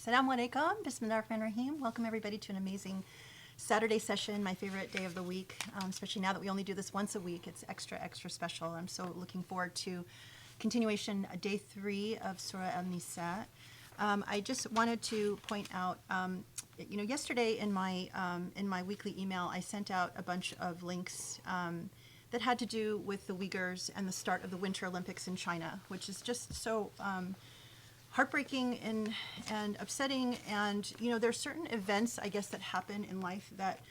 Assalamu alaikum, bismillahirrahmanirrahim. Welcome everybody to an amazing Saturday session, my favorite day of the week, especially now that we only do this once a week. It's extra special. I'm so looking forward to continuation day 3 of Surah Nisa. I just wanted to point out, yesterday in my weekly email, I sent out a bunch of links that had to do with the Uyghurs and the start of the Winter Olympics in China, which is just so heartbreaking and upsetting. And there's certain events, I guess, that happen in life that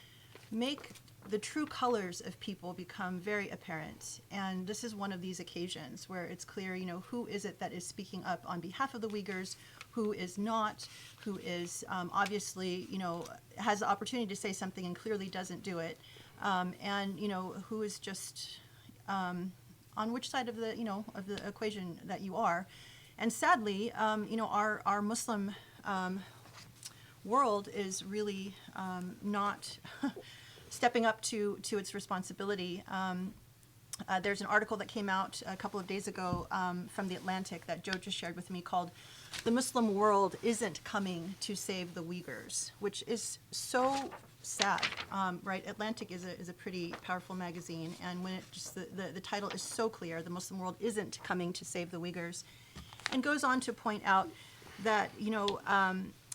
make the true colors of people become very apparent. And this is one of these occasions where it's clear, who is it that is speaking up on behalf of the Uyghurs, who is not, who is obviously, has the opportunity to say something and clearly doesn't do it, and who is just on which side of the equation that you are. And sadly, our Muslim world is really not stepping up to its responsibility. There's an article that came out a couple of days ago from The Atlantic that Joe just shared with me called "The Muslim World Isn't Coming to Save the Uyghurs," which is so sad, right? Atlantic is a pretty powerful magazine, and when it just the title is so clear, "The Muslim World Isn't Coming to Save the Uyghurs," and goes on to point out that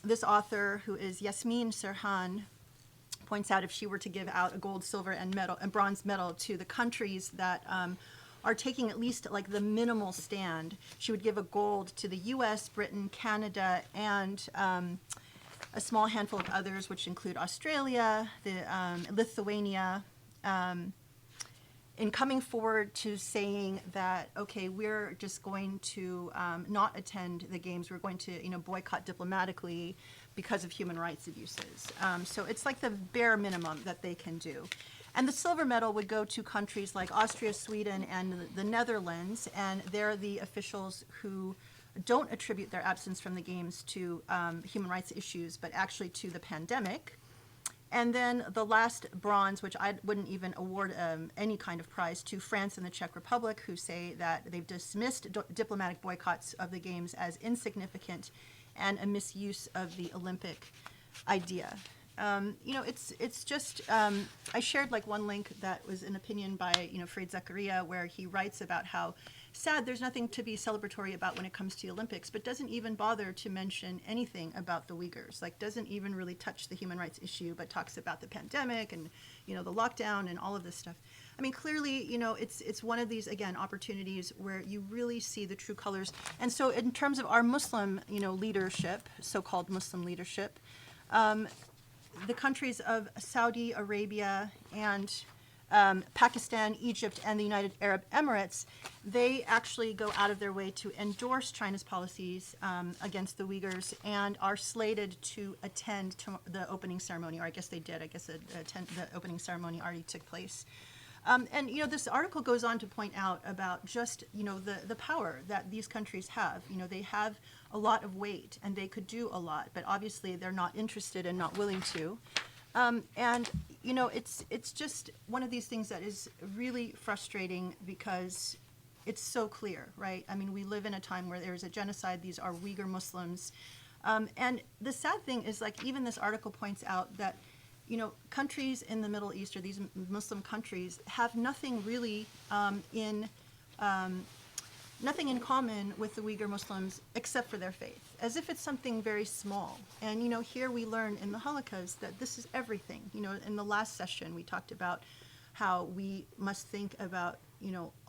this author, who is Yasmin Serhan, points out if she were to give out a gold, silver, and bronze medal to the countries that are taking at least like the minimal stand, she would give a gold to the U.S., Britain, Canada, and a small handful of others, which include Australia, Lithuania, in coming forward to saying that, okay, we're just going to not attend the games. We're going to, boycott diplomatically because of human rights abuses. So it's like the bare minimum that they can do. And the silver medal would go to countries like Austria, Sweden, and the Netherlands, and they're the officials who don't attribute their absence from the games to human rights issues, but actually to the pandemic. And then the last bronze, which I wouldn't even award any kind of prize, to France and the Czech Republic, who say that they've dismissed diplomatic boycotts of the games as insignificant and a misuse of the Olympic idea. It's just, I shared like one link that was an opinion by, Fareed Zakaria, where he writes about how sad there's nothing to be celebratory about when it comes to the Olympics, but doesn't even bother to mention anything about the Uyghurs, like doesn't even really touch the human rights issue, but talks about the pandemic and, the lockdown and all of this stuff. I mean, clearly, it's one of these, again, opportunities where you really see the true colors. And so in terms of our Muslim, leadership, so-called Muslim leadership, the countries of Saudi Arabia and Pakistan, Egypt, and the United Arab Emirates, they actually go out of their way to endorse China's policies against the Uyghurs and are slated to attend to the opening ceremony, or I guess they did. I guess the opening ceremony already took place. And this article goes on to point out about just the power that these countries have. They have a lot of weight and they could do a lot, but obviously they're not interested and not willing to. And it's just one of these things that is really frustrating because it's so clear, right? I mean, we live in a time where there's a genocide. These are Uyghur Muslims, and the sad thing is, like, even this article points out that countries in the Middle East, or these Muslim countries, have nothing really nothing in common with the Uyghur Muslims except for their faith, as if it's something very small. And here we learn in the Holocaust that this is everything. In the last session we talked about how we must think about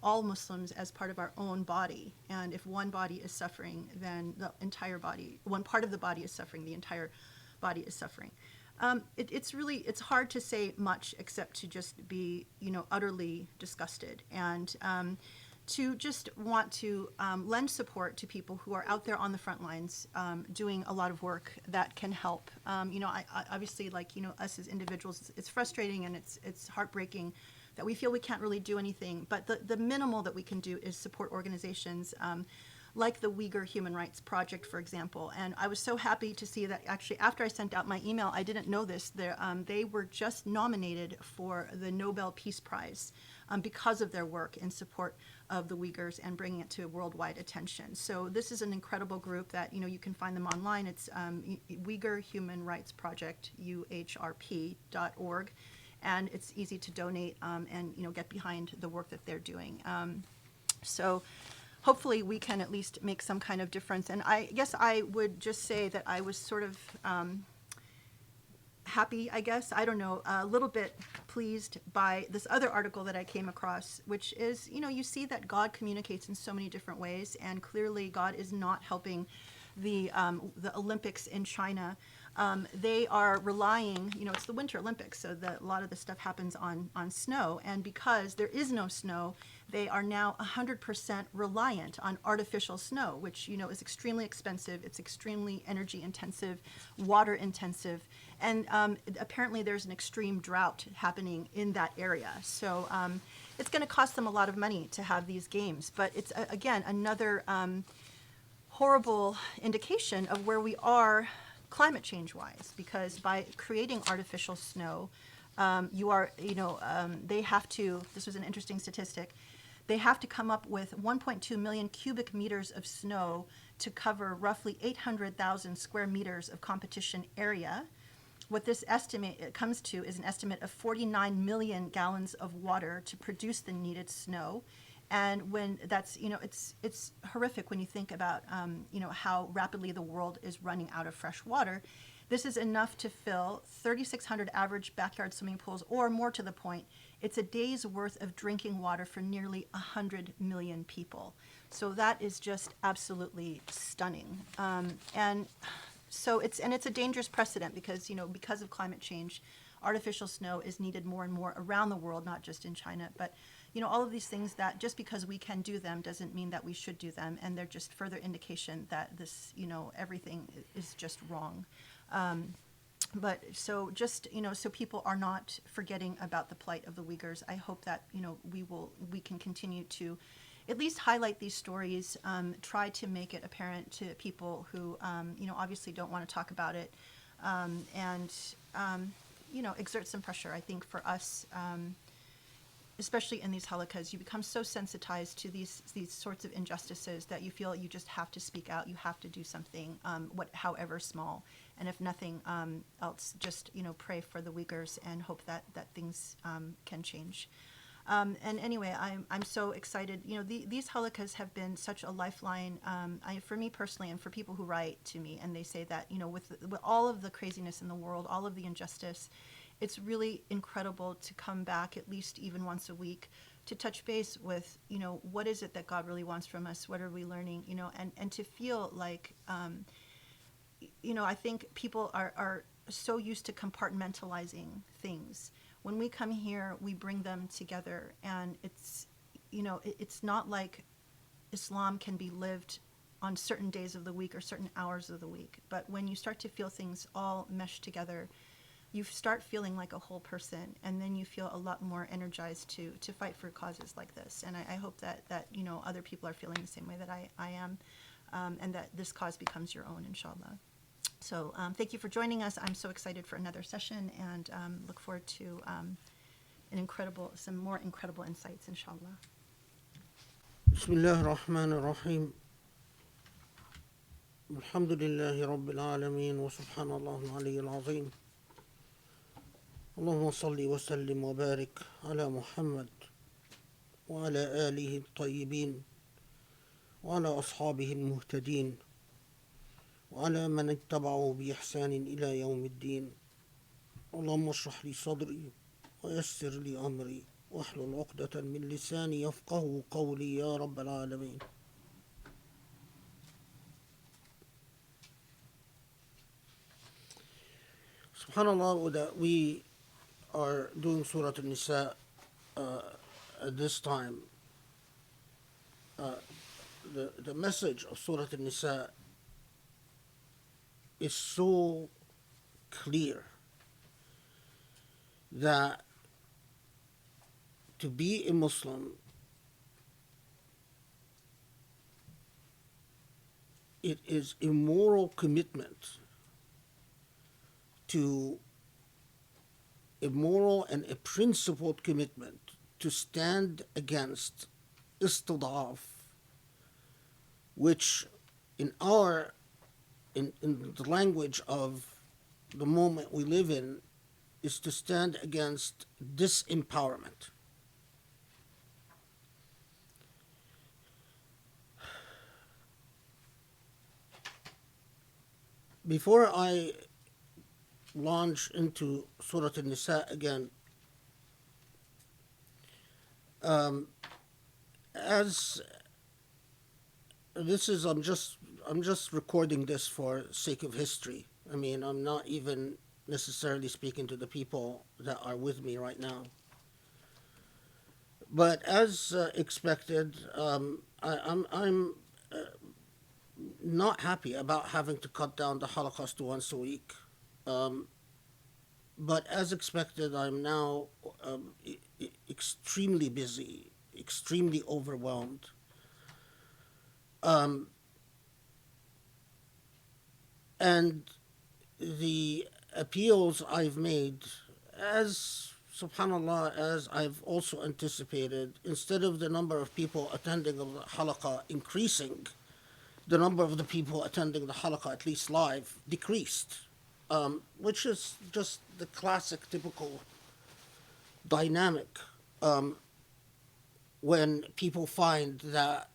all Muslims as part of our own body, and if one body is suffering, then the entire body, one part of the body is suffering, the entire body is suffering. It's hard to say much except to just be utterly disgusted, and to just want to lend support to people who are out there on the front lines doing a lot of work that can help. I obviously, like, us as individuals, it's frustrating and it's heartbreaking that we feel we can't really do anything, but the minimal that we can do is support organizations like the Uyghur Human Rights Project, for example. And I was so happy to see that actually after I sent out my email, I didn't know this, they were just nominated for the Nobel Peace Prize because of their work in support of the Uyghurs and bringing it to worldwide attention. So this is an incredible group that, you can find them online. It's Uyghur Human Rights Project, uhrp.org. And it's easy to donate and, get behind the work that they're doing. So hopefully we can at least make some kind of difference. And I guess I would just say that I was sort of happy, I guess, I don't know, a little bit pleased by this other article that I came across, which is, you see that God communicates in so many different ways, and clearly God is not helping the Olympics in China. They are relying, it's the Winter Olympics, so a lot of the stuff happens on snow, and because there is no snow, they are now 100% reliant on artificial snow, which, is extremely expensive, it's extremely energy intensive, water intensive, and apparently there's an extreme drought happening in that area. So it's going to cost them a lot of money to have these games, but it's, again, another horrible indication of where we are climate change wise, because by creating artificial snow, they have to, this was an interesting statistic, they have to come up with 1.2 million cubic meters of snow to cover roughly 800,000 square meters of competition area. What this estimate comes to is an estimate of 49 million gallons of water to produce the needed snow. And when that's, it's horrific when you think about, how rapidly the world is running out of fresh water. This is enough to fill 3,600 average backyard swimming pools, or more to the point, it's a day's worth of drinking water for nearly 100 million people. So that is just absolutely stunning. And so it's a dangerous precedent because, because of climate change, artificial snow is needed more and more around the world, not just in China, but all of these things that just because we can do them doesn't mean that we should do them, and they're just further indication that this, everything is just wrong. But so just, so people are not forgetting about the plight of the Uyghurs, I hope that, we can continue to at least highlight these stories, try to make it apparent to people who, obviously don't want to talk about it, and, exert some pressure, I think, for us, especially in these halakas. You become so sensitized to these sorts of injustices that you feel you just have to speak out, you have to do something, however small. And if nothing else, just, pray for the Uyghurs and hope that things can change. And anyway, I'm so excited. These halakas have been such a lifeline for me personally, and for people who write to me, and they say that, with all of the craziness in the world, all of the injustice, it's really incredible to come back at least even once a week to touch base with, what is it that God really wants from us? What are we learning? And to feel like, I think people are so used to compartmentalizing things. When we come here, we bring them together, and it's, it's not like Islam can be lived on certain days of the week or certain hours of the week. But when you start to feel things all mesh together, you start feeling like a whole person, and then you feel a lot more energized to fight for causes like this. And I hope that other people are feeling the same way that I am, and that this cause becomes your own, inshallah. So thank you for joining us. I'm so excited for another session, and look forward to some more incredible insights, inshallah. Bismillah ar-Rahman ar-Rahim. Alhamdulillahi Rabbil Alameen wa subhanallah al-Ali al-Azim. اللهم صل وسلم وبارك على محمد وعلى آله الطيبين وعلى أصحابه المهتدين وعلى من اتبعوا بإحسان إلى يوم الدين. اللهم اشرح لي صدري ويسر لي أمري واحلل عقدة من لساني يفقهوا قولي يا رب العالمين. Subhanallah, that we are doing Surah Nisa at this time. The message of Surah Nisa is so clear that to be a Muslim, it is a moral commitment a moral and a principled commitment to stand against istidaf, which in the language of the moment we live in, is to stand against disempowerment. Before I launch into Surah Nisa again, as this is, I'm just recording this for sake of history. I mean, I'm not even necessarily speaking to the people that are with me right now. But as expected, I'm not happy about having to cut down the Holocaust to once a week. But as expected, I'm now extremely busy, extremely overwhelmed. And the appeals I've made, as subhanAllah, as I've also anticipated, instead of the number of people attending the halaqah increasing, the number of the people attending the halaqah, at least live, decreased, which is just the classic, typical dynamic when people find that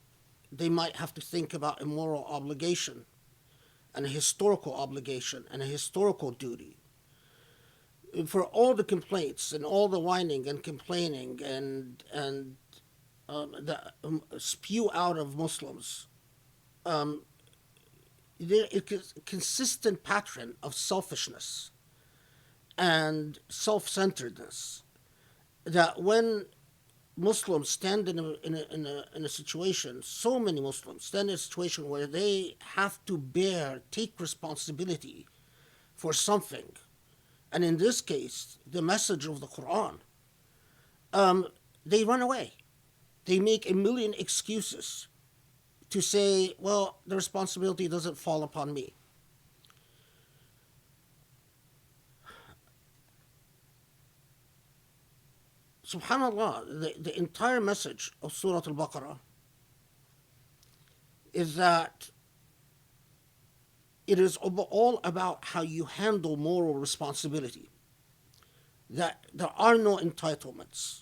they might have to think about a moral obligation and a historical obligation and a historical duty. For all the complaints and all the whining and complaining and the spew out of Muslims, there is a consistent pattern of selfishness and self-centeredness that when Muslims stand in a situation, so many Muslims stand in a situation where they have to take responsibility for something, and in this case, the message of the Quran, they run away. They make a million excuses to say, well, the responsibility doesn't fall upon me. SubhanAllah, the entire message of Surah Al-Baqarah is that it is all about how you handle moral responsibility. That there are no entitlements.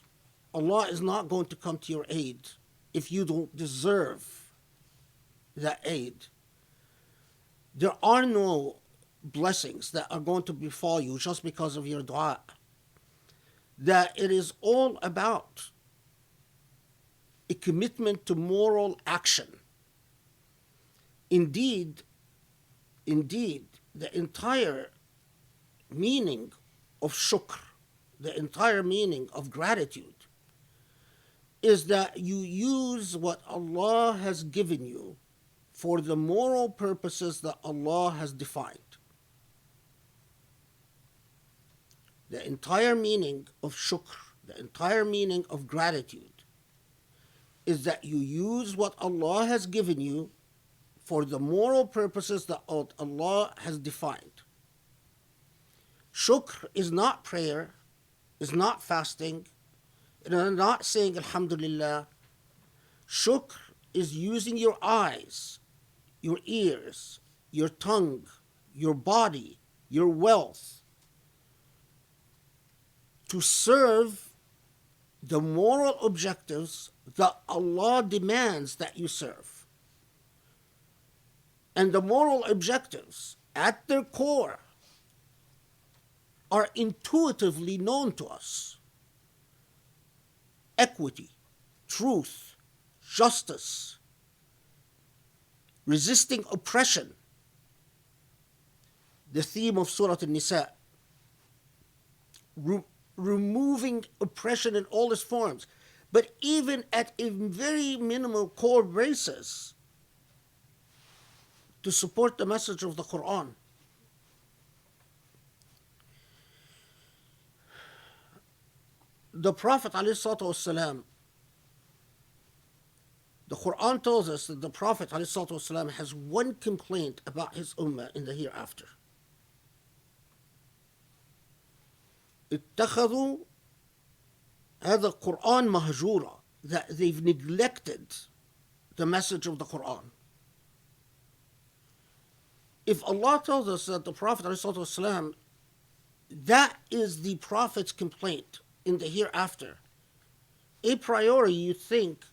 Allah is not going to come to your aid if you don't deserve that aid. There are no blessings that are going to befall you just because of your dua. That it is all about a commitment to moral action. Indeed, the entire meaning of shukr, the entire meaning of gratitude, is that you use what Allah has given you for the moral purposes that Allah has defined. The entire meaning of shukr, the entire meaning of gratitude, is that you use what Allah has given you for the moral purposes that Allah has defined. Shukr is not prayer, is not fasting, it is not saying Alhamdulillah. Shukr is using your eyes, your ears, your tongue, your body, your wealth, to serve the moral objectives that Allah demands that you serve. And the moral objectives, at their core, are intuitively known to us. Equity, truth, justice, resisting oppression. The theme of Surah Nisa, removing oppression in all its forms, but even at a very minimal core basis, to support the message of the Quran. The Prophet ﷺ, the Quran tells us that the Prophet ﷺ has one complaint about his ummah in the hereafter. اتخذوا هذا Quran mahjura, that they've neglected the message of the Quran. If Allah tells us that the Prophet ﷺ, that is the Prophet's complaint in the hereafter, a priori you think,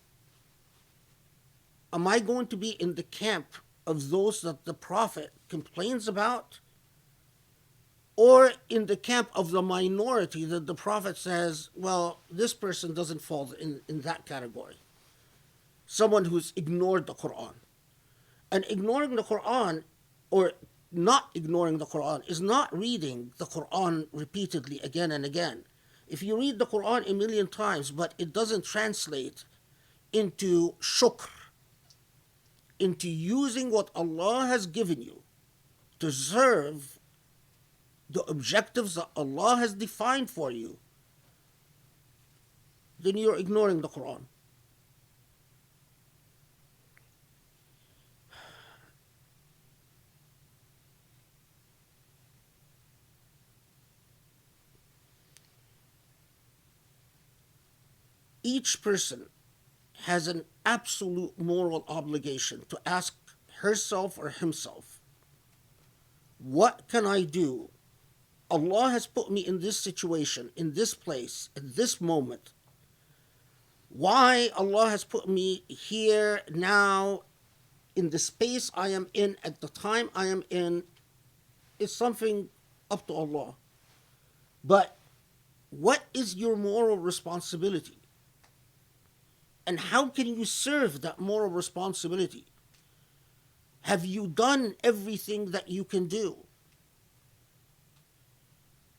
am I going to be in the camp of those that the Prophet complains about? Or in the camp of the minority that the Prophet says, well, this person doesn't fall in that category. Someone who's ignored the Quran. And ignoring the Quran, or not ignoring the Quran, is not reading the Quran repeatedly again and again. If you read the Quran a million times, but it doesn't translate into shukr, into using what Allah has given you to serve the objectives that Allah has defined for you, then you're ignoring the Quran. Each person has an absolute moral obligation to ask herself or himself, what can I do? Allah has put me in this situation, in this place, in this moment. Why Allah has put me here now, in the space I am in, at the time I am in, is something up to Allah. But what is your moral responsibility? And how can you serve that moral responsibility? Have you done everything that you can do?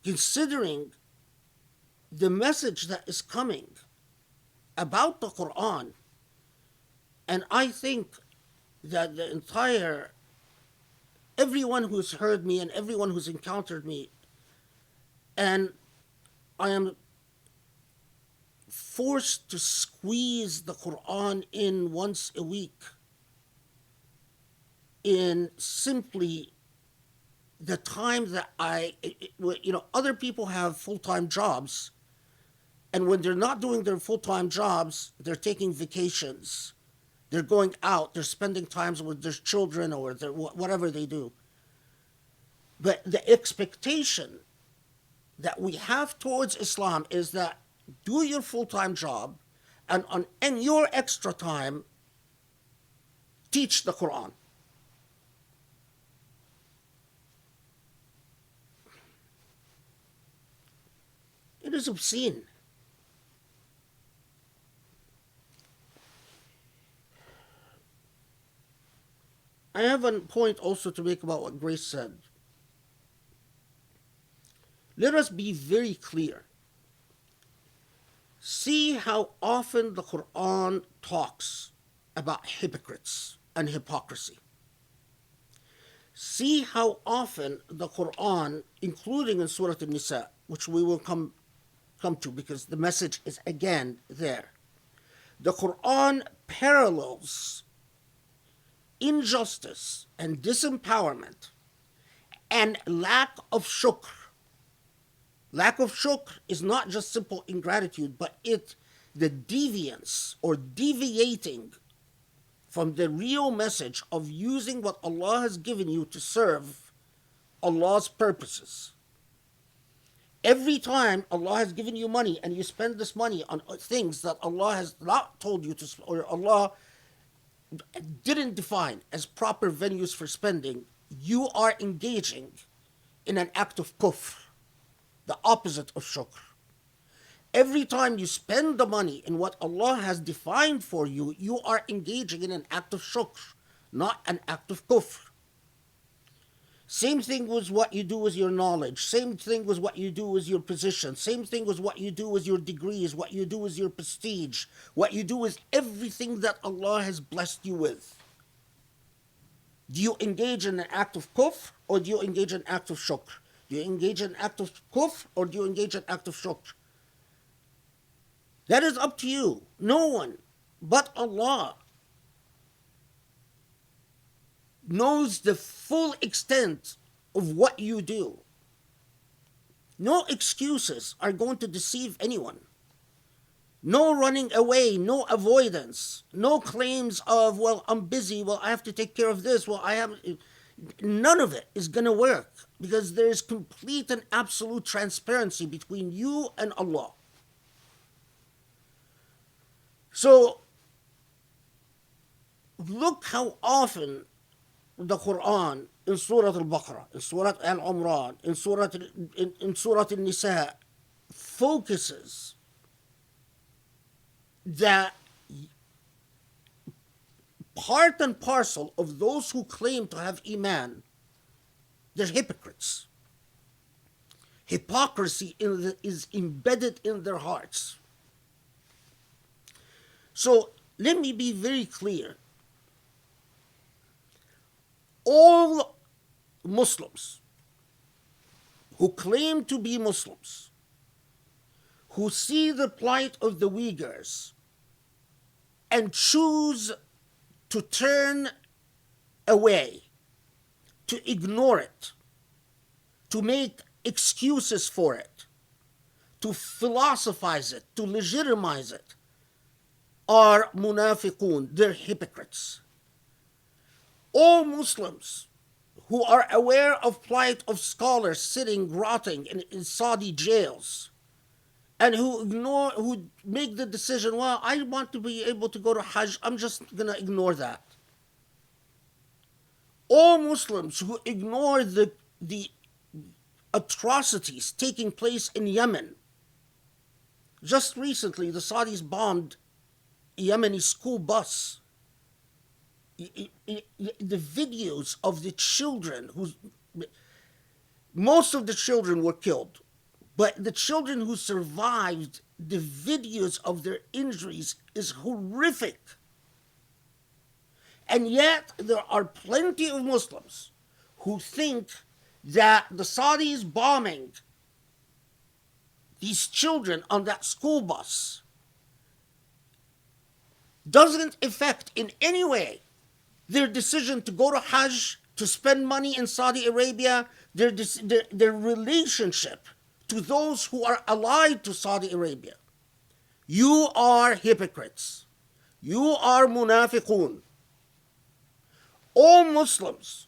Considering the message that is coming about the Quran, and I think that the entire, everyone who's heard me and everyone who's encountered me, and I am forced to squeeze the Quran in once a week in simply the time that other people have full-time jobs, and when they're not doing their full-time jobs, they're taking vacations, they're going out, they're spending time with their children or whatever they do. But the expectation that we have towards Islam is that do your full-time job, and in your extra time, teach the Quran. It is obscene. I have a point also to make about what Grace said. Let us be very clear. See how often the Quran talks about hypocrites and hypocrisy. See how often the Quran, including in Surah Nisa, which we will come to because the message is again there. The Quran parallels injustice and disempowerment and lack of shukr. Lack of shukr is not just simple ingratitude, but the deviance or deviating from the real message of using what Allah has given you to serve Allah's purposes. Every time Allah has given you money and you spend this money on things that Allah has not told you to, or Allah didn't define as proper venues for spending, you are engaging in an act of kufr, the opposite of shukr. Every time you spend the money in what Allah has defined for you, you are engaging in an act of shukr, not an act of kufr. Same thing was what you do with your knowledge. Same thing was what you do with your position. Same thing was what you do with your degrees, what you do with your prestige, what you do with everything that Allah has blessed you with. Do you engage in an act of kufr or do you engage in an act of shukr? Do you engage in an act of kufr or do you engage in an act of shukr? That is up to you. No one but Allah knows the full extent of what you do. No excuses are going to deceive anyone. No running away, no avoidance, no claims of, well, I'm busy, well, I have to take care of this, well, I have. None of it is going to work because there is complete and absolute transparency between you and Allah. So, look how often the Quran, in Surah Al-Baqarah, in Surah Al-Imran, in Surah Al-Nisa, focuses that part and parcel of those who claim to have Iman, they're hypocrites. Hypocrisy is embedded in their hearts. So let me be very clear. All Muslims who claim to be Muslims, who see the plight of the Uyghurs and choose to turn away, to ignore it, to make excuses for it, to philosophize it, to legitimize it, are munafiqun, they're hypocrites. All Muslims who are aware of plight of scholars sitting rotting in Saudi jails and who make the decision, well, I want to be able to go to Hajj, I'm just going to ignore that. All Muslims who ignore the atrocities taking place in Yemen. Just recently, the Saudis bombed a Yemeni school bus. The videos of the children, most of the children were killed, but the children who survived, the videos of their injuries is horrific. And yet there are plenty of Muslims who think that the Saudis bombing these children on that school bus doesn't affect in any way their decision to go to Hajj, to spend money in Saudi Arabia, their relationship to those who are allied to Saudi Arabia. You are hypocrites. You are munafiqun. All Muslims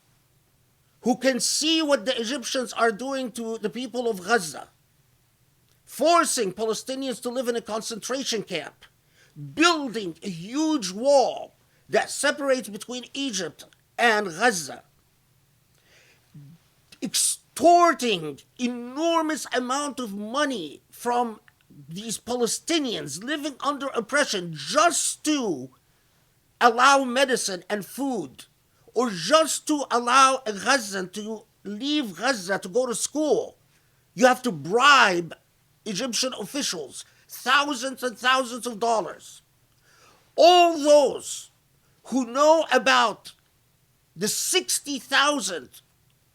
who can see what the Egyptians are doing to the people of Gaza, forcing Palestinians to live in a concentration camp, building a huge wall that separates between Egypt and Gaza, extorting enormous amount of money from these Palestinians living under oppression just to allow medicine and food, or just to allow a Gazan to leave Gaza to go to school. You have to bribe Egyptian officials thousands and thousands of dollars. All those who know about the 60,000,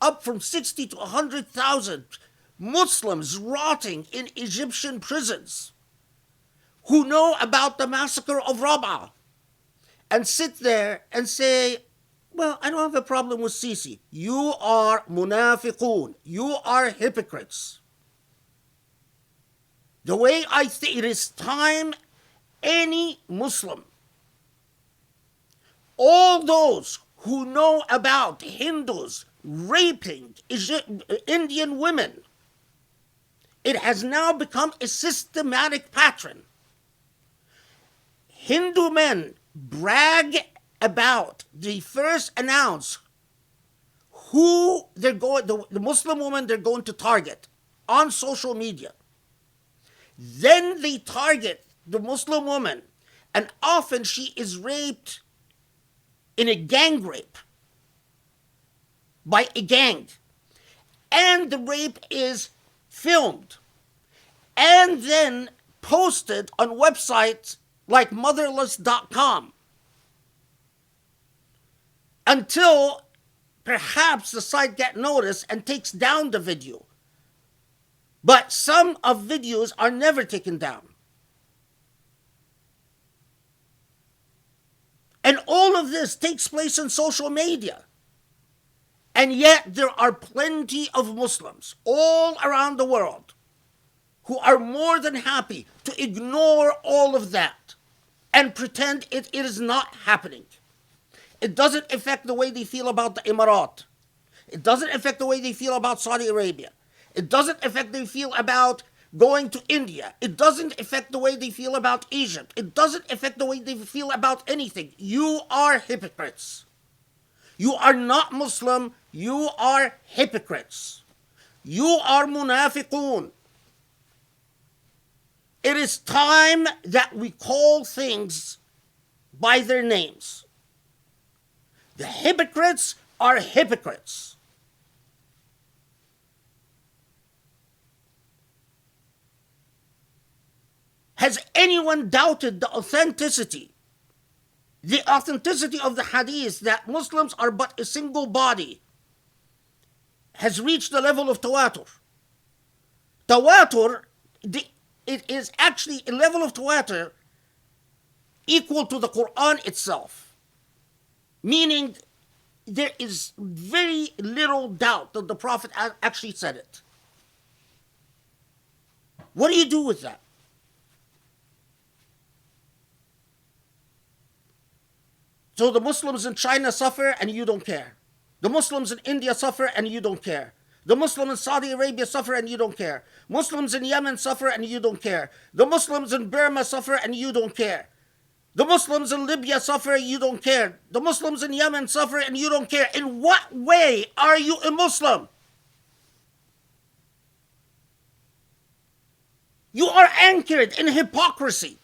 up from 60 to 100,000 Muslims rotting in Egyptian prisons, who know about the massacre of Rabaa, and sit there and say, well, I don't have a problem with Sisi. You are munafiqun. You are hypocrites. The way I think it is time any Muslim, all those who know about Hindus raping Indian women, it has now become a systematic pattern. Hindu men brag about, they first announce who they're going, the Muslim woman they're going to target on social media. Then they target the Muslim woman, and often she is raped in a gang rape by a gang. And the rape is filmed and then posted on websites like motherless.com until perhaps the site gets noticed and takes down the video. But some of videos are never taken down. And all of this takes place in social media. And yet there are plenty of Muslims all around the world who are more than happy to ignore all of that and pretend it is not happening. It doesn't affect the way they feel about the Emirat. It doesn't affect the way they feel about Saudi Arabia. It doesn't affect they feel about going to India. It doesn't affect the way they feel about Egypt. It doesn't affect the way they feel about anything. You are hypocrites. You are not Muslim. You are hypocrites. You are munafiqun. It is time that we call things by their names. The hypocrites are hypocrites. Has anyone doubted the authenticity of the hadith that Muslims are but a single body has reached the level of tawatur? Tawatur, it is actually a level of tawatur equal to the Quran itself. Meaning, there is very little doubt that the Prophet actually said it. What do you do with that? So the Muslims in China suffer and you don't care. The Muslims in India suffer and you don't care. The Muslims in Saudi Arabia suffer and you don't care. Muslims in Yemen suffer and you don't care. The Muslims in Burma suffer and you don't care. The Muslims in Libya suffer and you don't care. The Muslims in Yemen suffer and you don't care. In what way are you a Muslim? You are anchored in hypocrisy.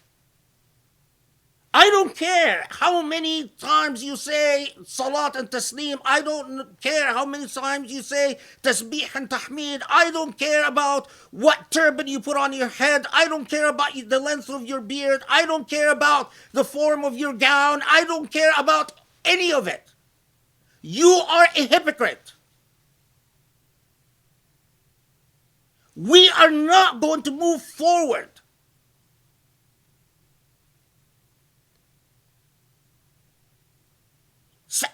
I don't care how many times you say salat and taslim. I don't care how many times you say tasbih and tahmid. I don't care about what turban you put on your head. I don't care about the length of your beard. I don't care about the form of your gown. I don't care about any of it. You are a hypocrite. We are not going to move forward.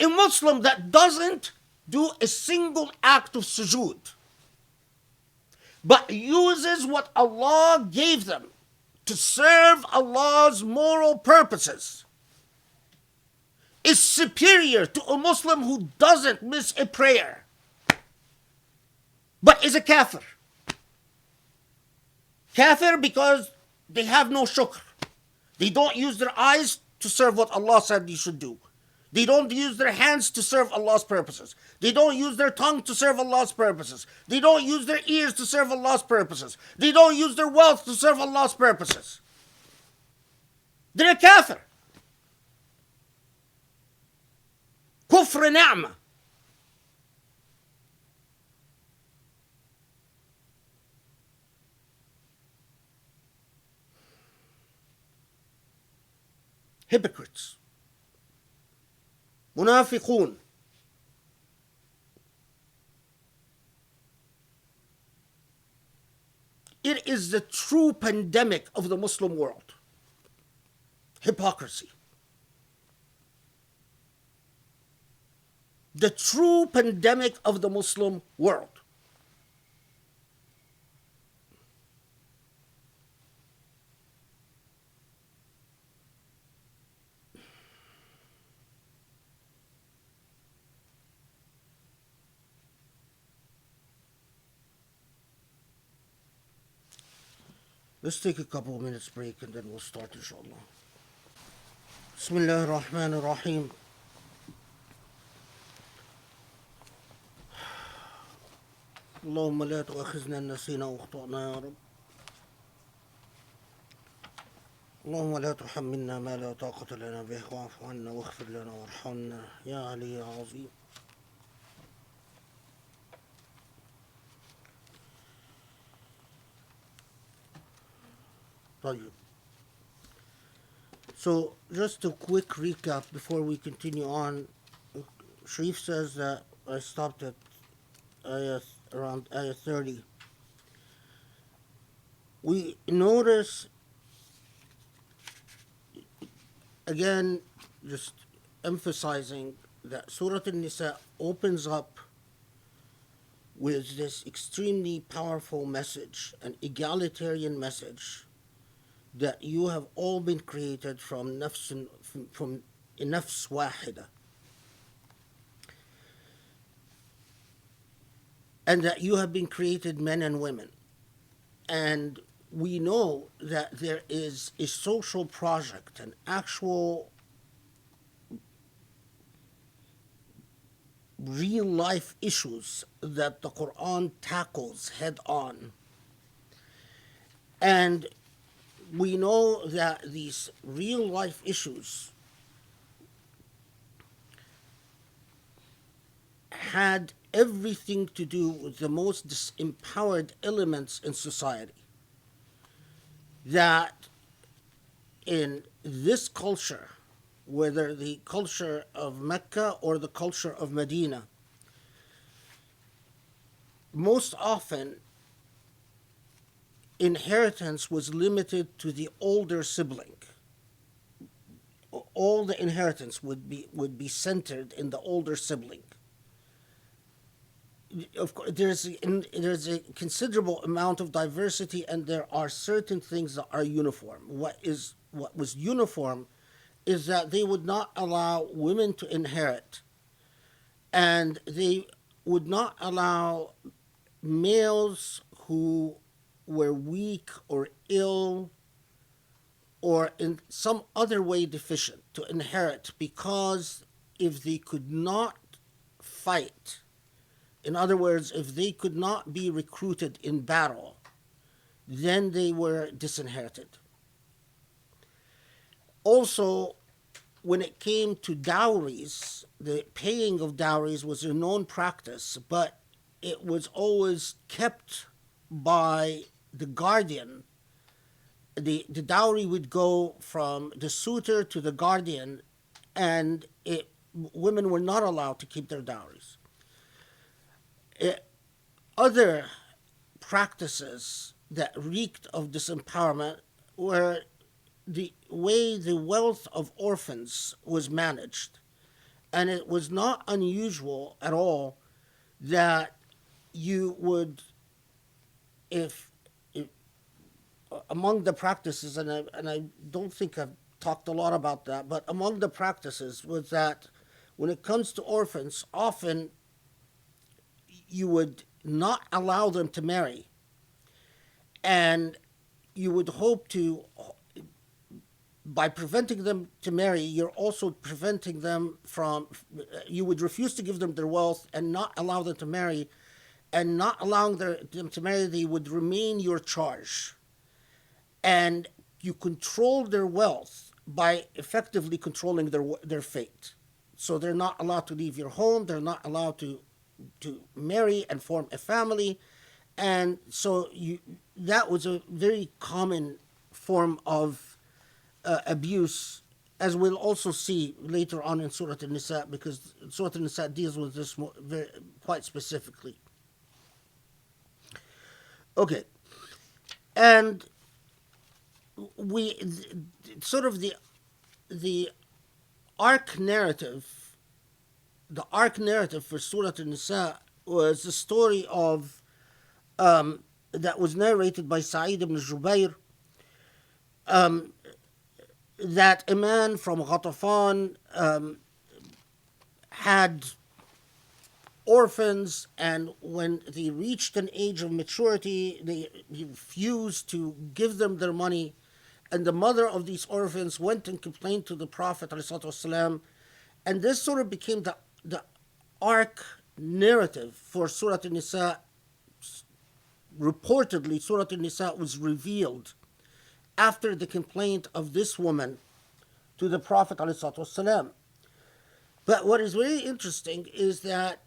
A Muslim that doesn't do a single act of sujood, but uses what Allah gave them to serve Allah's moral purposes, is superior to a Muslim who doesn't miss a prayer, but is a kafir. Kafir because they have no shukr. They don't use their eyes to serve what Allah said they should do. They don't use their hands to serve Allah's purposes. They don't use their tongue to serve Allah's purposes. They don't use their ears to serve Allah's purposes. They don't use their wealth to serve Allah's purposes. They're a kafir. Kufr ni'mah. Hypocrites. Munafiqun. It is the true pandemic of the Muslim world. Hypocrisy. The true pandemic of the Muslim world. Let's take a couple of minutes break and then we'll start inshallah. Bismillah ar-Rahman ar-Rahim. اللهم لا تؤاخذنا إن نسينا وأخطأنا يا رب. اللهم لا تحملنا ما لا طاقة لنا به واعف عنا واغفر لنا وارحمنا يا علي يا عظيم. So, just a quick recap before we continue on. Sharif says that I stopped at around ayah 30. We notice, again, just emphasizing that Surah Nisa opens up with this extremely powerful message, an egalitarian message, that you have all been created from nafs wahida, and that you have been created men and women. And we know that there is a social project, an actual real life issues that the Quran tackles head on. And we know that these real life issues had everything to do with the most disempowered elements in society. That in this culture, whether the culture of Mecca or the culture of Medina, most often inheritance was limited to the older sibling. All the inheritance would be centered in the older sibling. Of course, there's a considerable amount of diversity, and there are certain things that are uniform. What was uniform is that they would not allow women to inherit, and they would not allow males who were weak or ill or in some other way deficient to inherit, because if they could not fight, in other words, if they could not be recruited in battle, then they were disinherited. Also, when it came to dowries, the paying of dowries was a known practice, but it was always kept by the guardian. The dowry would go from the suitor to the guardian, and women were not allowed to keep their dowries. Other practices that reeked of disempowerment were the way the wealth of orphans was managed. And it was not unusual at all that you would, if among the practices, and I don't think I've talked a lot about that, but among the practices was that when it comes to orphans, often you would not allow them to marry, and you would hope to, by preventing them to marry, you're also preventing them from, you would refuse to give them their wealth and not allow them to marry, and not allowing them to marry, they would remain your charge. And you control their wealth by effectively controlling their fate. So they're not allowed to leave your home, they're not allowed to marry and form a family. And so that was a very common form of abuse, as we'll also see later on in Surah Nisa, because Surah Nisa deals with this quite specifically. Okay. And we sort of the arc narrative for Surah Nisa was the story of that was narrated by Sa'id ibn Jubayr, that a man from Ghatafan had orphans, and when they reached an age of maturity, he refused to give them their money. And the mother of these orphans went and complained to the Prophet ﷺ, and this sort of became the arc narrative for Surah An-Nisa. Reportedly, Surah An-Nisa was revealed after the complaint of this woman to the Prophet ﷺ. But what is very interesting is that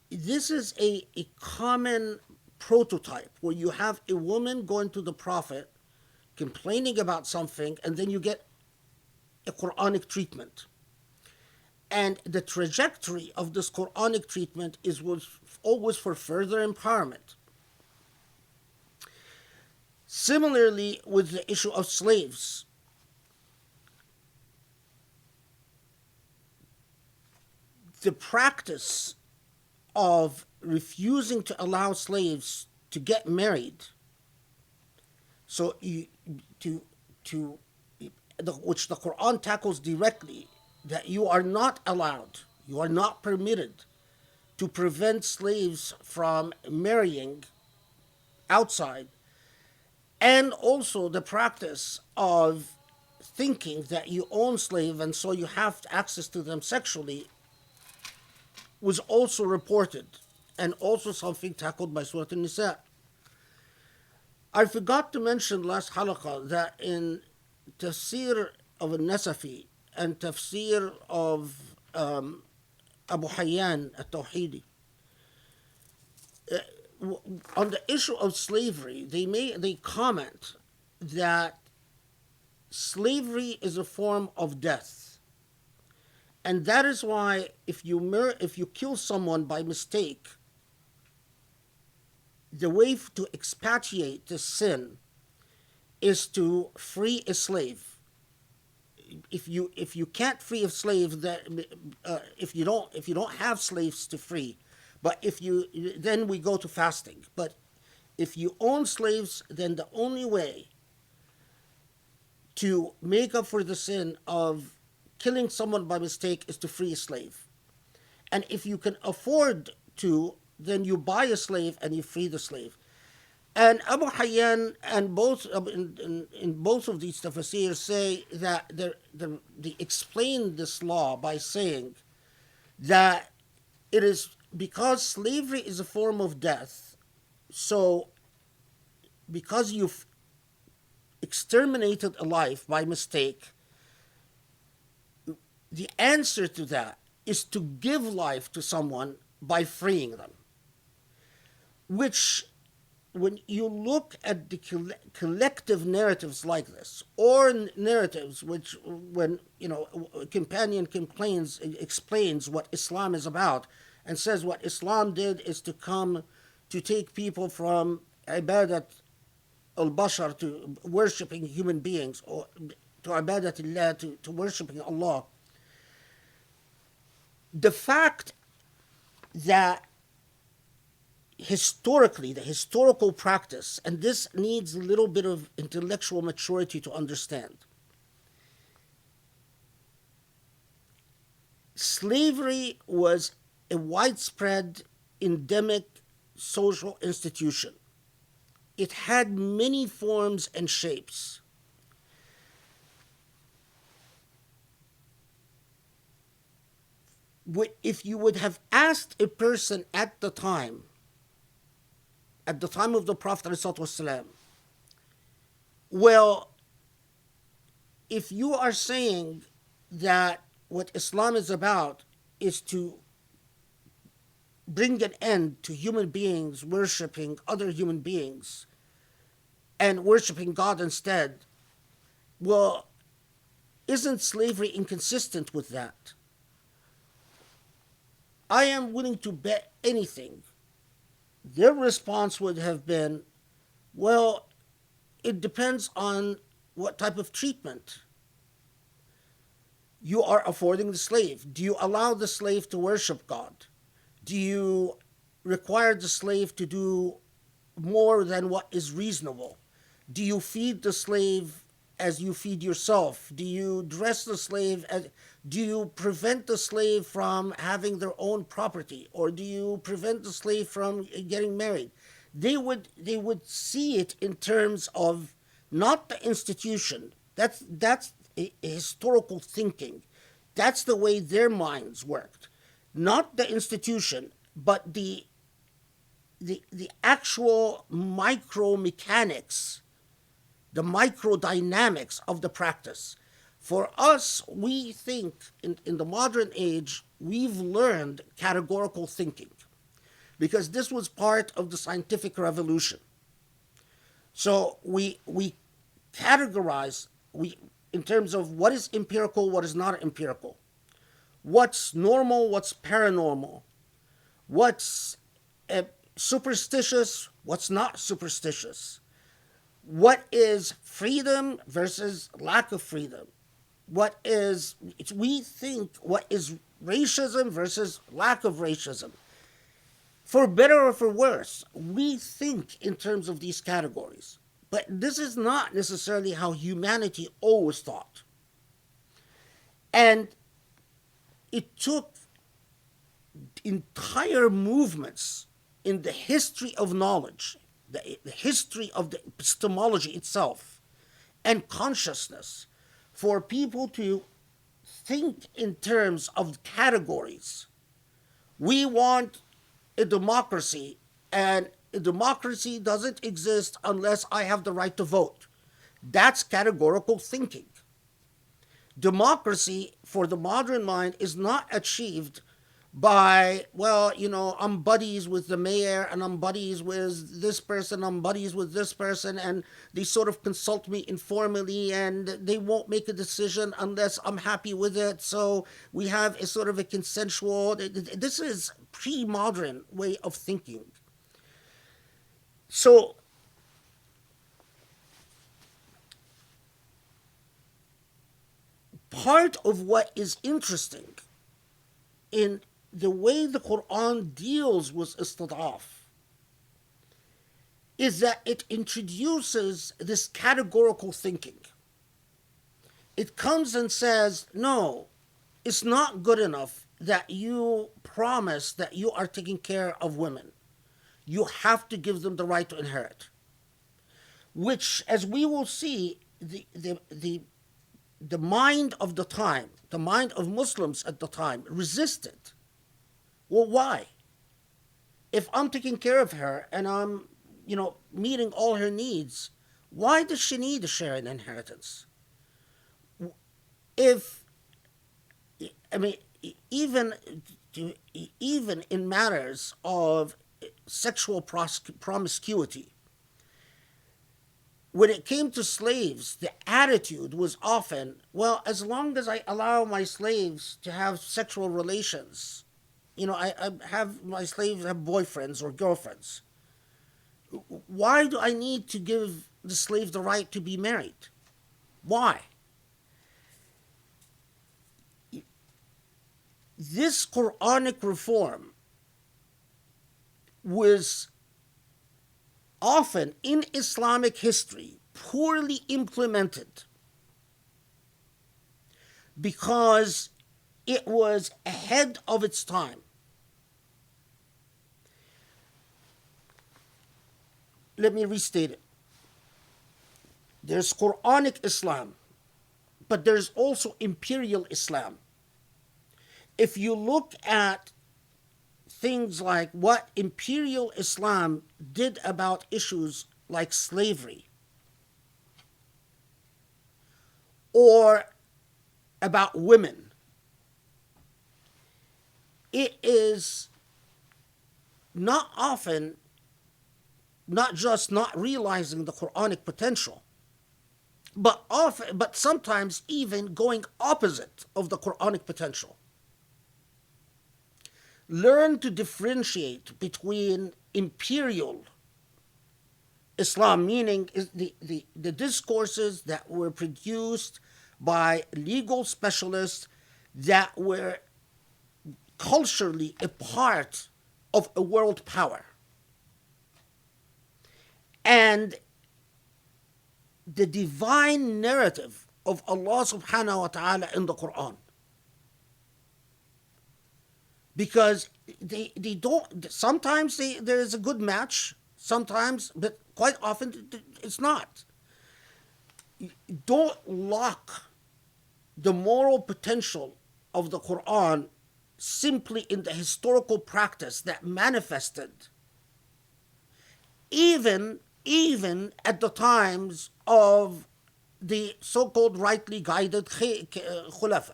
this is a common prototype where you have a woman going to the Prophet complaining about something, and then you get a Quranic treatment. And the trajectory of this Quranic treatment was always for further empowerment. Similarly, with the issue of slaves, the practice of refusing to allow slaves to get married, so which the Quran tackles directly, that you are not allowed, you are not permitted to prevent slaves from marrying outside, and also the practice of thinking that you own slave and so you have access to them sexually, was also reported, and also something tackled by Surah Nisa. I forgot to mention last halaqah that in tafsir of al-Nasafi and tafsir of Abu Hayyan al-Tawhidi, on the issue of slavery, they comment that slavery is a form of death, and that is why if you kill someone by mistake, the way to expiate the sin is to free a slave. If you can't free a slave, that if you don't have slaves to free, but then we go to fasting. But if you own slaves, then the only way to make up for the sin of killing someone by mistake is to free a slave. And if you can afford to, then you buy a slave and you free the slave. And Abu Hayyan and in both of these tafsirs say that they explain this law by saying that it is because slavery is a form of death, so because you've exterminated a life by mistake, the answer to that is to give life to someone by freeing them. Which, when you look at the collective narratives like this, or narratives which, when a companion explains what Islam is about, and says what Islam did is to come to take people from ibadat al-bashar, to worshipping human beings, or to ibadat Allah, to worshipping Allah. The fact that historically, the historical practice, and this needs a little bit of intellectual maturity to understand, slavery was a widespread, endemic social institution. It had many forms and shapes. If you would have asked a person at the time of the Prophet ﷺ, well, if you are saying that what Islam is about is to bring an end to human beings worshipping other human beings and worshipping God instead, well, isn't slavery inconsistent with that? I am willing to bet anything their response would have been, well, it depends on what type of treatment you are affording the slave. Do you allow the slave to worship God? Do you require the slave to do more than what is reasonable? Do you feed the slave as you feed yourself? Do you dress the slave do you prevent the slave from having their own property? Or do you prevent the slave from getting married? They would see it in terms of not the institution. That's a historical thinking. That's the way their minds worked. Not the institution, but the actual micro-mechanics, the microdynamics of the practice. For us, we think in the modern age, we've learned categorical thinking because this was part of the scientific revolution. So we categorize in terms of what is empirical, what is not empirical, what's normal, what's paranormal, what's superstitious, what's not superstitious, what is freedom versus lack of freedom. We think what is racism versus lack of racism. For better or for worse, we think in terms of these categories. But this is not necessarily how humanity always thought. And it took entire movements in the history of knowledge, the history of the epistemology itself, and consciousness, for people to think in terms of categories. We want a democracy, and a democracy doesn't exist unless I have the right to vote. That's categorical thinking. Democracy for the modern mind is not achieved by, well, I'm buddies with the mayor, and I'm buddies with this person, I'm buddies with this person, and they sort of consult me informally, and they won't make a decision unless I'm happy with it. So we have a sort of a consensual, this is pre-modern way of thinking. So part of what is interesting in the way the Quran deals with istidaf is that it introduces this categorical thinking. It comes and says, no, it's not good enough that you promise that you are taking care of women. You have to give them the right to inherit. Which, as we will see, the mind of the time, the mind of Muslims at the time, resisted. Well, why? If I'm taking care of her and I'm, meeting all her needs, why does she need to share an inheritance? Even in matters of sexual promiscuity, when it came to slaves, the attitude was often, well, as long as I allow my slaves to have sexual relations, I have my slaves have boyfriends or girlfriends. Why do I need to give the slave the right to be married? Why? This Quranic reform was often in Islamic history poorly implemented because it was ahead of its time. Let me restate it. There's Quranic Islam, but there's also imperial Islam. If you look at things like what imperial Islam did about issues like slavery or about women, it is not often not just not realizing the Quranic potential, but sometimes even going opposite of the Quranic potential. Learn to differentiate between imperial Islam, meaning the discourses that were produced by legal specialists that were culturally a part of a world power, and the divine narrative of Allah subhanahu wa ta'ala in the Quran. Because they don't, sometimes there is a good match, sometimes, but quite often it's not. Don't lock the moral potential of the Quran simply in the historical practice that manifested even at the times of the so-called rightly guided Khulafa.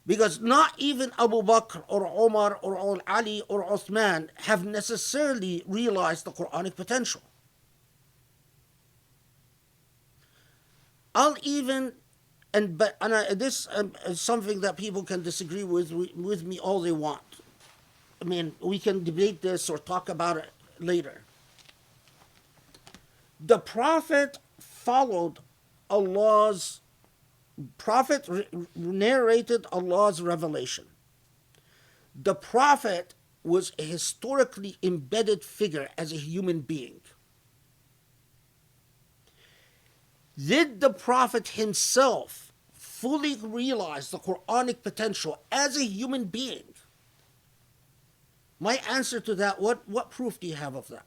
Because not even Abu Bakr or Umar or Ali or Uthman have necessarily realized the Quranic potential. This is something that people can disagree with me all they want. I mean, we can debate this or talk about it later. The Prophet followed Allah's Prophet narrated Allah's revelation. The Prophet was a historically embedded figure as a human being. Did the Prophet himself fully realize the Quranic potential as a human being? My answer to that, what proof do you have of that?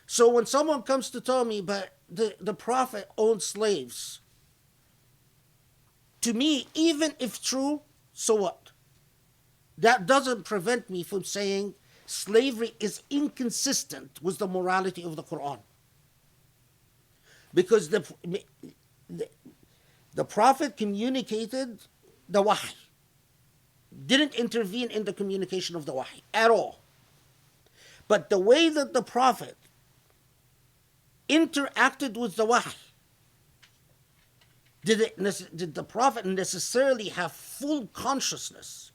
So when someone comes to tell me, but the Prophet owned slaves, to me, even if true, so what? That doesn't prevent me from saying slavery is inconsistent with the morality of the Quran. Because the Prophet communicated the wahy, didn't intervene in the communication of the wahy at all. But the way that the Prophet interacted with the wahy, did the Prophet necessarily have full consciousness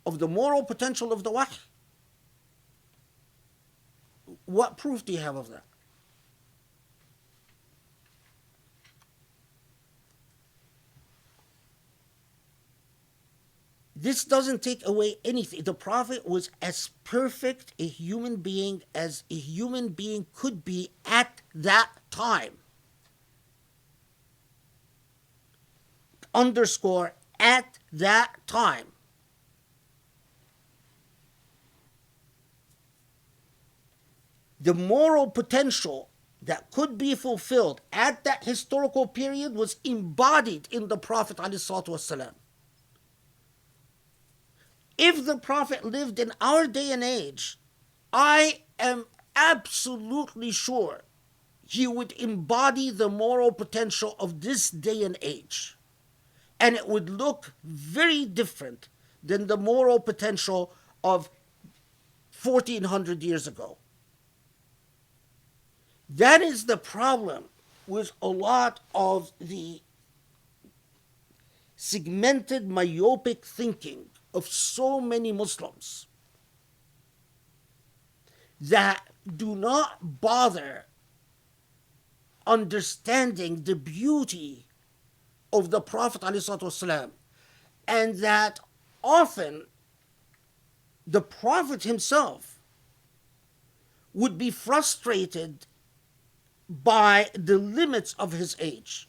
of the moral potential of the wahy? What proof do you have of that? This doesn't take away anything. The Prophet was as perfect a human being as a human being could be at that time. Underscore, at that time. The moral potential that could be fulfilled at that historical period was embodied in the Prophet ﷺ. If the Prophet lived in our day and age, I am absolutely sure he would embody the moral potential of this day and age. And it would look very different than the moral potential of 1400 years ago. That is the problem with a lot of the segmented, myopic thinking of so many Muslims that do not bother understanding the beauty of the Prophet ﷺ, and that often the Prophet himself would be frustrated by the limits of his age.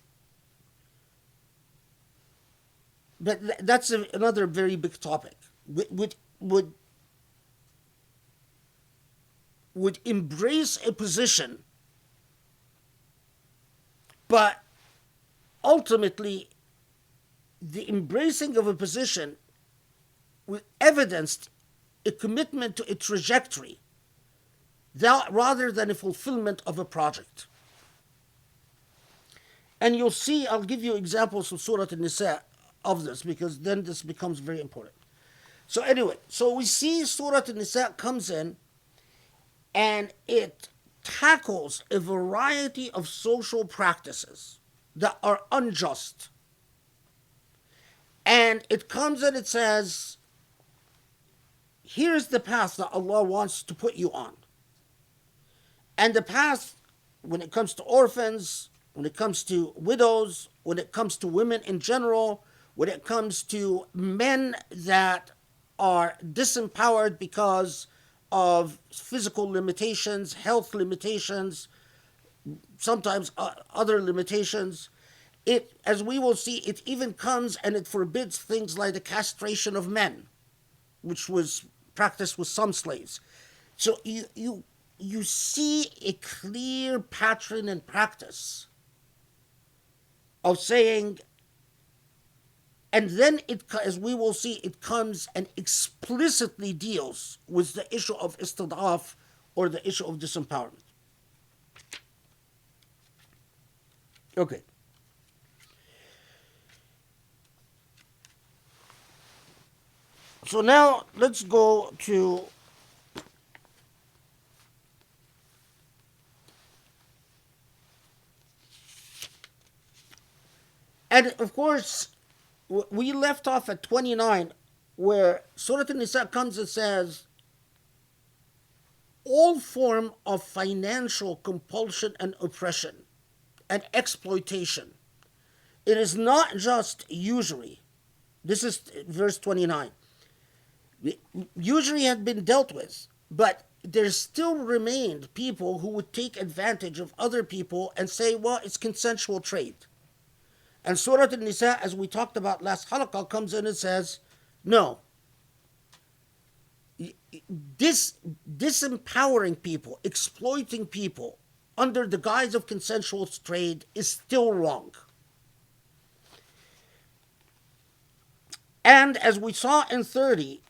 But that's another very big topic. Would embrace a position, but ultimately the embracing of a position evidenced a commitment to a trajectory rather than a fulfillment of a project. And you'll see, I'll give you examples from Surah Nisa of this, because then this becomes very important. So anyway, so we see Surah Nisa comes in and it tackles a variety of social practices that are unjust. And it comes and it says, here's the path that Allah wants to put you on. And the path, when it comes to orphans, when it comes to widows, when it comes to women in general, when it comes to men that are disempowered because of physical limitations, health limitations, sometimes other limitations. It, as we will see, it even comes and it forbids things like the castration of men, which was practiced with some slaves. So you see a clear pattern and practice of saying, and then it, as we will see, it comes and explicitly deals with the issue of istidaf, or the issue of disempowerment. Okay. So now let's go to and of course we left off at 29, where Surah An-Nisa comes and says, all form of financial compulsion and oppression and exploitation It is not just usury. This is verse 29. Usury had been dealt with, but there still remained people who would take advantage of other people and say, well, it's consensual trade. And Surah An-Nisa, as we talked about last halaqah, comes in and says, no. Disempowering people, exploiting people under the guise of consensual trade is still wrong. And as we saw in 30,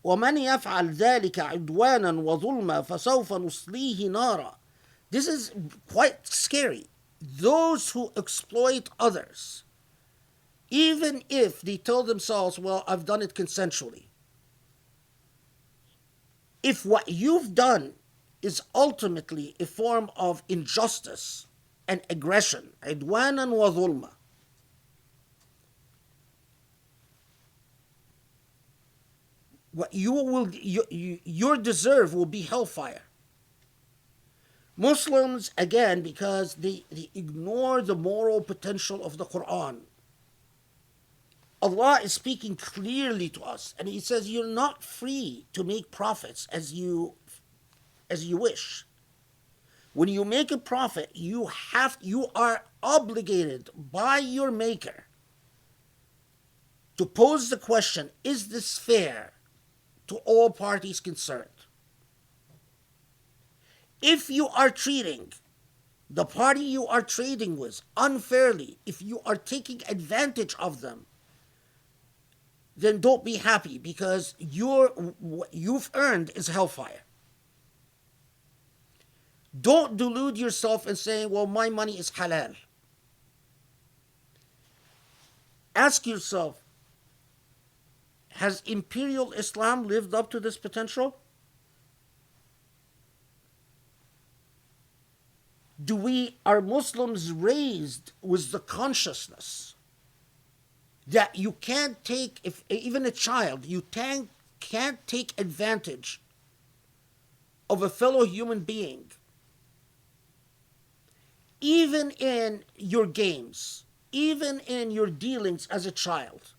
وَمَنْ يَفْعَلْ ذَلِكَ عِدْوَانًا وَظُلْمًا فَسَوْفَ نُصْلِيهِ نَارًا. This is quite scary. Those who exploit others, even if they tell themselves, well, I've done it consensually. If what you've done is ultimately a form of injustice and aggression, عِدْوَانًا وَظُلْمًا, what your deserve will be hellfire. Muslims, again, because they ignore the moral potential of the Quran. Allah is speaking clearly to us, and He says you're not free to make profits as you wish. When you make a profit, you are obligated by your Maker to pose the question, is this fair to all parties concerned? If you are treating the party you are trading with unfairly, if you are taking advantage of them, then don't be happy, because what you've earned is hellfire. Don't delude yourself in saying, well, my money is halal. Ask yourself, has imperial Islam lived up to this potential? Are Muslims raised with the consciousness that you can't take, even a child, you can't take advantage of a fellow human being, even in your games, even in your dealings as a child?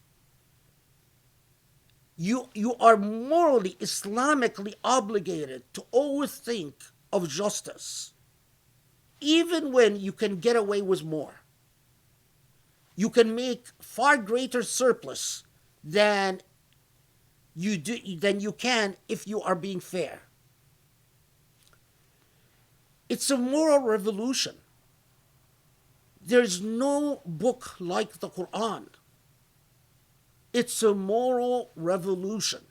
You are morally, Islamically obligated to always think of justice, even when you can get away with more. You can make far greater surplus than you can if you are being fair. It's a moral revolution. There's no book like the Quran. It's a moral revolution.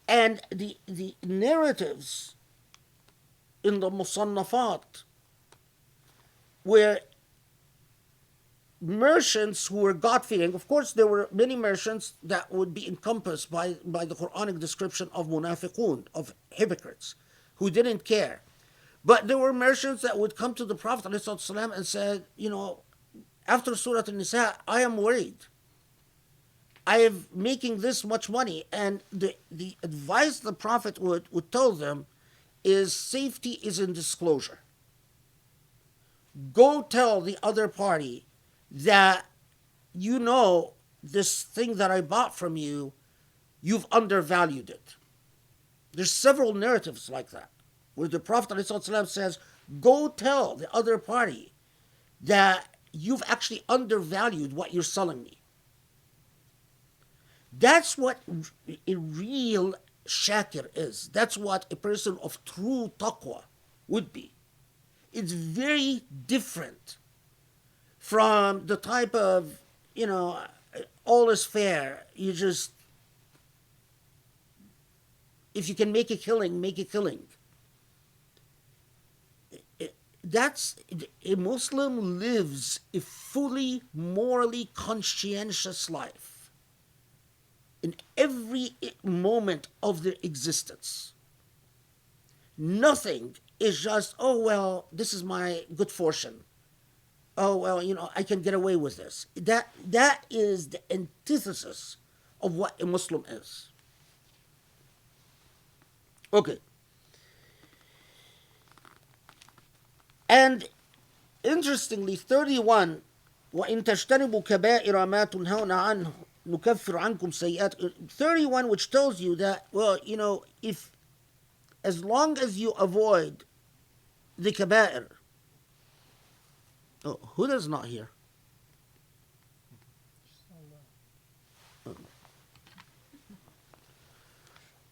And the narratives in the Musannafat, where merchants who were God-fearing, of course there were many merchants that would be encompassed by the Quranic description of munafiqun, of hypocrites, who didn't care. But there were merchants that would come to the Prophet ﷺ and said, after Surah An-Nisa, I am worried. I am making this much money. And the advice the Prophet would tell them is, safety is in disclosure. Go tell the other party that this thing that I bought from you, you've undervalued it. There's several narratives like that, where the Prophet ﷺ says, go tell the other party that you've actually undervalued what you're selling me. That's what a real shakir is. That's what a person of true taqwa would be. It's very different from the type of, all is fair. If you can make a killing, make a killing. A Muslim lives a fully morally conscientious life in every moment of their existence. Nothing is just, oh, well, this is my good fortune. Oh, well, I can get away with this. That is the antithesis of what a Muslim is. Okay. And interestingly, 31, وَإِن تَجْتَنِبُوا كَبَائِرَ مَا تُنْهَوْنَ عَنْهُ نُكَفِّرْ عَنْكُمْ سَيِّئَاتِكُمْ. 31, which tells you that, well, if as long as you avoid the kaba'ir. Oh, Huda's not here.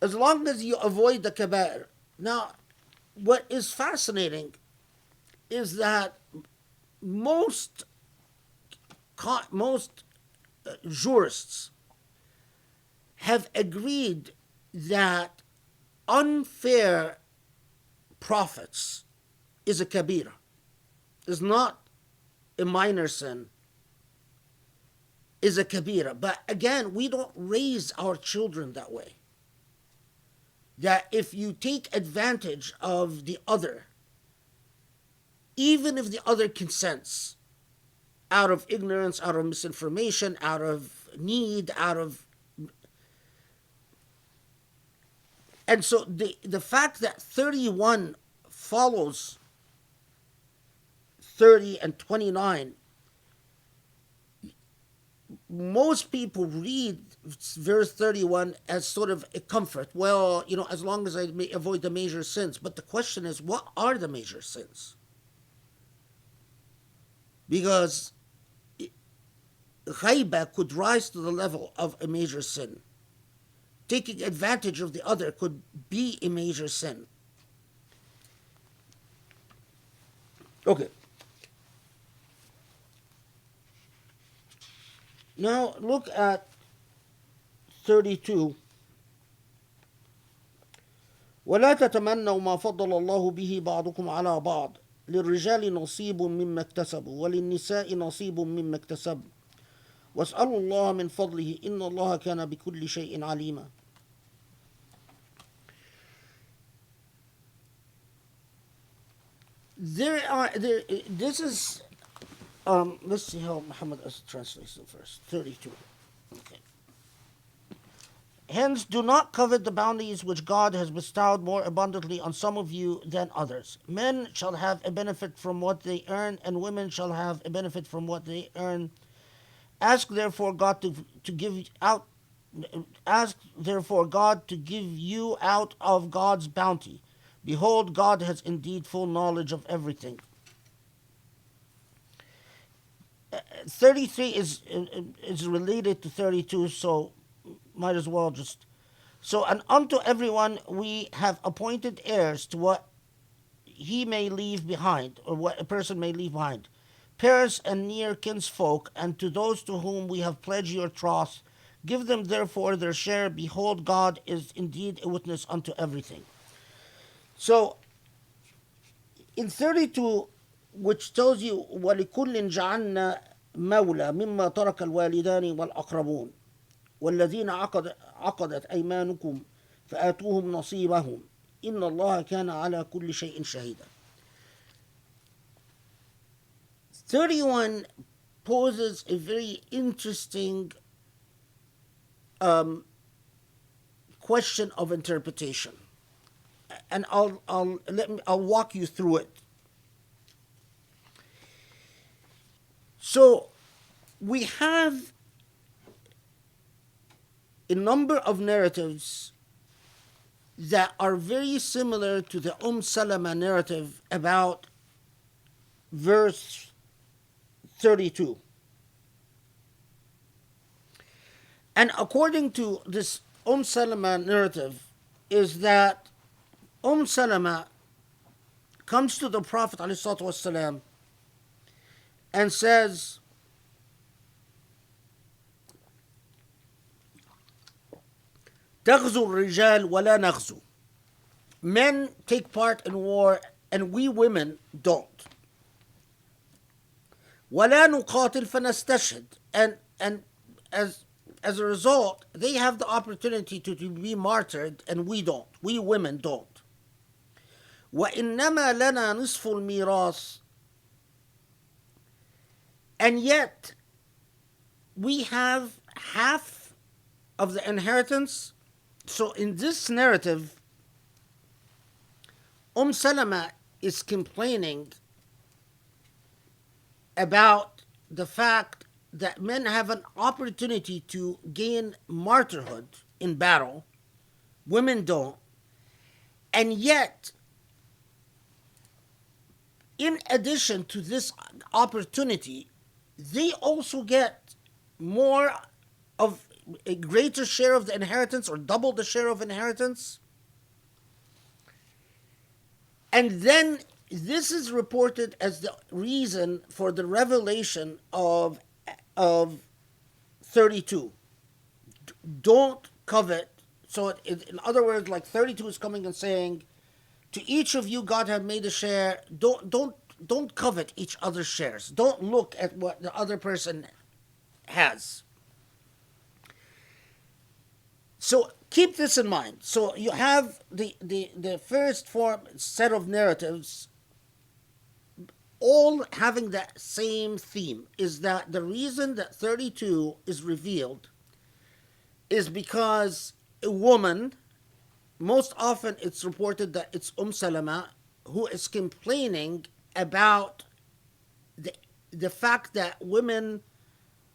As long as you avoid the kaba'ir. Now, what is fascinating is that most jurists have agreed that unfair profits is a kabira. Is not a minor sin, is a kabira. But again, we don't raise our children that way. That if you take advantage of the other, even if the other consents, out of ignorance, out of misinformation, out of need, and so the fact that 31 follows 30 and 29, most people read verse 31 as sort of a comfort. Well, as long as I may avoid the major sins. But the question is, what are the major sins? Because ghaiba could rise to the level of a major sin. Taking advantage of the other could be a major sin. Okay. Now look at 32. ولا تتمنوا ما فضل الله به بعضكم على بعض للرجال نصيب مما اكتسبوا وللنساء نصيب مما اكتسبن واسألوا الله من فضله إن الله كان بكل شيء عليما. This is let's see how Muhammad translates it first. 32. Okay. Hence, do not covet the bounties which God has bestowed more abundantly on some of you than others. Men shall have a benefit from what they earn, and women shall have a benefit from what they earn. Ask therefore God to give out. Ask therefore God to give you out of God's bounty. Behold, God has indeed full knowledge of everything. 33 is related to 32, so might as well just. So, and unto everyone we have appointed heirs to what he may leave behind, or what a person may leave behind, parents and near kinsfolk, and to those to whom we have pledged your troth, give them therefore their share. Behold, God is indeed a witness unto everything. So, in 32, which tells you وَلِكُلٍّ جَعَلْنَا مَوْلًى مِمَّا تَرَكَ الْوَالِدَانِ وَالْأَقْرَبُونَ والذين عقدت أيمانكم فآتوهم نصيبهم إن الله كان على كل شيء شهيدا. 31 poses a very interesting question of interpretation, and I'll walk you through it. So we have a number of narratives that are very similar to the Salama narrative about verse 32. And according to this Salama narrative is that Salama comes to the Prophet ﷺ and says, تغزو الرجال ولا نغزو. Men take part in war and we women don't. ولا نقاتل فنستشهد. And as a result, they have the opportunity to be martyred and we don't. We women don't. وإنما لنا نصف الميراث. And yet, we have half of the inheritance. So in this narrative, Salama is complaining about the fact that men have an opportunity to gain martyrhood in battle, women don't, and yet, in addition to this opportunity, they also get more of a greater share of the inheritance, or double the share of inheritance. And then this is reported as the reason for the revelation of 32. Don't covet. So in other words, like 32 is coming and saying, to each of you God have made a share. Don't covet each other's shares. Don't look at what the other person has. So keep this in mind. So you have the first set of narratives all having that same theme, is that the reason that 32 is revealed is because a woman, most often it's reported that it's Salama, who is complaining about the fact that women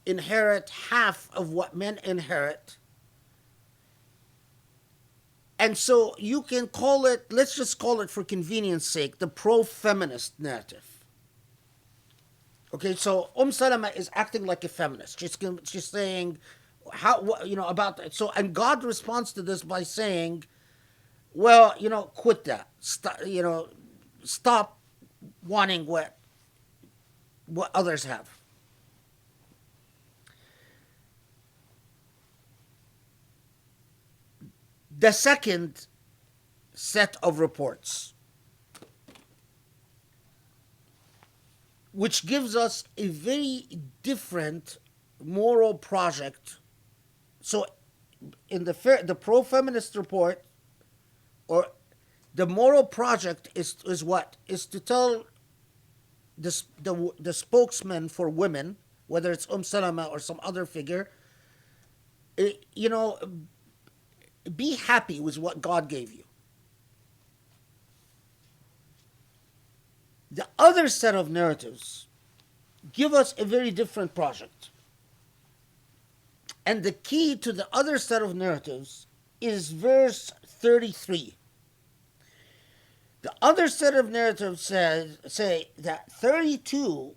inherit half of what men inherit. And so you can call it, let's just call it for convenience sake, the pro-feminist narrative. Okay, so Salama is acting like a feminist. She's saying, about that. So, and God responds to this by saying, well, quit that. Stop wanting what others have. The second set of reports, which gives us a very different moral project. So in the pro-feminist report, or the moral project is what? Is to tell the spokesman for women, whether it's Salama or some other figure, be happy with what God gave you. The other set of narratives give us a very different project. And the key to the other set of narratives is verse 33. The other set of narratives say that 32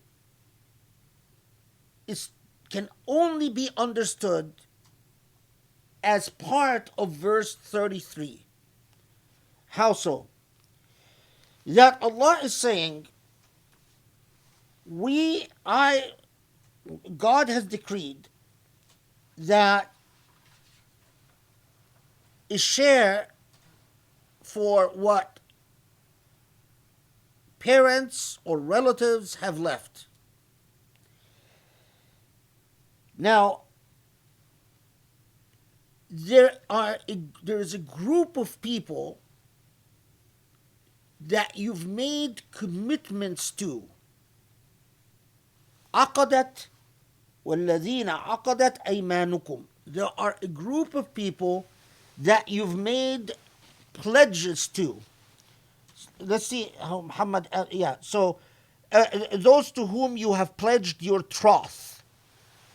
can only be understood as part of verse 33. How so? That Allah is saying, God has decreed that a share for what parents or relatives have left. Now, there is a group of people that you've made commitments to. عقدت والذين عقدت أيمانكم. There are a group of people that you've made pledges to. Let's see how Muhammad, So those to whom you have pledged your troth.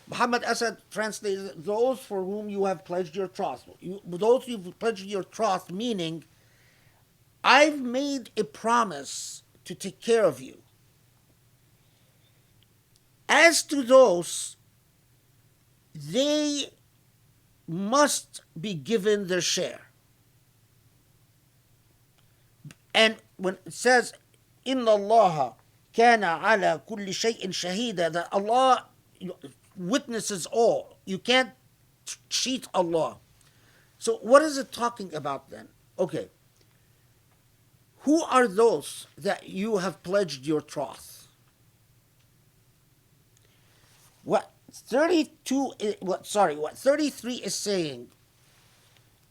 Muhammad Asad translated, those for whom you have pledged your troth. Those you've pledged your troth, meaning, I've made a promise to take care of you. As to those, they must be given their share. And when it says, Inna Allah kana ala kulli shay'in shahida, that Allah witnesses all. You can't cheat Allah. So what is it talking about then? Okay. Who are those that you have pledged your troth? What 33 is saying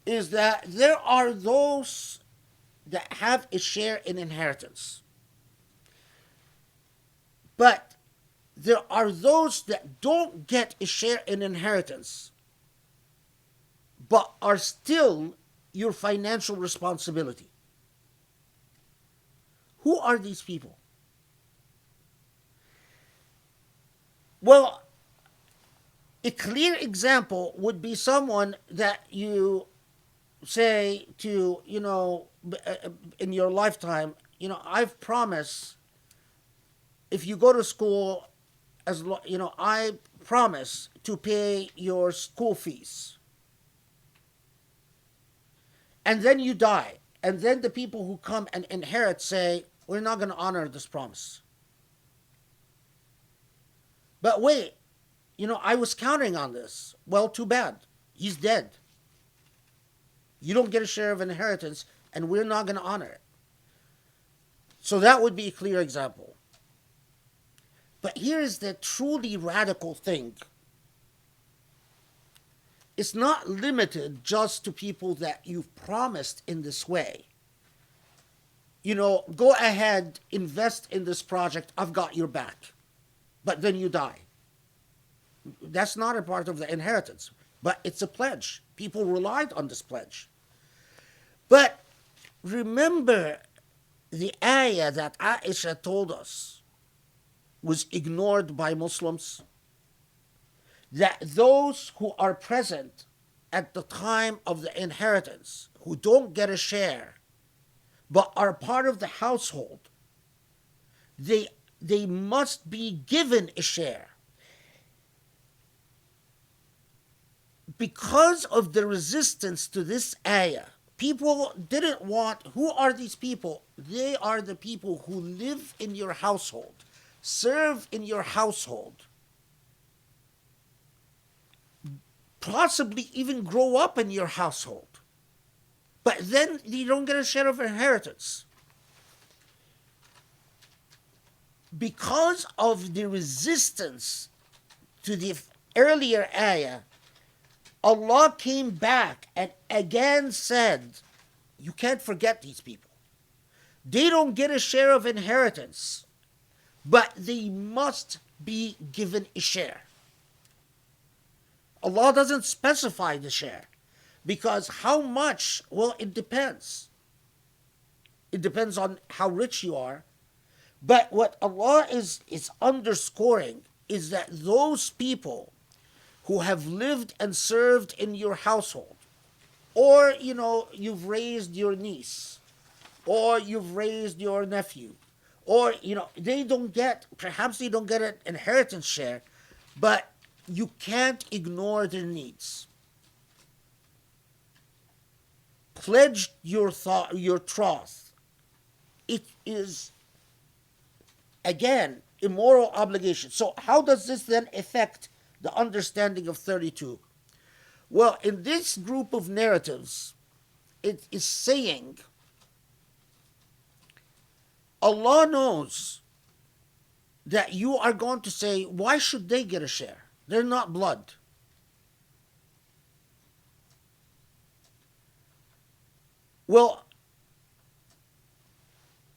is that there are those that have a share in inheritance. But there are those that don't get a share in inheritance, but are still your financial responsibility. Who are these people? Well, a clear example would be someone that you say to, in your lifetime, I've promised if you go to school, I promise to pay your school fees. And then you die. And then the people who come and inherit say, we're not going to honor this promise. But wait, I was counting on this. Well, too bad. He's dead. You don't get a share of inheritance, and we're not going to honor it. So that would be a clear example. But here's the truly radical thing. It's not limited just to people that you've promised in this way. Go ahead, invest in this project, I've got your back. But then you die. That's not a part of the inheritance, but it's a pledge. People relied on this pledge. But remember the ayah that Aisha told us was ignored by Muslims? That those who are present at the time of the inheritance, who don't get a share, but are part of the household, they must be given a share. Because of the resistance to this ayah, people didn't want, who are these people? They are the people who live in your household, serve in your household, possibly even grow up in your household. But then you don't get a share of inheritance. Because of the resistance to the earlier ayah, Allah came back and again said, you can't forget these people. They don't get a share of inheritance, but they must be given a share. Allah doesn't specify the share, because how much? Well, it depends. It depends on how rich you are. But what Allah is underscoring is that those people who have lived and served in your household, or you've raised your niece, or you've raised your nephew, or they don't get, perhaps they don't get an inheritance share, but you can't ignore their needs. Pledge your trust. It is, again, a moral obligation. So how does this then affect the understanding of 32? Well, in this group of narratives, it is saying Allah knows that you are going to say, why should they get a share? They're not blood. Well,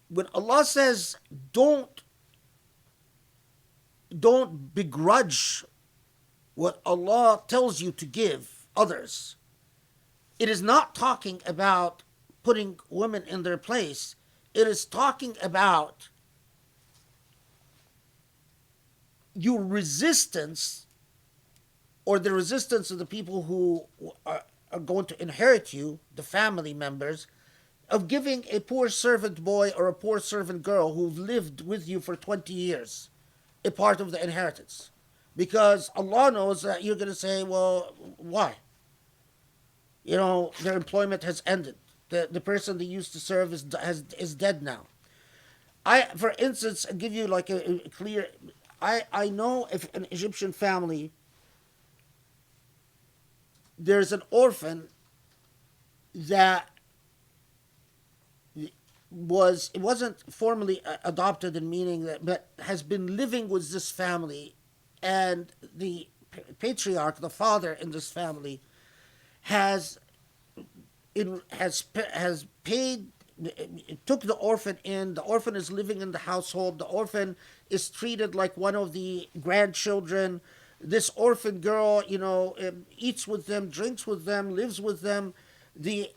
when Allah says, don't begrudge what Allah tells you to give others, it is not talking about putting women in their place. It is talking about your resistance, or the resistance of the people who are going to inherit you, the family members, of giving a poor servant boy or a poor servant girl who've lived with you for 20 years a part of the inheritance. Because Allah knows that you're going to say, well, why? Their employment has ended. The person they used to serve is dead now. For instance, I'll give you like a clear... I know if an Egyptian family, there's an orphan that it wasn't formally adopted in meaning that, but has been living with this family, and the patriarch, the father in this family, has paid, took the orphan in. The orphan is living in the household. The orphan is treated like one of the grandchildren. This orphan girl, eats with them, drinks with them, lives with them. The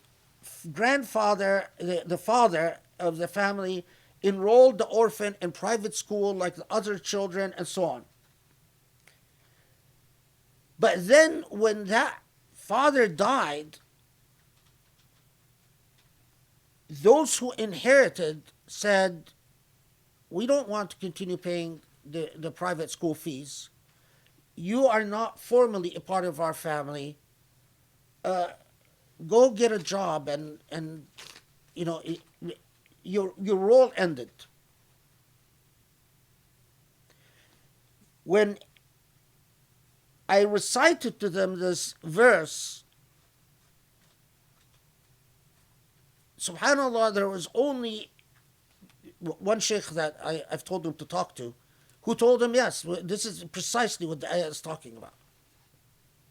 grandfather, the father of the family, enrolled the orphan in private school like the other children, and so on. But then when that father died, those who inherited said, we don't want to continue paying the private school fees. You are not formally a part of our family. Go get a job, and you know, your role ended. When I recited to them this verse, subhanAllah, there was only one sheikh that I've told him to talk to, who told him, yes, this is precisely what the ayah is talking about.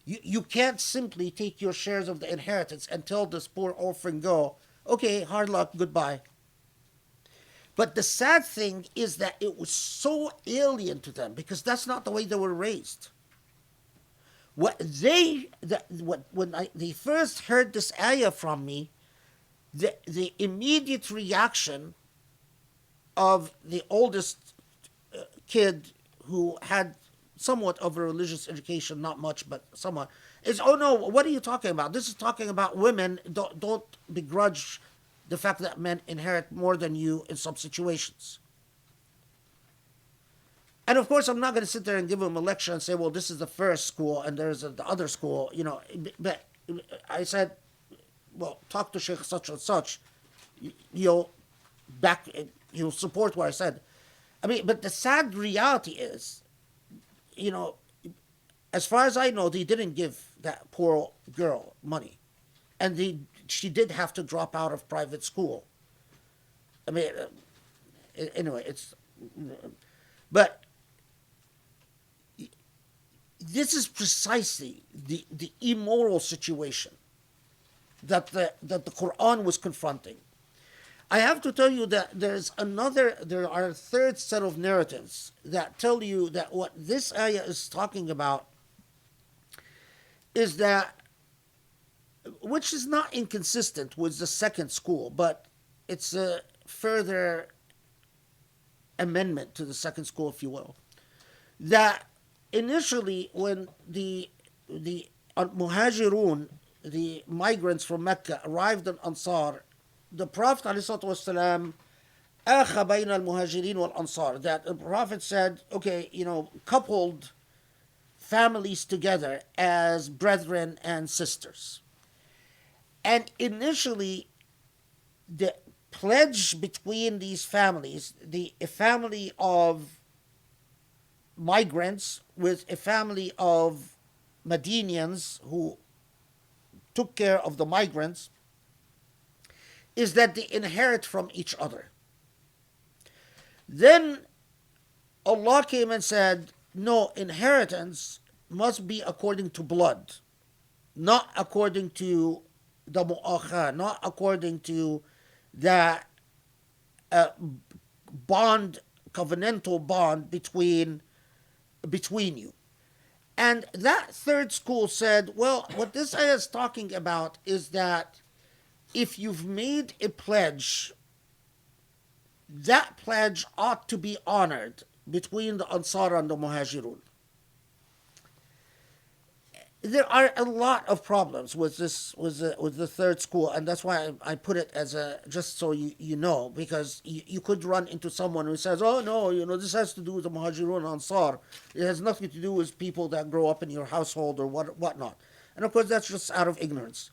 You can't simply take your shares of the inheritance and tell this poor orphan girl, okay, hard luck, goodbye. But the sad thing is that it was so alien to them because that's not the way they were raised. When they first heard this ayah from me, the immediate reaction of the oldest kid who had somewhat of a religious education, not much, but somewhat, is, oh no, what are you talking about? This is talking about women. Don't begrudge the fact that men inherit more than you in some situations. And of course, I'm not going to sit there and give him a lecture and say, well, this is the first school and there's the other school, you know. But I said, well, talk to Sheikh such and such. He'll support what I said. I mean, but the sad reality is, you know, as far as I know, they didn't give that poor girl money. And she did have to drop out of private school. I mean, anyway, but this is precisely the immoral situation that the Quran was confronting. I have to tell you that there are a third set of narratives that tell you that what this ayah is talking about is that, which is not inconsistent with the second school, but it's a further amendment to the second school, if you will, that initially when the muhajirun, the migrants from Mecca, arrived in Ansar, the Prophet ﷺ akha bayna al-muhajirin wal-ansar, that the Prophet said, okay, you know, coupled families together as brethren and sisters. And initially, the pledge between these families, a family of migrants with a family of Medinians who took care of the migrants, is that they inherit from each other. Then Allah came and said, no, inheritance must be according to blood, not according to the mu'akha, not according to the bond, covenantal bond between you. And that third school said, well, what this ayah is talking about is that if you've made a pledge, that pledge ought to be honored between the Ansar and the Muhajirun. There are a lot of problems with this, with the third school, and that's why I put it as just so you know, because you could run into someone who says, oh no, you know, this has to do with the Muhajirun and Ansar. It has nothing to do with people that grow up in your household or whatnot. And of course, that's just out of ignorance.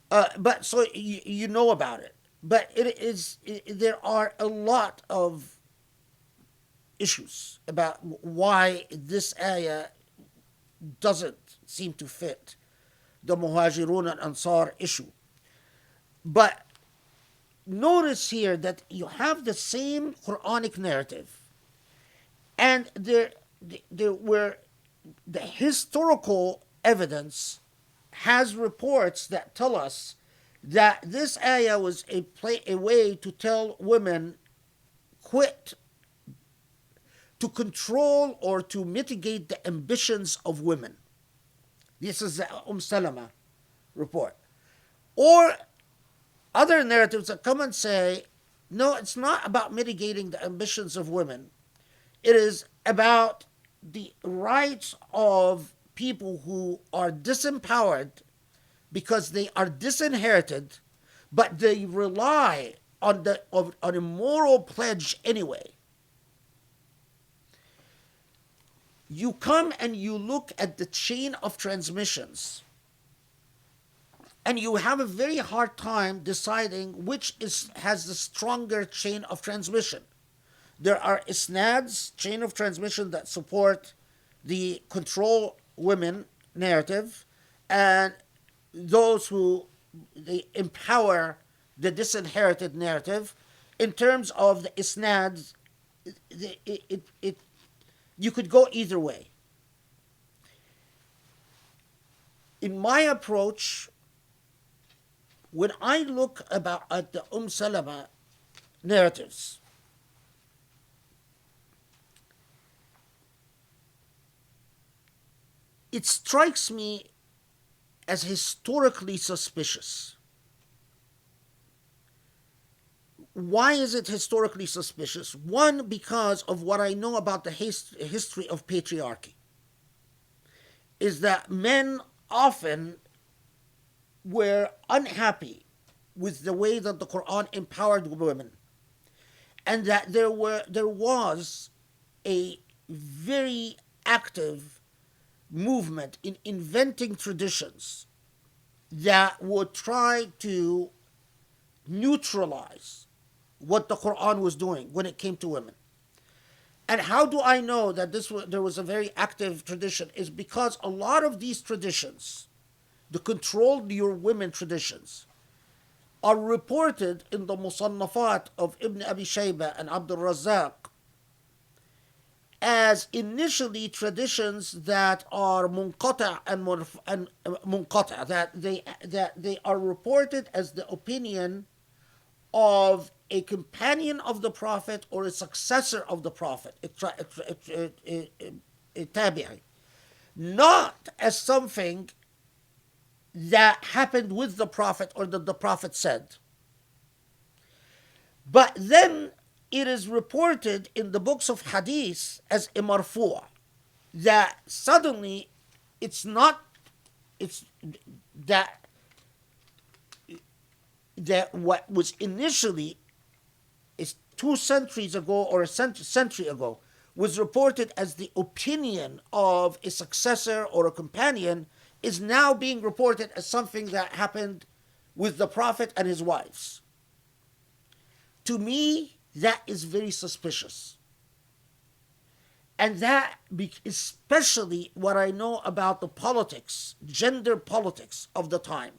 But so you know about it. But there are a lot of issues about why this ayah doesn't seem to fit the Muhajirun and Ansar issue. But notice here that you have the same Quranic narrative, and there were the historical evidence has reports that tell us that this ayah was a way to tell women quit, to control or to mitigate the ambitions of women. This is the Salama report. Or other narratives that come and say, no, it's not about mitigating the ambitions of women. It is about the rights of people who are disempowered because they are disinherited, but they rely on a moral pledge anyway. You come and you look at the chain of transmissions, and you have a very hard time deciding which has the stronger chain of transmission. There are isnads, chain of transmission, that support the control women narrative, and those who they empower the disinherited narrative. In terms of the isnads, you could go either way. In my approach, when I look at the Salama narratives, it strikes me as historically suspicious. Why is it historically suspicious? One, because of what I know about the history of patriarchy, is that men often were unhappy with the way that the Quran empowered women, and that there was a very active movement in inventing traditions that would try to neutralize what the Quran was doing when it came to women. And how do I know that there was a very active tradition? Is because a lot of these traditions, the control your women traditions, are reported in the Musannafat of Ibn Abi Shayba and Abdul Razzaq as initially traditions that are munqata and munqata, that they are reported as the opinion of a companion of the Prophet or a successor of the Prophet, a tabi'i, not as something that happened with the Prophet or that the Prophet said. But then it is reported in the books of hadith as a marfu', that suddenly it's that what was initially is 2 centuries ago or a century ago was reported as the opinion of a successor or a companion is now being reported as something that happened with the Prophet and his wives. To me, that is very suspicious. And that, especially what I know about the politics, gender politics of the time.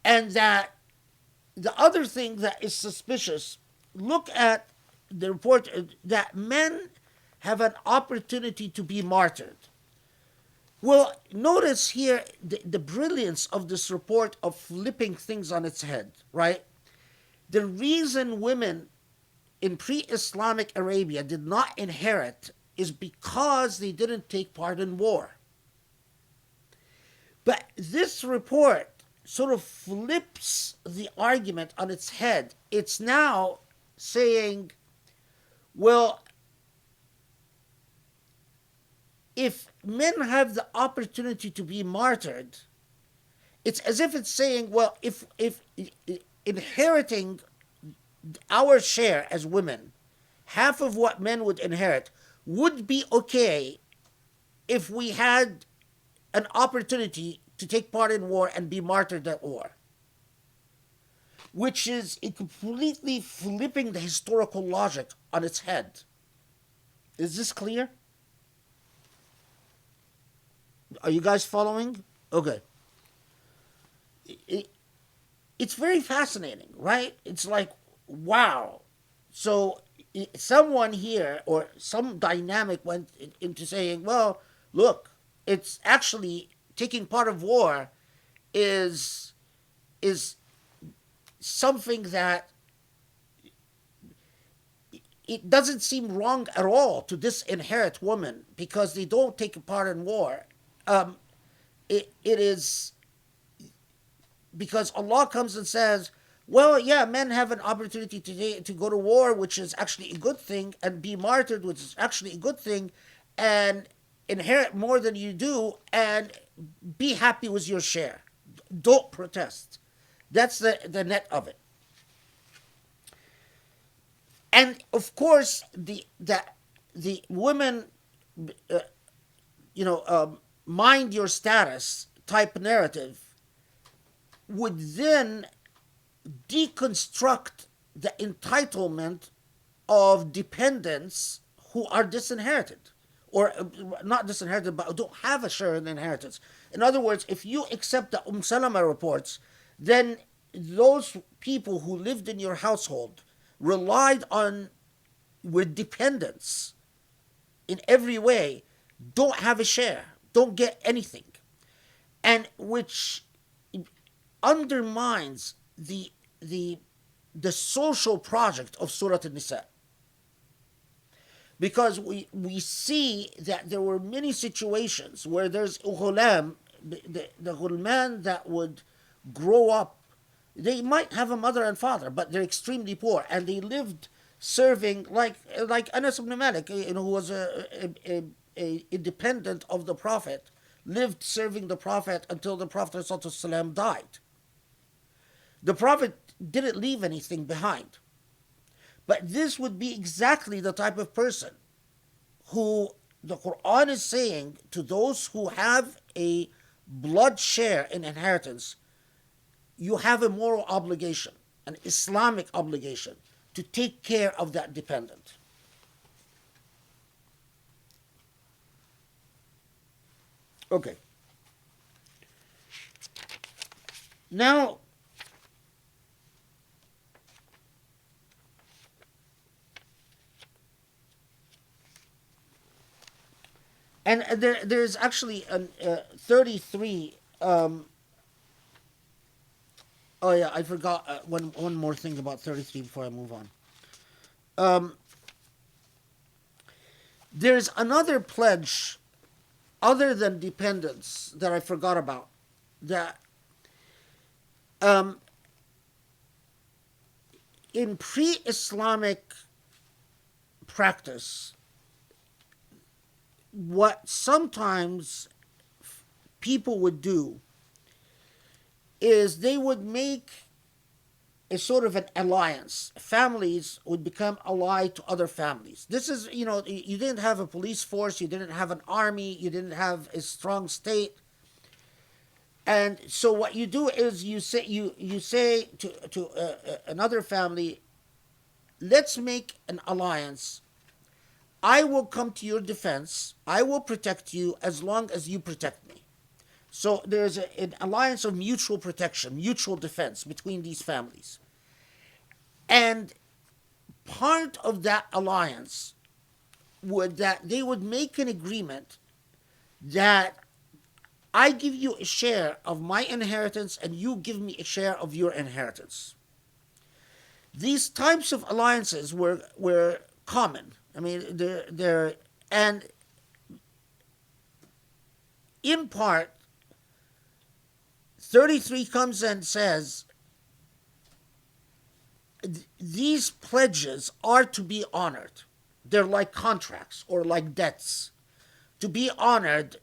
And that the other thing that is suspicious, look at the report that men have an opportunity to be martyred. Well, notice here the brilliance of this report of flipping things on its head, right? The reason women in pre-Islamic Arabia did not inherit is because they didn't take part in war. But this report sort of flips the argument on its head. It's now saying, well, if men have the opportunity to be martyred, it's as if it's saying, well, if inheriting our share as women, half of what men would inherit, would be okay if we had an opportunity to take part in war and be martyred at war. Which is completely flipping the historical logic on its head. Is this clear? Are you guys following? Okay. It's very fascinating, right? It's like, wow. So someone here or some dynamic went into saying, well, look, it's actually taking part of war is something that it doesn't seem wrong at all to disinherit women because they don't take part in war. It is because Allah comes and says, well, yeah, men have an opportunity today to go to war, which is actually a good thing, and be martyred, which is actually a good thing, and inherit more than you do and be happy with your share. Don't protest. That's the net of it. And of course, the women, mind your status type narrative would then deconstruct the entitlement of dependents who are disinherited, or not disinherited, but don't have a share in the inheritance. In other words, if you accept the Salama reports, then those people who lived in your household relied on, with dependents in every way, don't have a share, don't get anything, and which undermines the social project of Surah An-Nisa. Because we see that there were many situations where there's ghulam, the ghulman that would grow up. They might have a mother and father, but they're extremely poor, and they lived serving like Anas ibn Malik, who was a dependent of the Prophet, lived serving the Prophet until the Prophet ﷺ died. The Prophet didn't leave anything behind. But this would be exactly the type of person who the Quran is saying to those who have a blood share in inheritance, you have a moral obligation, an Islamic obligation, to take care of that dependent. Okay. Now, and there's actually 33. Oh yeah, I forgot one more thing about 33 before I move on. There's another pledge other than dependence that I forgot about. That in pre-Islamic practice, what sometimes people would do is they would make a sort of an alliance. Families would become allied to other families. This is, you didn't have a police force, you didn't have an army, you didn't have a strong state. And so what you do is you say to another family, let's make an alliance. I will come to your defense. I will protect you as long as you protect me. So there's an alliance of mutual protection, mutual defense between these families. And part of that alliance that they would make an agreement that I give you a share of my inheritance and you give me a share of your inheritance. These types of alliances were common. I mean, they're and in part, 33 comes and says these pledges are to be honored. They're like contracts or like debts to be honored.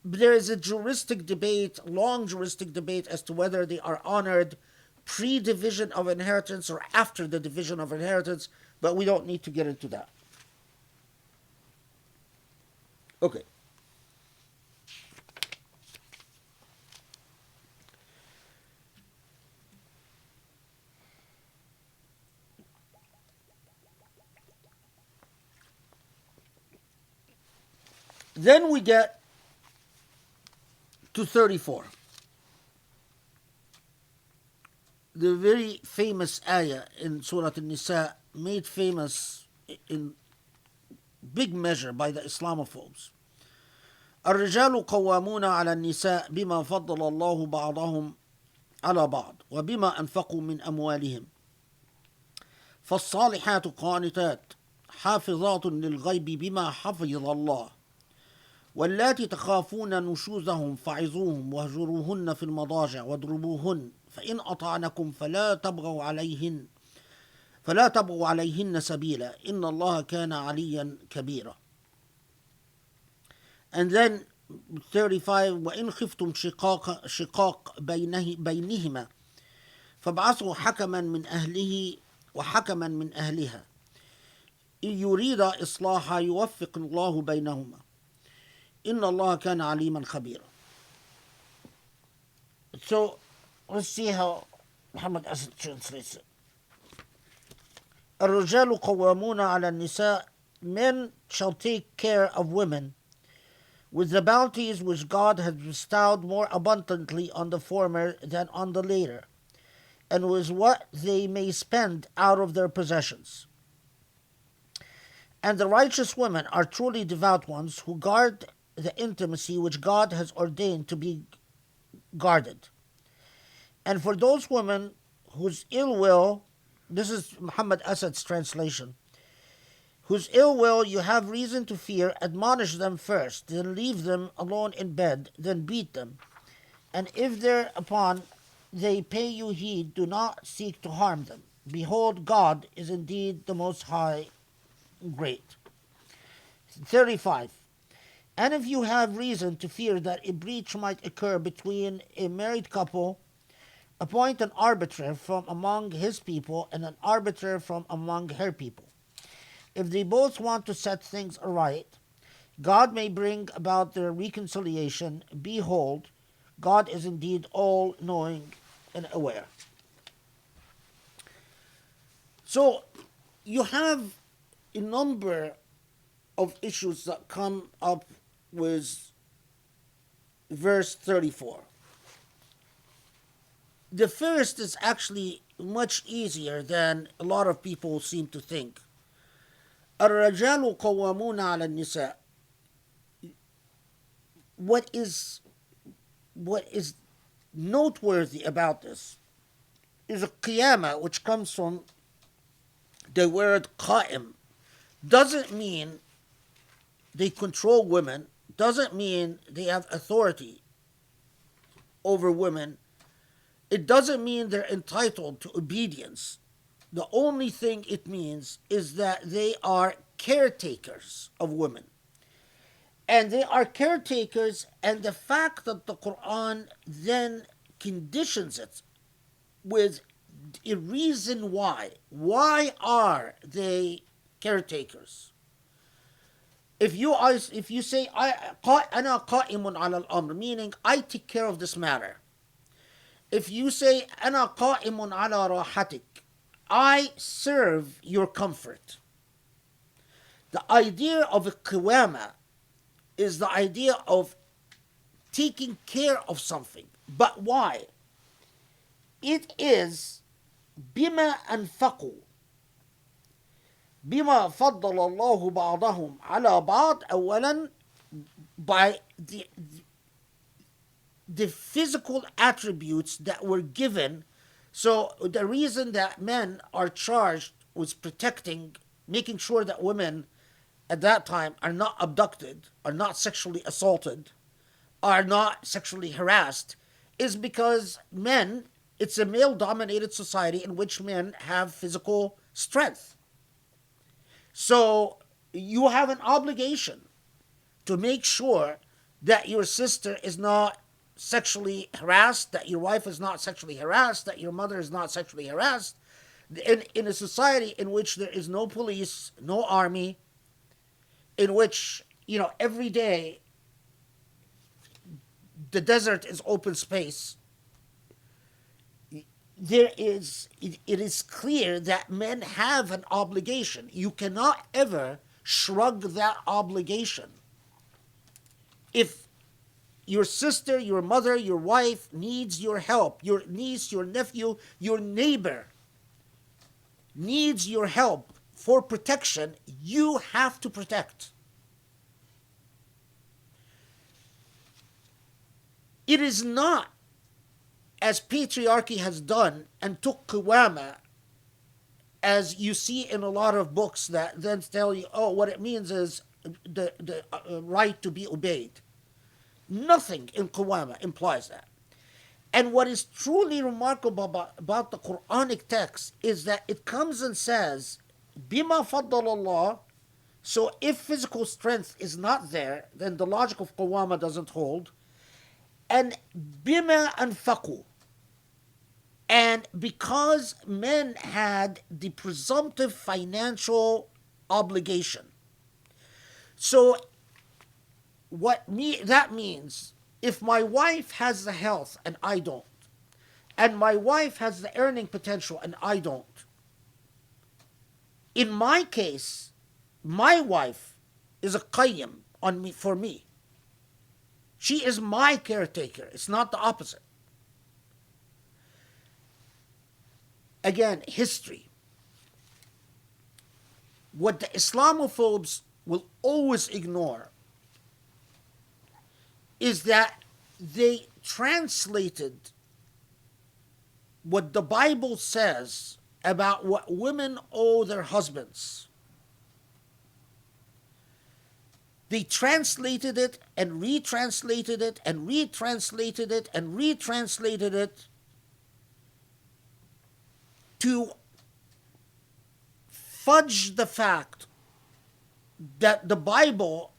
There is a juristic debate, long juristic debate, as to whether they are honored pre-division of inheritance or after the division of inheritance, but we don't need to get into that. Okay. Then we get to 34. The very famous ayah in Surah An-Nisa, made famous in big measure by the Islamophobes. الرجال قوامون على النساء بما فضل الله بعضهم على بعض وبما أنفقوا من أموالهم فالصالحات قانتات حافظات للغيب بما حفظ الله واللاتي تخافون نشوزهم فعظوهم واهجروهن في المضاجع واضربوهن فإن أطعنكم فلا تبغوا عليهن سبيلا إن الله كان عليا كبيرا. And then 35, وإن خفتم شقاق بينهما فابعثوا حكما من أهله وحكما من أهلها إن يريد إصلاحا يوفق الله بينهما إن الله كان عليما خبيرا. So let's see how Muhammad Asad translates it. الرجال قوامون على النساء. Men shall take care of women with the bounties which God has bestowed more abundantly on the former than on the later, and with what they may spend out of their possessions. And the righteous women are truly devout ones who guard the intimacy which God has ordained to be guarded. And for those women whose ill will, this is Muhammad Asad's translation, whose ill will you have reason to fear, admonish them first, then leave them alone in bed, then beat them. And if thereupon they pay you heed, do not seek to harm them. Behold, God is indeed the Most High, great. 35. And if you have reason to fear that a breach might occur between a married couple, appoint an arbiter from among his people and an arbiter from among her people. If they both want to set things aright, God may bring about their reconciliation. Behold, God is indeed all-knowing and aware. So you have a number of issues that come up with verse 34. The first is actually much easier than a lot of people seem to think. الرجال قوامون على النساء. What is noteworthy about this is a qiyamah, which comes from the word qa'im. Doesn't mean they control women, doesn't mean they have authority over women. It doesn't mean they're entitled to obedience. The only thing it means is that they are caretakers of women. And they are caretakers, and the fact that the Quran then conditions it with a reason why. Why are they caretakers? If you say, أنا قائم على الأمر, meaning I take care of this matter. If you say, أنا قائم على راحتك, I serve your comfort. The idea of a qiwama is the idea of taking care of something. But why? It is بما أنفقوا بما فضل الله بعضهم على بعض. أولا, by the physical attributes that were given. So the reason that men are charged with protecting, making sure that women at that time are not abducted, are not sexually assaulted, are not sexually harassed, is because men, it's a male-dominated society in which men have physical strength. So you have an obligation to make sure that your sister is not sexually harassed, that your wife is not sexually harassed, that your mother is not sexually harassed. In a society in which there is no police, no army, in which, every day the desert is open space, it is clear that men have an obligation. You cannot ever shrug that obligation. If your sister, your mother, your wife needs your help, your niece, your nephew, your neighbor needs your help for protection, you have to protect. It is not, as patriarchy has done and took qiwama, as you see in a lot of books that then tell you, what it means is the right to be obeyed. Nothing in qiwama implies that. And what is truly remarkable about the Quranic text is that it comes and says, Bima faddal Allah, So if physical strength is not there, then the logic of qawama doesn't hold. And bima anfaqu. And because men had the presumptive financial obligation. So that means if my wife has the health and I don't, and my wife has the earning potential and I don't, in my case, my wife is a qayyim on me for me. She is my caretaker. It's not the opposite. Again, history. What the Islamophobes will always ignore is that they translated what the Bible says about what women owe their husbands. They translated it and retranslated it and retranslated it and retranslated it to fudge the fact that the Bible,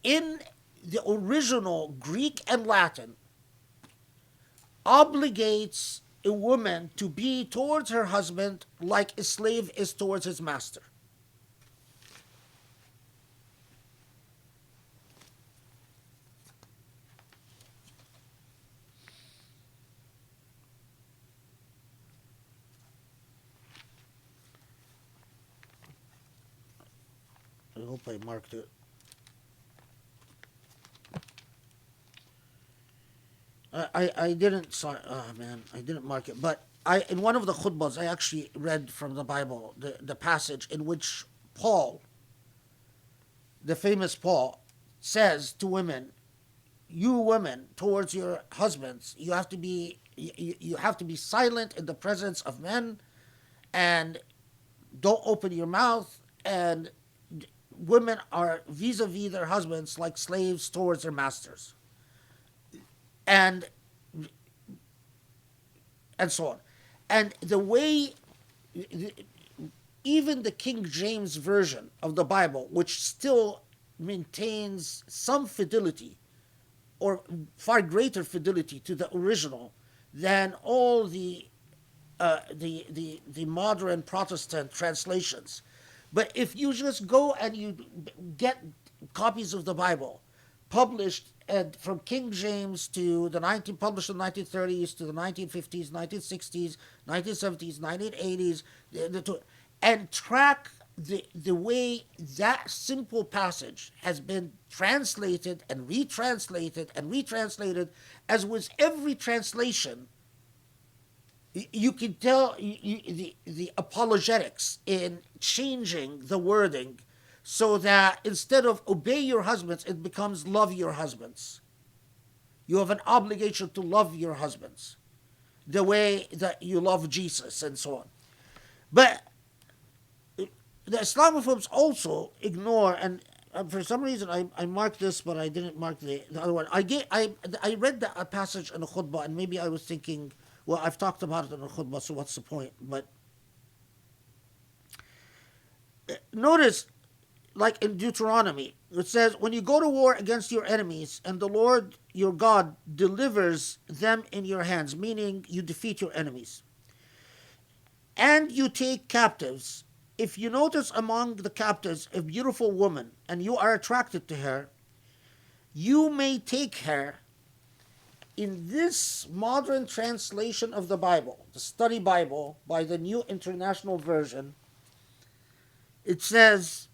in the original Greek and Latin, obligates a woman to be towards her husband like a slave is towards his master. I hope I marked it. I didn't, sorry, oh man, I didn't mark it. But in one of the khutbahs, I actually read from the Bible the passage in which Paul, the famous Paul, says to women, you women, towards your husbands, you have to be silent in the presence of men, and don't open your mouth, and women are vis-a-vis their husbands like slaves towards their masters. And so on. And the way, even the King James Version of the Bible, which still maintains some fidelity, or far greater fidelity to the original than all the modern Protestant translations. But if you just go and you get copies of the Bible published from King James to published in the 1930s to the 1950s, 1960s, 1970s, 1980s, and track the way that simple passage has been translated and retranslated and retranslated, as with every translation, you can tell the apologetics in changing the wording so that instead of obey your husbands, it becomes love your husbands. You have an obligation to love your husbands the way that you love Jesus, and so on. But the Islamophobes also ignore, and for some reason I marked this, but I didn't mark the other one. I read a passage in a khutbah, and maybe I was thinking, well, I've talked about it in a khutbah, so what's the point? But notice, like in Deuteronomy, it says, when you go to war against your enemies and the Lord your God delivers them in your hands, meaning you defeat your enemies, and you take captives, if you notice among the captives a beautiful woman and you are attracted to her, you may take her. In this modern translation of the Bible, the Study Bible by the New International Version, it says,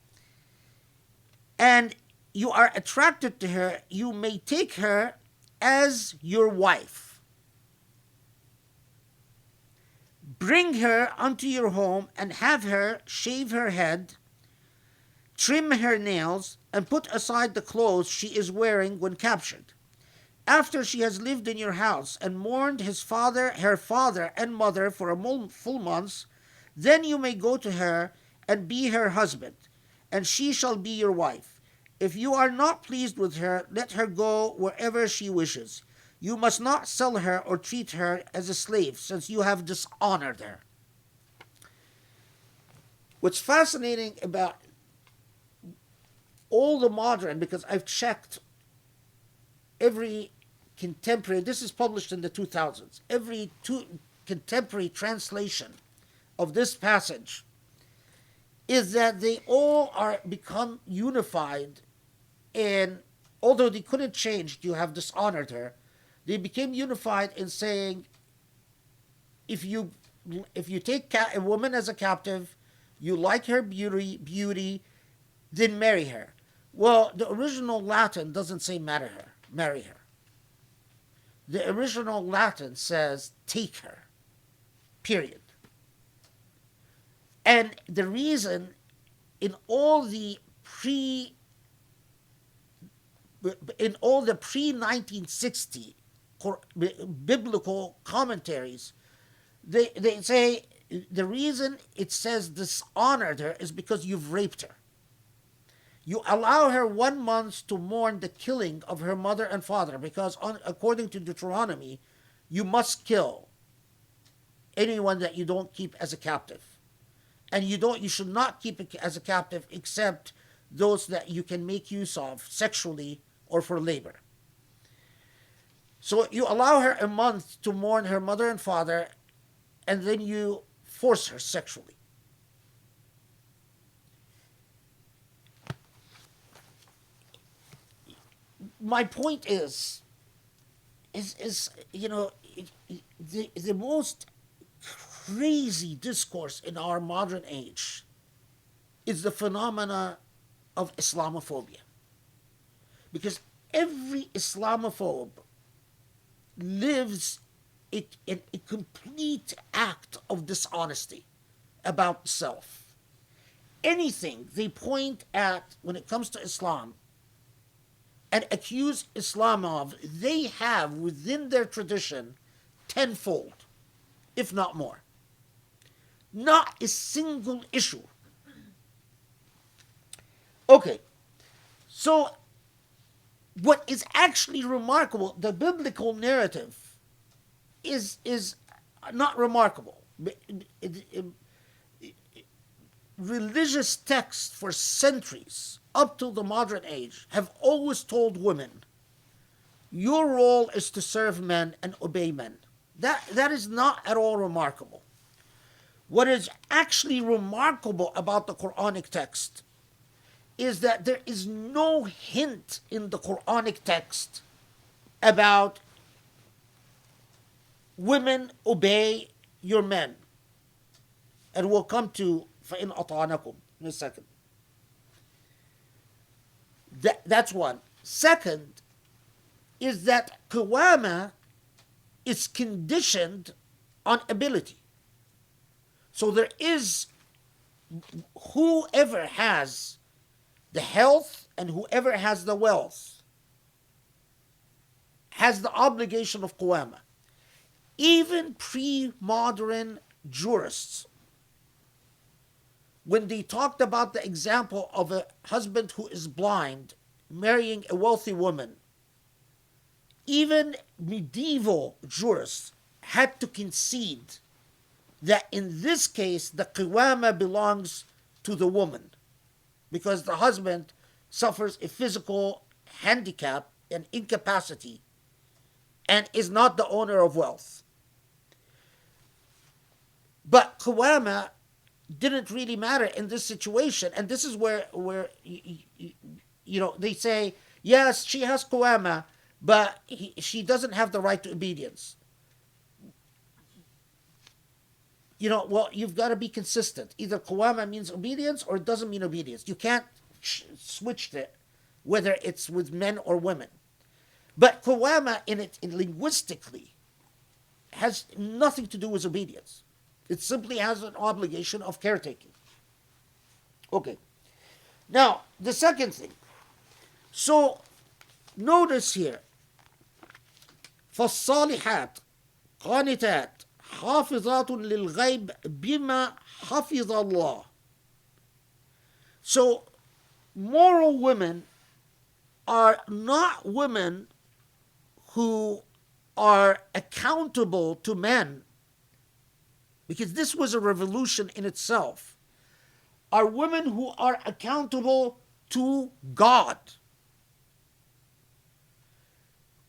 and you are attracted to her, you may take her as your wife. Bring her unto your home and have her shave her head, trim her nails, and put aside the clothes she is wearing when captured. After she has lived in your house and mourned her father and mother for a full month, then you may go to her and be her husband, and she shall be your wife. If you are not pleased with her, let her go wherever she wishes. You must not sell her or treat her as a slave, since you have dishonored her. What's fascinating about all the modern, because I've checked every contemporary, this is published in the 2000s, every contemporary translation of this passage, is that they all are become unified in, although they couldn't change, you have dishonored her, they became unified in saying, if you take a woman as a captive, you like her beauty, then marry her. Well, the original Latin doesn't say marry her. The original Latin says take her, period. And the reason in all the pre-1960 biblical commentaries, they say the reason it says dishonored her is because you've raped her. You allow her 1 month to mourn the killing of her mother and father, because according to Deuteronomy, you must kill anyone that you don't keep as a captive. And you should not keep it as a captive except those that you can make use of sexually or for labor. So you allow her a month to mourn her mother and father, and then you force her sexually. My point is the most crazy discourse in our modern age is the phenomena of Islamophobia. Because every Islamophobe lives in a complete act of dishonesty about self. Anything they point at when it comes to Islam and accuse Islam of, they have within their tradition tenfold, if not more. Not a single issue. Okay, so what is actually remarkable, the biblical narrative is not remarkable. Religious texts for centuries, up to the modern age, have always told women, your role is to serve men and obey men. That is not at all remarkable. What is actually remarkable about the Quranic text is that there is no hint in the Quranic text about women obey your men. And we'll come to فَإِنْ أَطَعْنَكُمْ in a second. That's one. Second is that qawama is conditioned on ability. So there is, whoever has the health and whoever has the wealth has the obligation of qawama. Even pre-modern jurists, when they talked about the example of a husband who is blind marrying a wealthy woman, even medieval jurists had to concede that in this case the qawama belongs to the woman, because the husband suffers a physical handicap and incapacity and is not the owner of wealth. But qawama didn't really matter in this situation, and this is where they say, yes, she has qawama, but she doesn't have the right to obedience. Well, you've got to be consistent. Either qawama means obedience or it doesn't mean obedience. You can't switch it, whether it's with men or women. But qawama in linguistically has nothing to do with obedience. It simply has an obligation of caretaking. Okay. Now, the second thing. So, notice here. فَالصَّالِحَاتِ قَانِتَاتِ حَافِظَاتٌ لِلْغَيْبِ بِمَا حَفِظَ اللَّهِ. So, moral women are not women who are accountable to men, because this was a revolution in itself, are women who are accountable to God.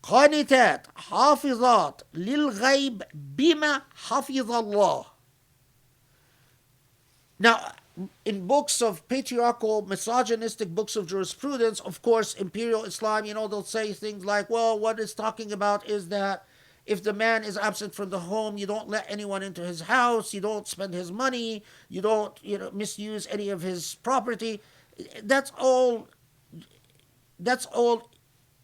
قانتات حافظات للغيب بما حفظ الله. Now, in books of patriarchal, misogynistic books of jurisprudence, of course, Imperial Islam, they'll say things like, well, what it's talking about is that if the man is absent from the home, you don't let anyone into his house, you don't spend his money, you don't, misuse any of his property. That's all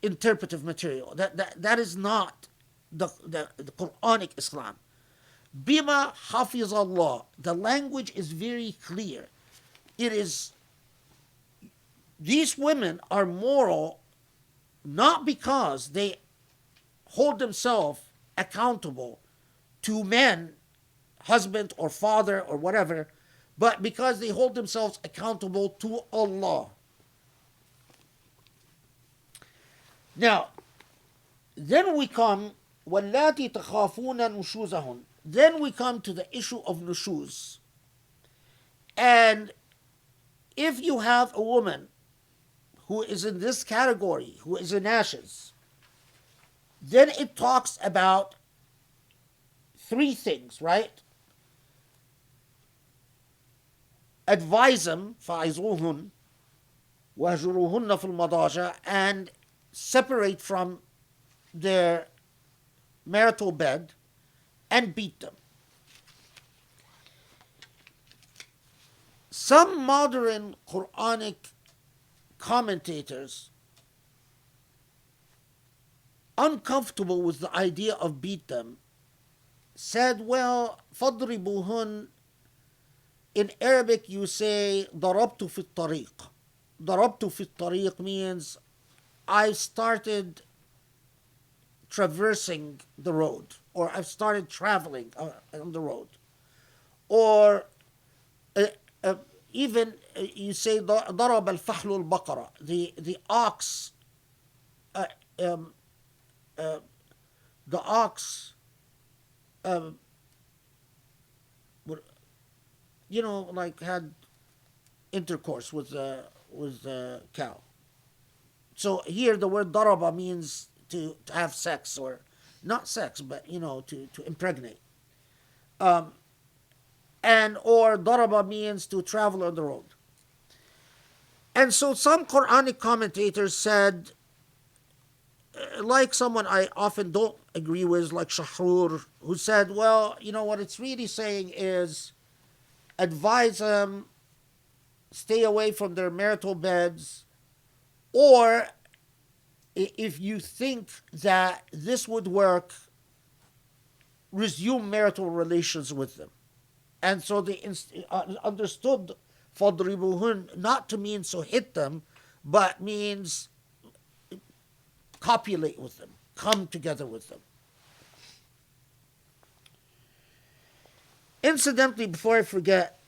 interpretive material. That is not the Quranic Islam. Bima hafiz Allah. The language is very clear. It is, these women are moral not because they hold themselves accountable to men, husband or father or whatever, but because they hold themselves accountable to Allah. Now, then we come, وَاللَّاتِي تَخَافُونَ نُشُوزَهُنْ. Then we come to the issue of nushuz. And if you have a woman who is in this category, who is in ashes, then it talks about three things, right? Advise them, فَعِزُوهُنْ وَهْجُرُوهُنَّ فِي الْمَضَاجِعِ, and separate from their marital bed and beat them. Some modern Quranic commentators, uncomfortable with the idea of beat them, said, well, فَضْرِبُوهُنْ. In Arabic you say ضَرَبْتُ فِي الطَّرِيقِ. ضَرَبْتُ فِي الطَّرِيقِ means I started traversing the road, or I've started traveling on the road. Or even you say ضرب الفحل البقرة, the ox, the ox, like had intercourse with the cow. So here the word daraba means to have sex, or not sex, but to impregnate. And or daraba means to travel on the road. And so some Quranic commentators said, like someone I often don't agree with, like Shahrur, who said, well, what it's really saying is advise them, stay away from their marital beds, or if you think that this would work, resume marital relations with them. And so they understood فَضْرِبُوهُنْ not to mean so hit them, but means copulate with them, come together with them. Incidentally, before I forget,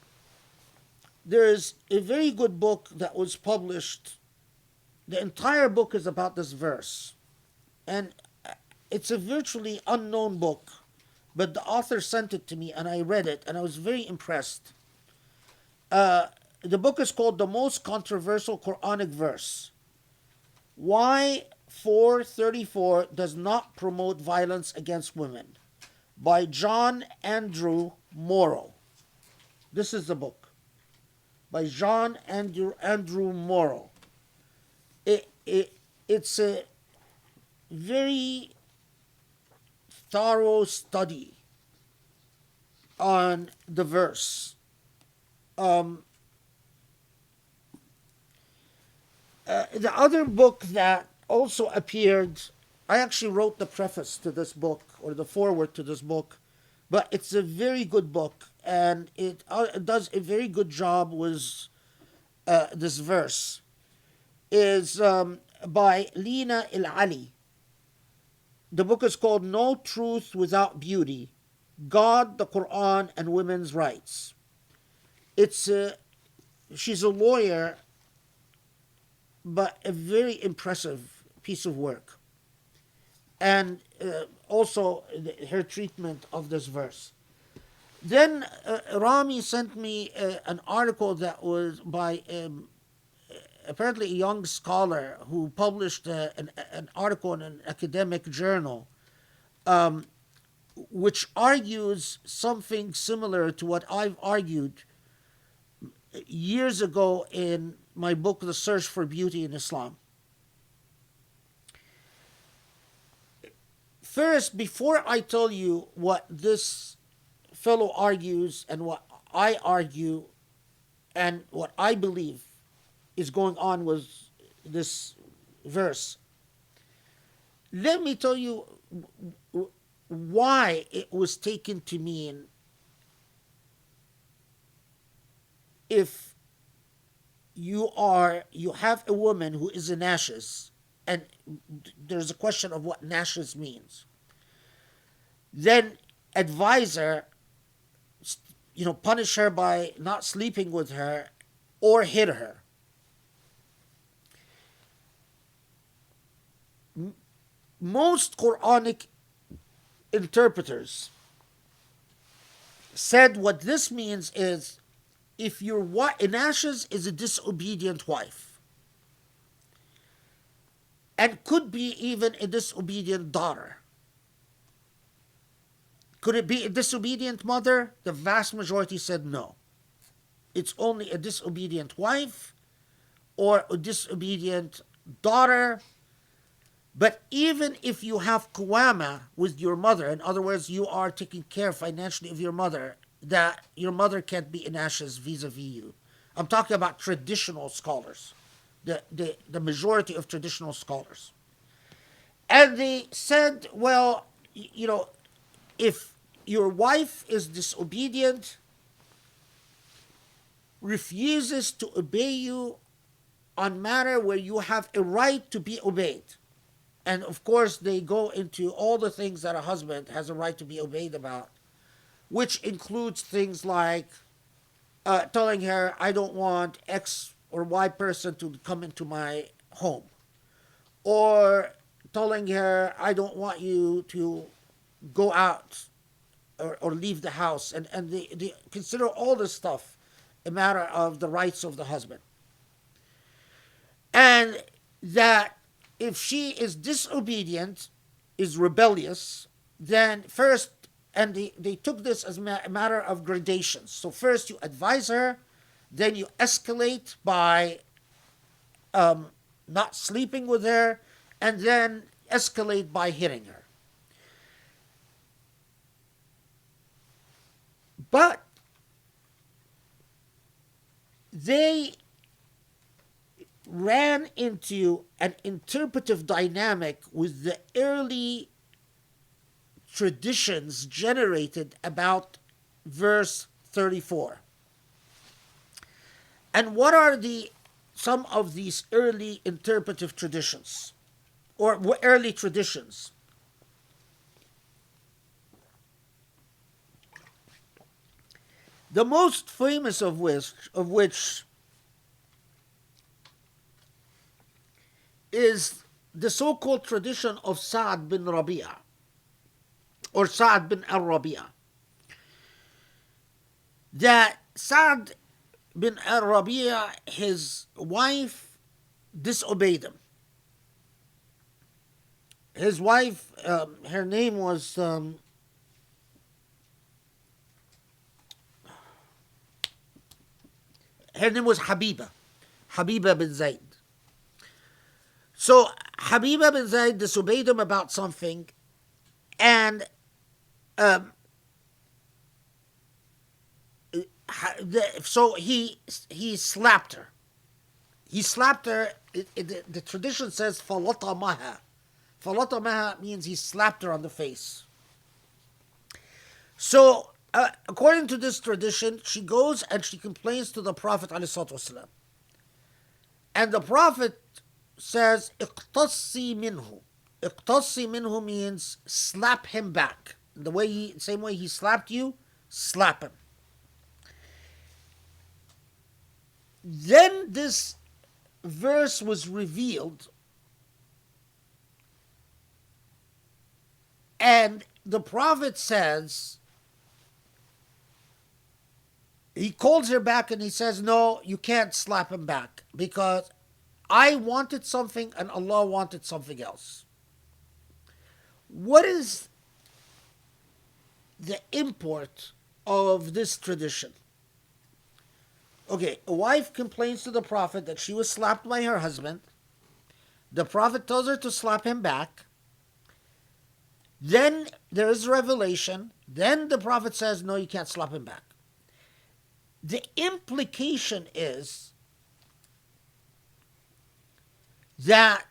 there is a very good book that was published. The entire book is about this verse. And it's a virtually unknown book, but the author sent it to me and I read it and I was very impressed. The book is called The Most Controversial Quranic Verse. Why 434 Does Not Promote Violence Against Women, by John Andrew Morrow. This is the book by John Andrew Morrow. It's a very thorough study on the verse. The other book that also appeared, I actually wrote the preface to this book, or the foreword to this book, but it's a very good book, and it does a very good job with this verse. Is by Lina El-Ali. The book is called No Truth Without Beauty, God, the Quran, and Women's Rights. She's a lawyer, but a very impressive piece of work. And also her treatment of this verse. Then Rami sent me an article that was by apparently a young scholar who published an article in an academic journal, which argues something similar to what I've argued years ago in my book, The Search for Beauty in Islam. First, before I tell you what this fellow argues and what I argue and what I believe is going on with this verse, let me tell you why it was taken to mean if you have a woman who is in ashes, and there's a question of what ashes means, then advise her, punish her by not sleeping with her or hit her. Most Quranic interpreters said what this means is if your wife in ashes is a disobedient wife, and could be even a disobedient daughter. Could it be a disobedient mother? The vast majority said no. It's only a disobedient wife or a disobedient daughter. But even if you have qawama with your mother, in other words, you are taking care financially of your mother, that your mother can't be in ashes vis-a-vis you. I'm talking about traditional scholars, the majority of traditional scholars. And they said, well, if your wife is disobedient, refuses to obey you on matter where you have a right to be obeyed. And of course, they go into all the things that a husband has a right to be obeyed about, which includes things like telling her, I don't want X or Y person to come into my home. Or telling her, I don't want you to go out or leave the house. And they consider all this stuff a matter of the rights of the husband. And that if she is disobedient, is rebellious, then first, and they took this as a matter of gradations. So first you advise her, then you escalate by not sleeping with her, and then escalate by hitting her. But they ran into an interpretive dynamic with the early traditions generated about verse 34. And what are some of these early interpretive traditions, or early traditions? The most famous of which is the so-called tradition of Sa'd bin Rabi'a, or Sa'd bin al-Rabi'a. That Sa'd bin al-Rabi'a, his wife disobeyed him. His wife, her name was Habiba bin Zayd. So Habiba bin Zayd disobeyed him about something, and so he slapped her. He slapped her. The tradition says falatamaha. Falatamaha means he slapped her on the face. So according to this tradition, she goes and she complains to the Prophet ﷺ. And the Prophet says, iqtassi minhu. Iqtassi minhu means slap him back. Same way he slapped you, slap him. Then this verse was revealed, and the Prophet says, he calls her back and he says, no, you can't slap him back, because I wanted something and Allah wanted something else. What is the import of this tradition? Okay, a wife complains to the Prophet that she was slapped by her husband. The Prophet tells her to slap him back. Then there is revelation. Then the Prophet says, no, you can't slap him back. The implication is that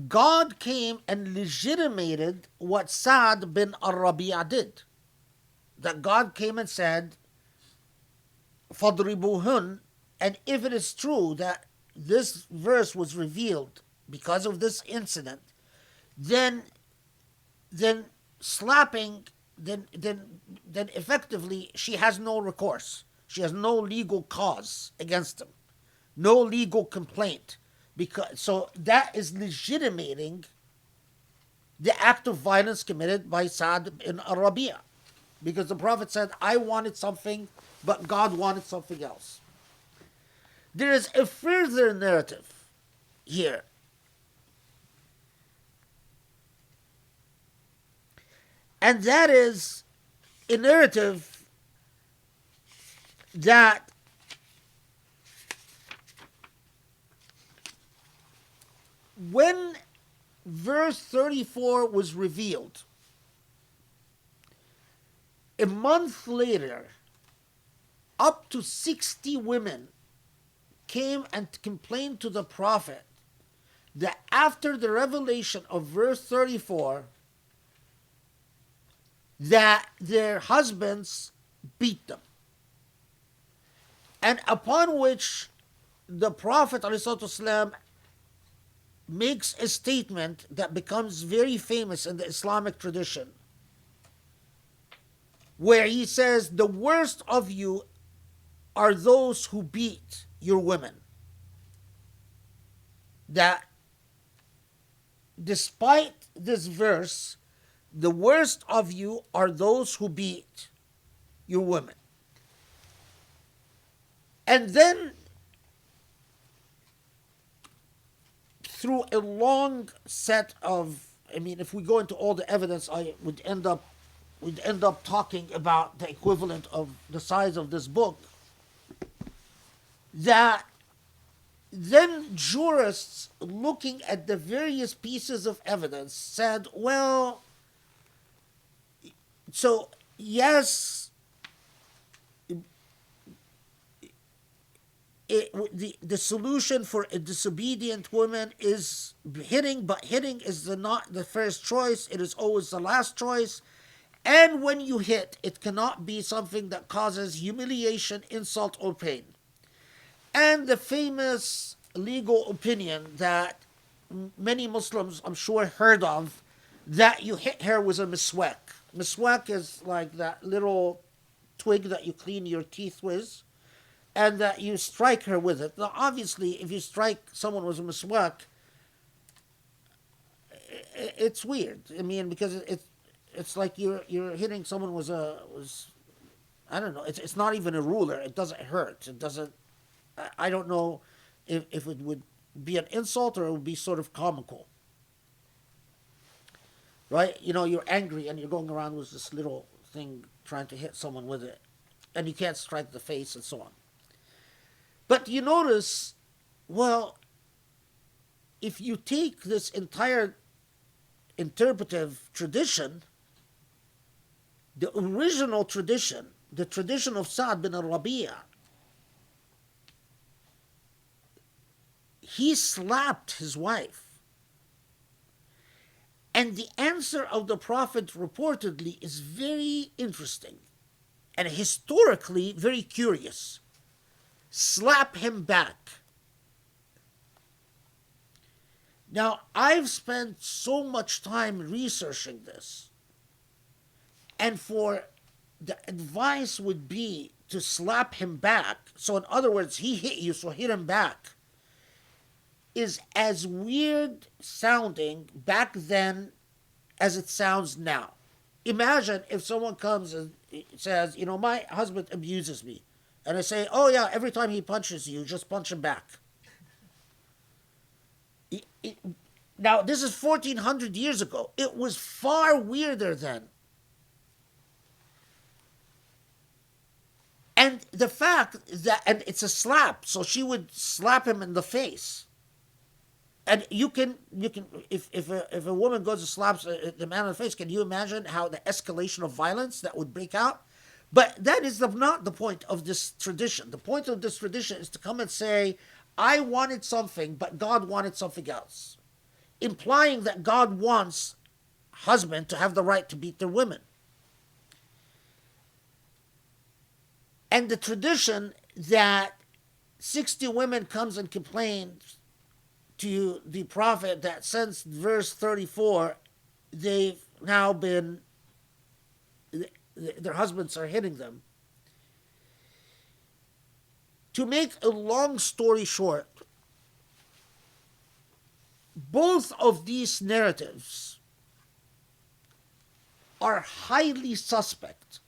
God came and legitimated what Sa'd bin al-Rabi'a did. That God came and said, فَضْرِبُوهُنْ, and if it is true that this verse was revealed because of this incident, then slapping, then effectively she has no recourse. She has no legal cause against him, no legal complaint. So that is legitimating the act of violence committed by Sa'd bin al-Rabi'a. Because the Prophet said, I wanted something, but God wanted something else. There is a further narrative here. And that is a narrative that when verse 34 was revealed, a month later, up to 60 women came and complained to the Prophet that after the revelation of verse 34, that their husbands beat them. And upon which the Prophet ﷺ makes a statement that becomes very famous in the Islamic tradition, where he says, the worst of you are those who beat your women. That despite this verse, the worst of you are those who beat your women. And then, through a long set of, if we go into all the evidence, we'd end up talking about the equivalent of the size of this book. That then jurists, looking at the various pieces of evidence, said, well, so yes, the solution for a disobedient woman is hitting, but hitting is not the first choice, it is always the last choice. And when you hit, it cannot be something that causes humiliation, insult, or pain. And the famous legal opinion that many Muslims, I'm sure, heard of, that you hit her with a miswak. Miswak is like that little twig that you clean your teeth with, and that you strike her with it. Now, obviously, if you strike someone with a miswak, it's weird. Because it's like you're hitting someone with I don't know. It's not even a ruler. It doesn't hurt. It doesn't. I don't know if it would be an insult or it would be sort of comical. Right? You're angry and you're going around with this little thing trying to hit someone with it. And you can't strike the face and so on. But you notice, well, if you take this entire interpretive tradition, the original tradition, the tradition of Sa'd bin al-Rabi'a, he slapped his wife. And the answer of the Prophet reportedly is very interesting and historically very curious. Slap him back. Now, I've spent so much time researching this, and for the advice would be to slap him back. So in other words, he hit you, so hit him back, is as weird sounding back then as it sounds now. Imagine if someone comes and says, my husband abuses me. And I say, oh yeah, every time he punches you, just punch him back. Now, this is 1400 years ago. It was far weirder then. And the fact that, and it's a slap, so she would slap him in the face. And you can, if a woman goes and slaps the man in the face, can you imagine how the escalation of violence that would break out? But that is not the point of this tradition. The point of this tradition is to come and say, I wanted something, but God wanted something else. Implying that God wants husband to have the right to beat their women. And the tradition that 60 women comes and complains to the prophet that since verse 34, they've now been, their husbands are hitting them. To make a long story short, both of these narratives are highly suspect.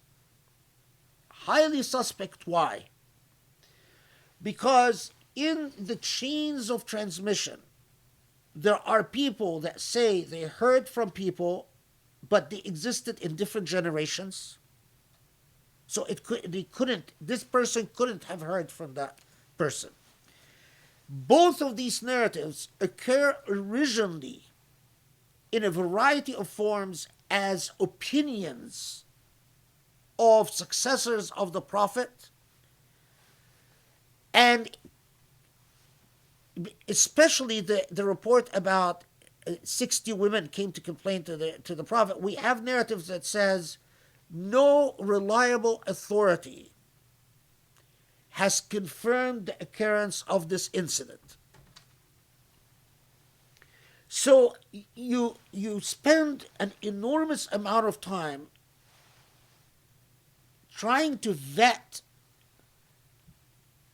Highly suspect. Why? Because in the chains of transmission, there are people that say they heard from people, but they existed in different generations. So this person couldn't have heard from that person. Both of these narratives occur originally in a variety of forms as opinions of successors of the prophet, and especially the report about 60 women came to complain to the prophet. We have narratives that says no reliable authority has confirmed the occurrence of this incident. So you spend an enormous amount of time trying to vet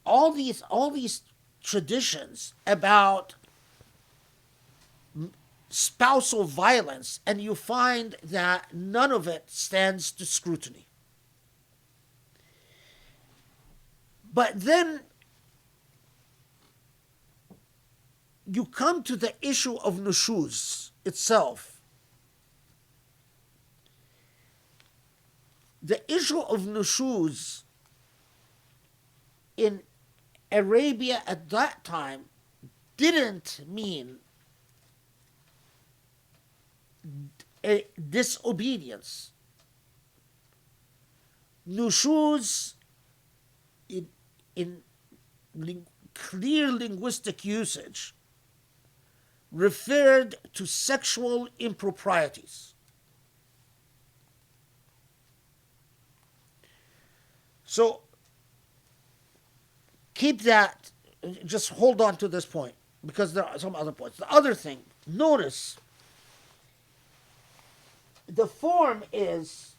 all these traditions about spousal violence, and you find that none of it stands to scrutiny. But then you come to the issue of nushuz itself. The issue of nushuz in Arabia at that time didn't mean a disobedience. Nushuz in clear linguistic usage referred to sexual improprieties. So keep that, just hold on to this point, because there are some other points. The other thing, notice the form is,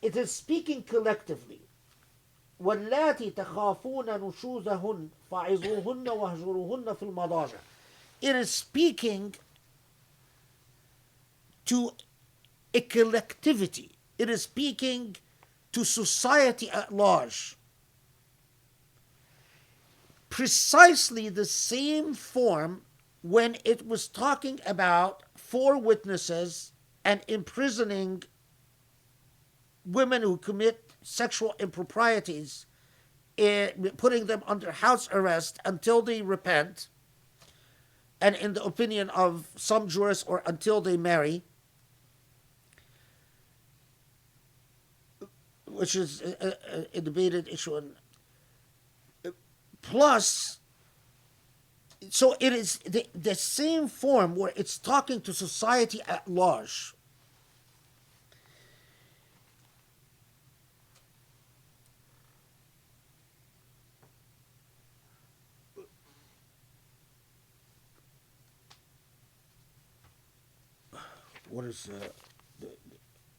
it is speaking collectively. وَاللَّاتِي تَخَافُونَ نُشُوزَهُنَّ فَعِظُوهُنَّ وَاهْجُرُوهُنَّ فِي الْمَضَاجِعِ. It is speaking to a collectivity. It is speaking to society at large. Precisely the same form when it was talking about 4 witnesses and imprisoning women who commit sexual improprieties, putting them under house arrest until they repent, and in the opinion of some jurists, or until they marry, which is a debated issue. And plus, so it is the same form where it's talking to society at large. What is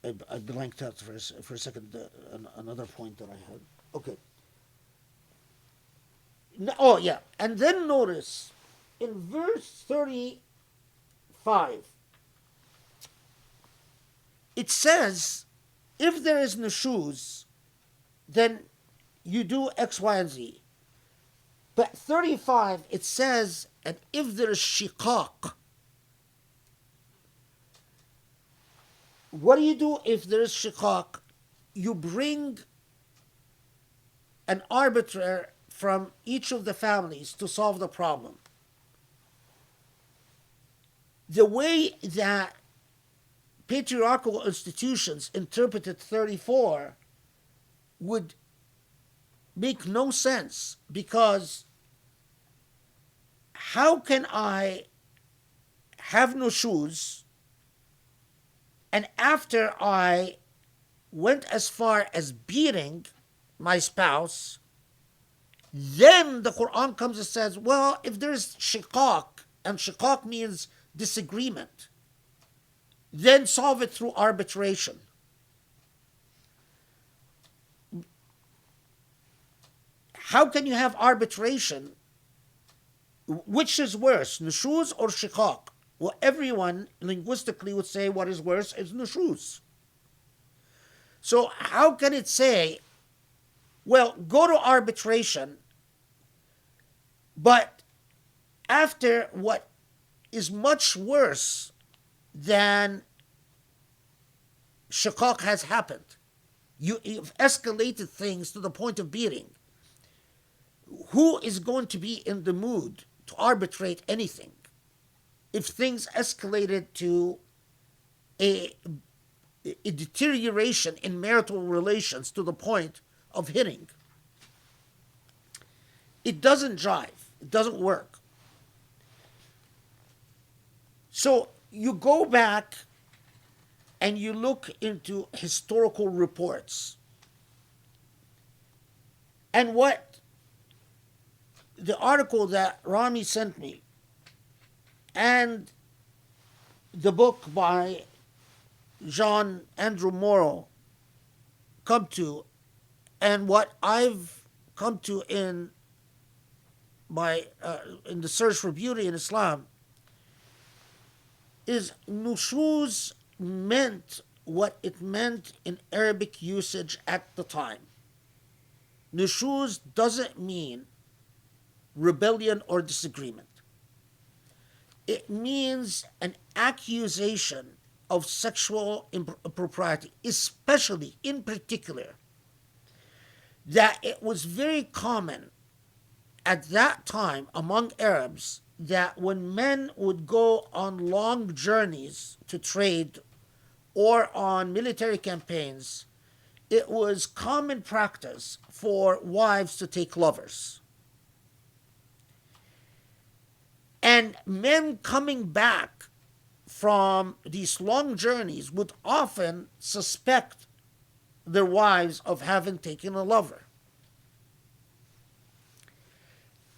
I blanked out for a second another point that I had. Okay. Oh yeah, and then notice in verse 35, it says, if there is nushuz, then you do X, Y, and Z. But 35, it says, and if there is shiqaq, what do you do if there is shiqaq? You bring an arbiter from each of the families to solve the problem. The way that patriarchal institutions interpreted 34 would make no sense, because how can I have nushuz and after I went as far as beating my spouse, then the Quran comes and says, well, if there's shiqaq, and shiqaq means disagreement, then solve it through arbitration. How can you have arbitration? Which is worse, nushuz or shiqaq? Well, everyone linguistically would say what is worse is nushuz. So how can it say, well, go to arbitration, but after what is much worse than shiqaq has happened? You've escalated things to the point of beating. Who is going to be in the mood to arbitrate anything if things escalated to a deterioration in marital relations to the point of hitting? It doesn't jive. It doesn't work. So you go back and you look into historical reports. And what the article that Rami sent me and the book by John Andrew Morrow come to, and what I've come to in the search for beauty in Islam, is nushuz meant what it meant in Arabic usage at the time. Nushuz doesn't mean rebellion or disagreement. It means an accusation of sexual impropriety, especially, in particular, that it was very common at that time among Arabs that when men would go on long journeys to trade or on military campaigns, it was common practice for wives to take lovers. And men coming back from these long journeys would often suspect their wives of having taken a lover.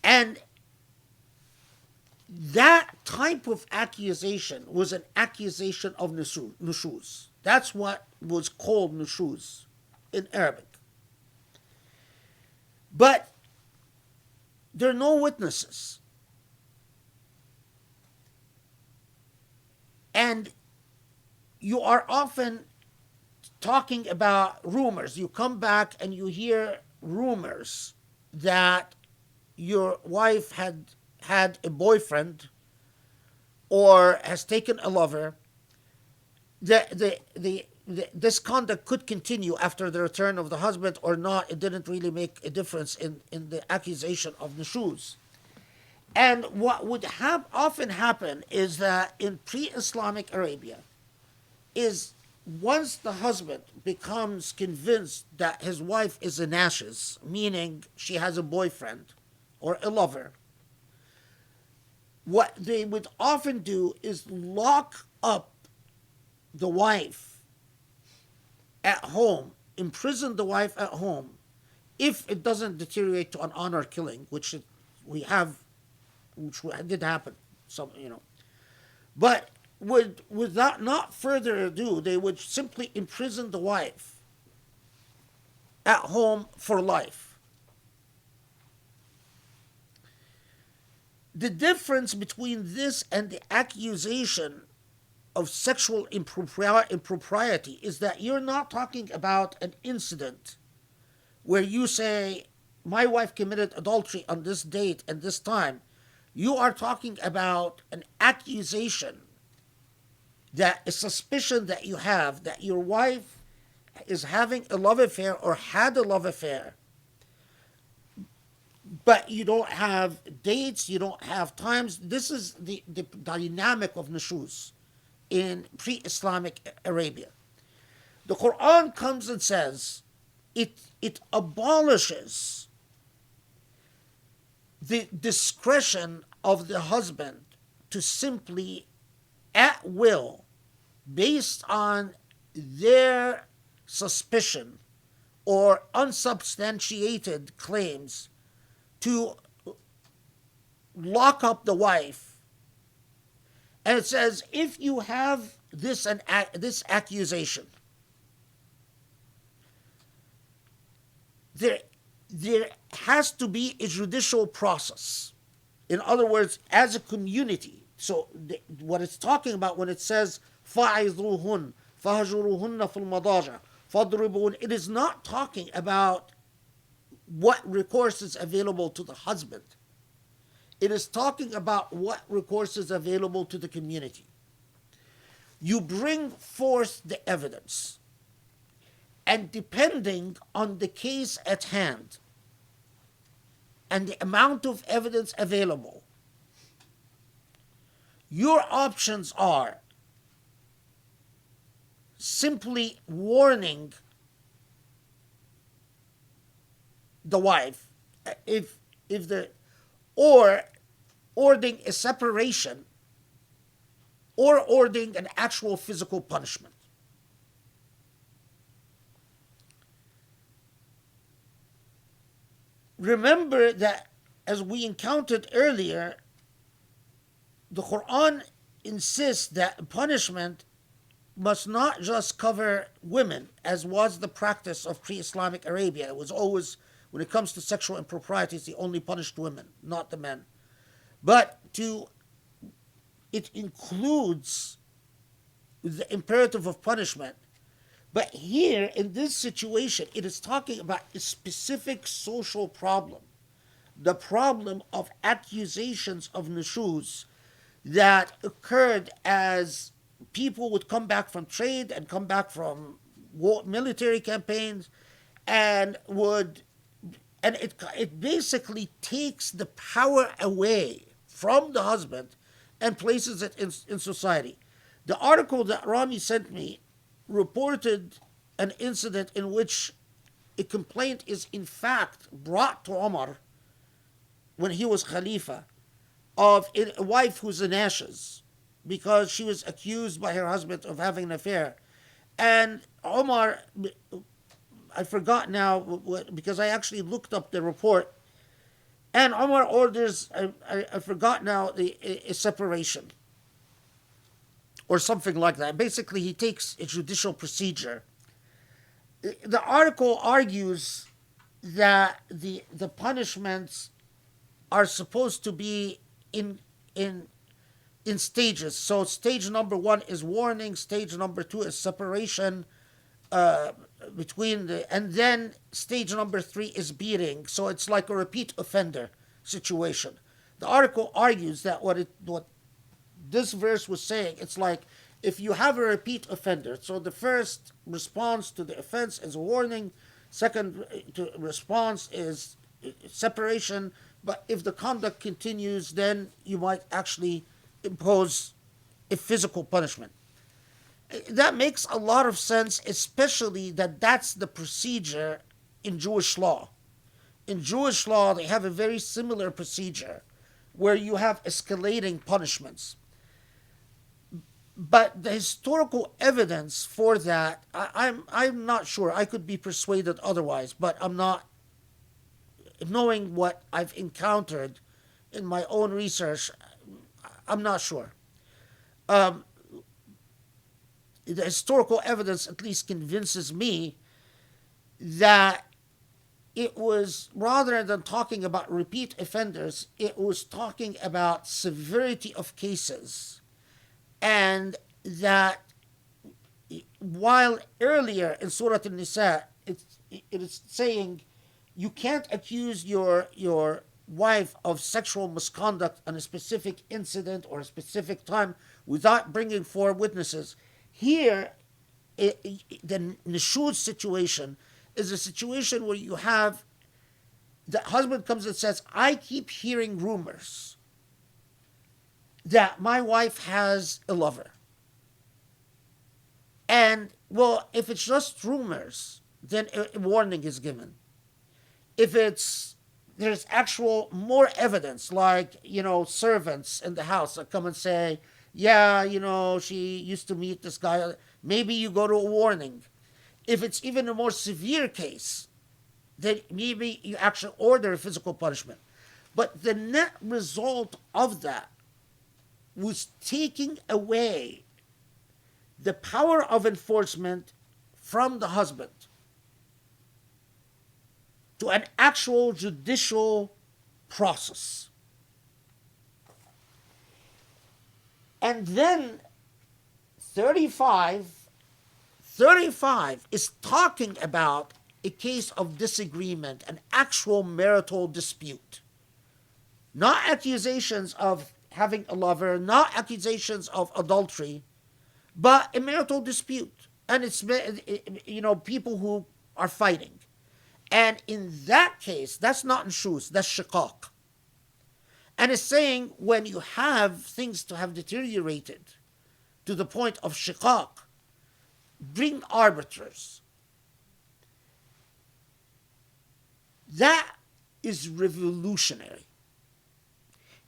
And that type of accusation was an accusation of nushuz. That's what was called nushuz in Arabic. But there are no witnesses. And you are often talking about rumors. You come back and you hear rumors that your wife had a boyfriend or has taken a lover. This conduct could continue after the return of the husband or not. It didn't really make a difference in the accusation of nushuz. And what would often happen is that in pre-Islamic Arabia, is once the husband becomes convinced that his wife is in ashes, meaning she has a boyfriend or a lover, what they would often do is lock up the wife at home, imprison the wife at home, if it doesn't deteriorate to an honor killing, which did happen, But without not further ado, they would simply imprison the wife at home for life. The difference between this and the accusation of sexual impropriety is that you're not talking about an incident where you say my wife committed adultery on this date and this time, you are talking about an accusation, that a suspicion that you have that your wife is having a love affair or had a love affair, but you don't have dates, you don't have times. This is the dynamic of nushuz in pre-Islamic Arabia. The Quran comes and says it abolishes the discretion of the husband to simply, at will, based on their suspicion or unsubstantiated claims, to lock up the wife. And it says, if you have this accusation, there has to be a judicial process. In other words, as a community. So what it's talking about when it says فَعِذُوهُنْ فَهَجُرُوهُنَّ فِي الْمَضَاجِعِ فَاضْرِبُوهُنْ, it is not talking about what recourse is available to the husband. It is talking about what recourse is available to the community. You bring forth the evidence, and depending on the case at hand and the amount of evidence available, your options are simply warning the wife, or ordering a separation, or ordering an actual physical punishment. Remember that, as we encountered earlier, the Quran insists that punishment must not just cover women, as was the practice of pre-Islamic Arabia. It was always, when it comes to sexual improprieties, they only punished women, not the men. But it includes the imperative of punishment. But here, in this situation, it is talking about a specific social problem. The problem of accusations of nushuz that occurred as people would come back from trade and come back from military campaigns, and it basically takes the power away from the husband and places it in society. The article that Rami sent me reported an incident in which a complaint is in fact brought to Omar when he was Khalifa, of a wife who's in ashes because she was accused by her husband of having an affair. And Omar, I forgot now, because I actually looked up the report, and Omar orders, I forgot now, a separation or something like that. Basically, he takes a judicial procedure. The article argues that the punishments are supposed to be in stages. So stage number 1 is warning, stage number 2 is separation and then stage number 3 is beating. So it's like a repeat offender situation. The article argues that what this verse was saying, it's like if you have a repeat offender, so the first response to the offense is a warning, second response is separation, but if the conduct continues, then you might actually impose a physical punishment. That makes a lot of sense, especially that that's the procedure in Jewish law. In Jewish law, they have a very similar procedure where you have escalating punishments. But the historical evidence for that, I'm not sure. I could be persuaded otherwise, but I'm not. Knowing what I've encountered in my own research, I'm not sure. The historical evidence at least convinces me that it was, rather than talking about repeat offenders, it was talking about severity of cases. And that while earlier in Surah Nisa, it is saying You can't accuse your wife of sexual misconduct on a specific incident or a specific time without bringing forward witnesses. Here, the nushuz situation is a situation where you have the husband comes and says, I keep hearing rumors that my wife has a lover. And, well, if it's just rumors, then a warning is given. If there's actual more evidence, like, servants in the house that come and say, yeah, she used to meet this guy, maybe you go to a warning. If it's even a more severe case, then maybe you actually order physical punishment. But the net result of that was taking away the power of enforcement from the husband to an actual judicial process. And then 35 is talking about a case of disagreement, an actual marital dispute. Not accusations of having a lover, not accusations of adultery, but a marital dispute. And it's, people who are fighting. And in that case, that's not nushuz, that's shiqaq. And it's saying when you have things to have deteriorated to the point of shiqaq, bring arbiters. That is revolutionary.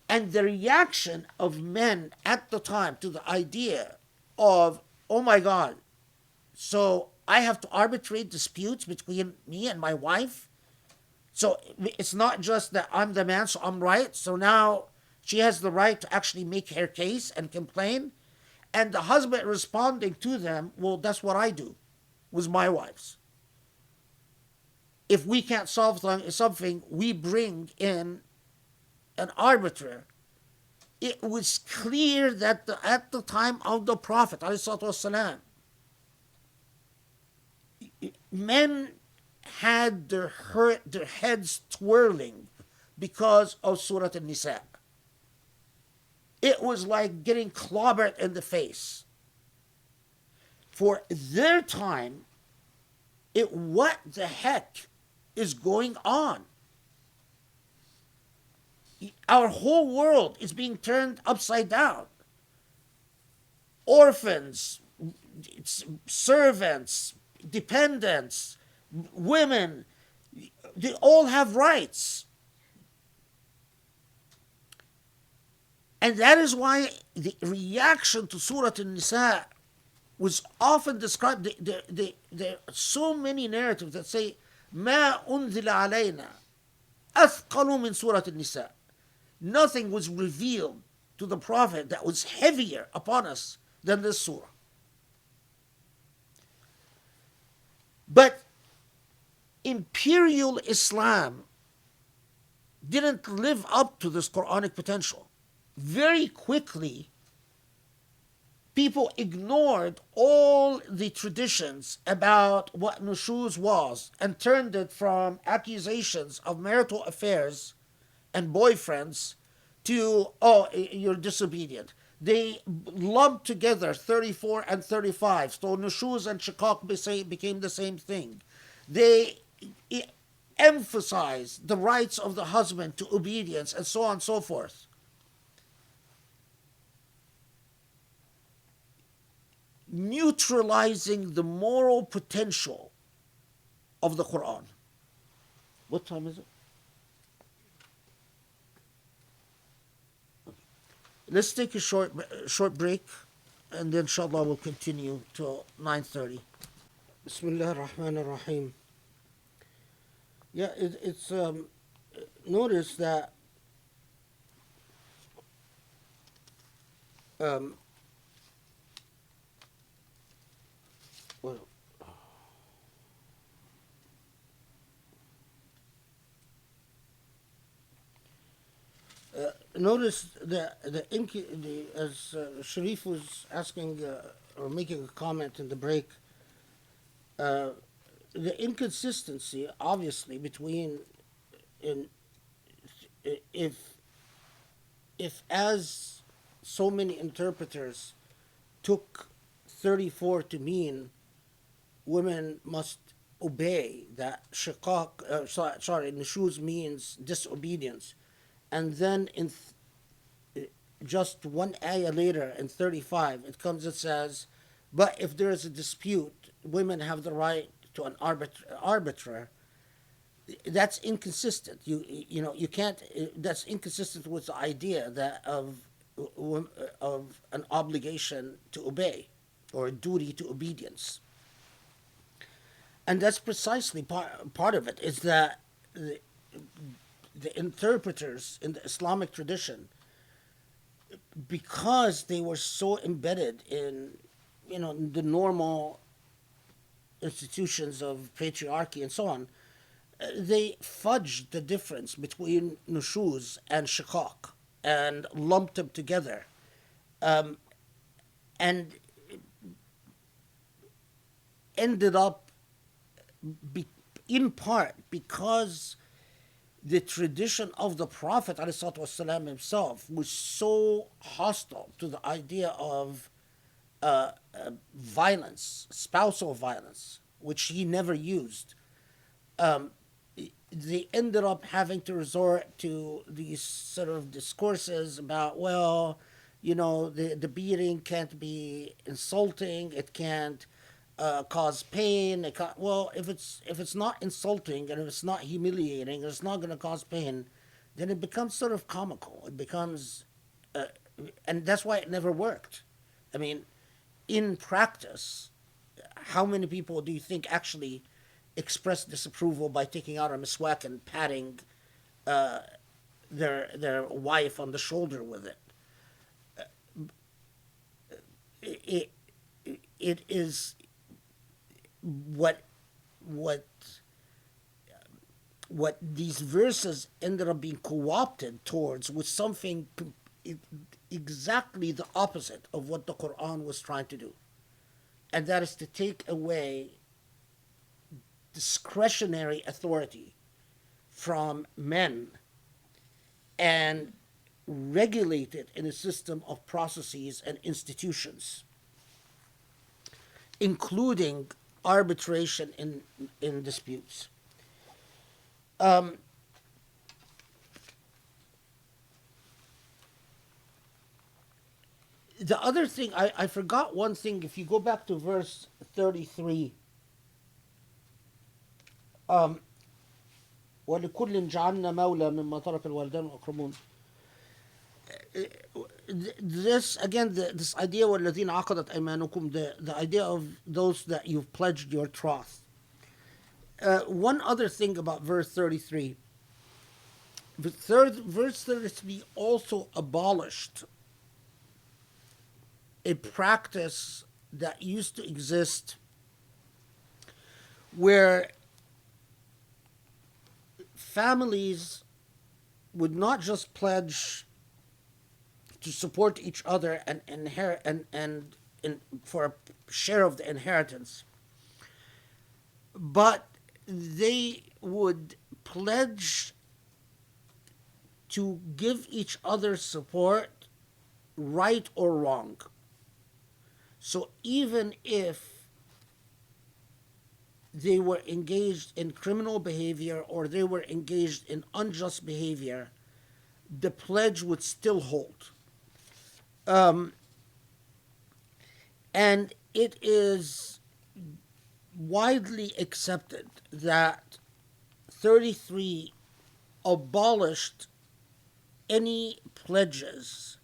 And the reaction of men at the time to the idea of, oh my God, so I have to arbitrate disputes between me and my wife? So it's not just that I'm the man, so I'm right. So now she has the right to actually make her case and complain. And the husband responding to them, well, that's what I do with my wives. If we can't solve something, we bring in an arbiter. It was clear that at the time of the Prophet, ﷺ, men had their heads twirling because of Surah Nisa. It was like getting clobbered in the face. For their time, what the heck is going on? Our whole world is being turned upside down. Orphans, servants, dependents, women, they all have rights. And that is why the reaction to Surah An-Nisa was often described. There are so many narratives that say, ما أنزل علينا أثقل من سورة النساء. Nothing was revealed to the Prophet that was heavier upon us than this surah. But imperial Islam didn't live up to this Quranic potential. Very quickly, people ignored all the traditions about what nushuz was and turned it from accusations of marital affairs and boyfriends to, oh, you're disobedient. They lumped together 34 and 35, so nushuz and shiqaq became the same thing. They emphasized the rights of the husband to obedience and so on and so forth. Neutralizing the moral potential of the Quran. What time is it? Let's take a short break, and then inshallah we'll continue till 9:30. Bismillah ar-Rahman ar-Rahim. Yeah, it's notice that well, notice that as Sharif was asking or making a comment in the break, the inconsistency, obviously, between in if as so many interpreters took 34 to mean women must obey, that shiqaq, sorry, nushuz means disobedience, and then just one ayah later in 35 it comes and says, but if there is a dispute, women have the right to an arbiter. That's inconsistent. You can't. That's inconsistent with the idea that of an obligation to obey or a duty to obedience. And that's precisely part of it, is that the interpreters in the Islamic tradition, because they were so embedded in the normal institutions of patriarchy and so on, they fudged the difference between nushuz and shiqaq and lumped them together, and ended up in part because the tradition of the Prophet ﷺ himself was so hostile to the idea of violence, spousal violence, which he never used. They ended up having to resort to these sort of discourses about, well, the beating can't be insulting, it can't cause pain. Well, if it's not insulting and if it's not humiliating and it's not going to cause pain, then it becomes sort of comical. It becomes, and that's why it never worked. I mean, in practice, how many people do you think actually express disapproval by taking out a miswak and patting their wife on the shoulder with it? It is what these verses ended up being co-opted towards was something exactly the opposite of what the Quran was trying to do, and that is to take away discretionary authority from men and regulate it in a system of processes and institutions, including arbitration in disputes. The other thing, I forgot one thing. If you go back to verse 33, وَلِكُلٍّ جَعَلْنَا مَوْلًى مِمَّا تَرَكَ الْوَالِدَانُ الْأَقْرَبُونَ. This again, this idea وَالَّذِينَ عَقَدَتْ أَيْمَانُكُمْ, the idea of those that you've pledged your troth. One other thing about verse 33. Verse 33 also abolished a practice that used to exist where families would not just pledge to support each other and inherit and for a share of the inheritance, but they would pledge to give each other support, right or wrong. So even if they were engaged in criminal behavior or they were engaged in unjust behavior, the pledge would still hold. And it is widely accepted that 33 abolished any pledges.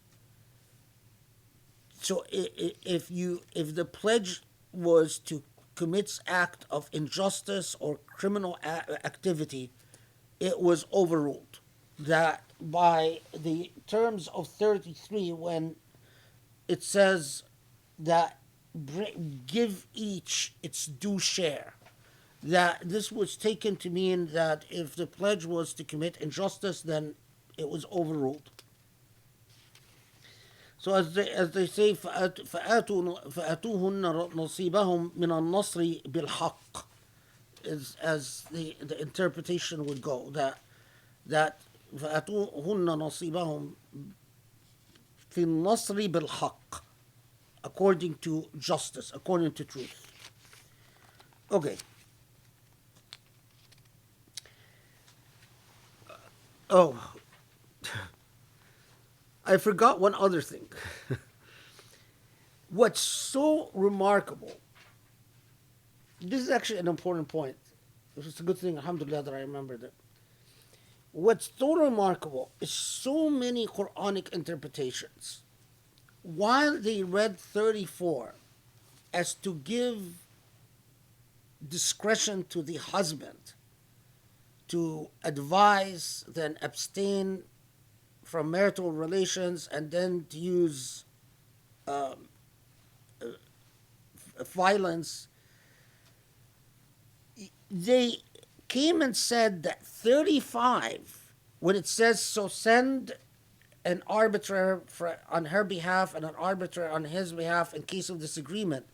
So if the pledge was to commit act of injustice or criminal activity, it was overruled. That by the terms of 33, when it says that give each its due share, that this was taken to mean that if the pledge was to commit injustice, then it was overruled. So as they say, فَآتُوهُنَّ نَصِيبَهُم مِّنَ النَّصْرِ بِالْحَقِّ. is as the interpretation would go, that فَأَتُوهُنَّ نَصِيبَهُمْ فِي النَّصْرِ بِالْحَقِّ, according to justice, according to truth. Okay. Oh, I forgot one other thing. What's so remarkable, this is actually an important point. It's a good thing, alhamdulillah, that I remembered it. What's so remarkable is so many Quranic interpretations, while they read 34 as to give discretion to the husband to advise, then abstain from marital relations, and then to use violence, they came and said that 35, when it says, so send an arbiter on her behalf and an arbiter on his behalf in case of disagreement,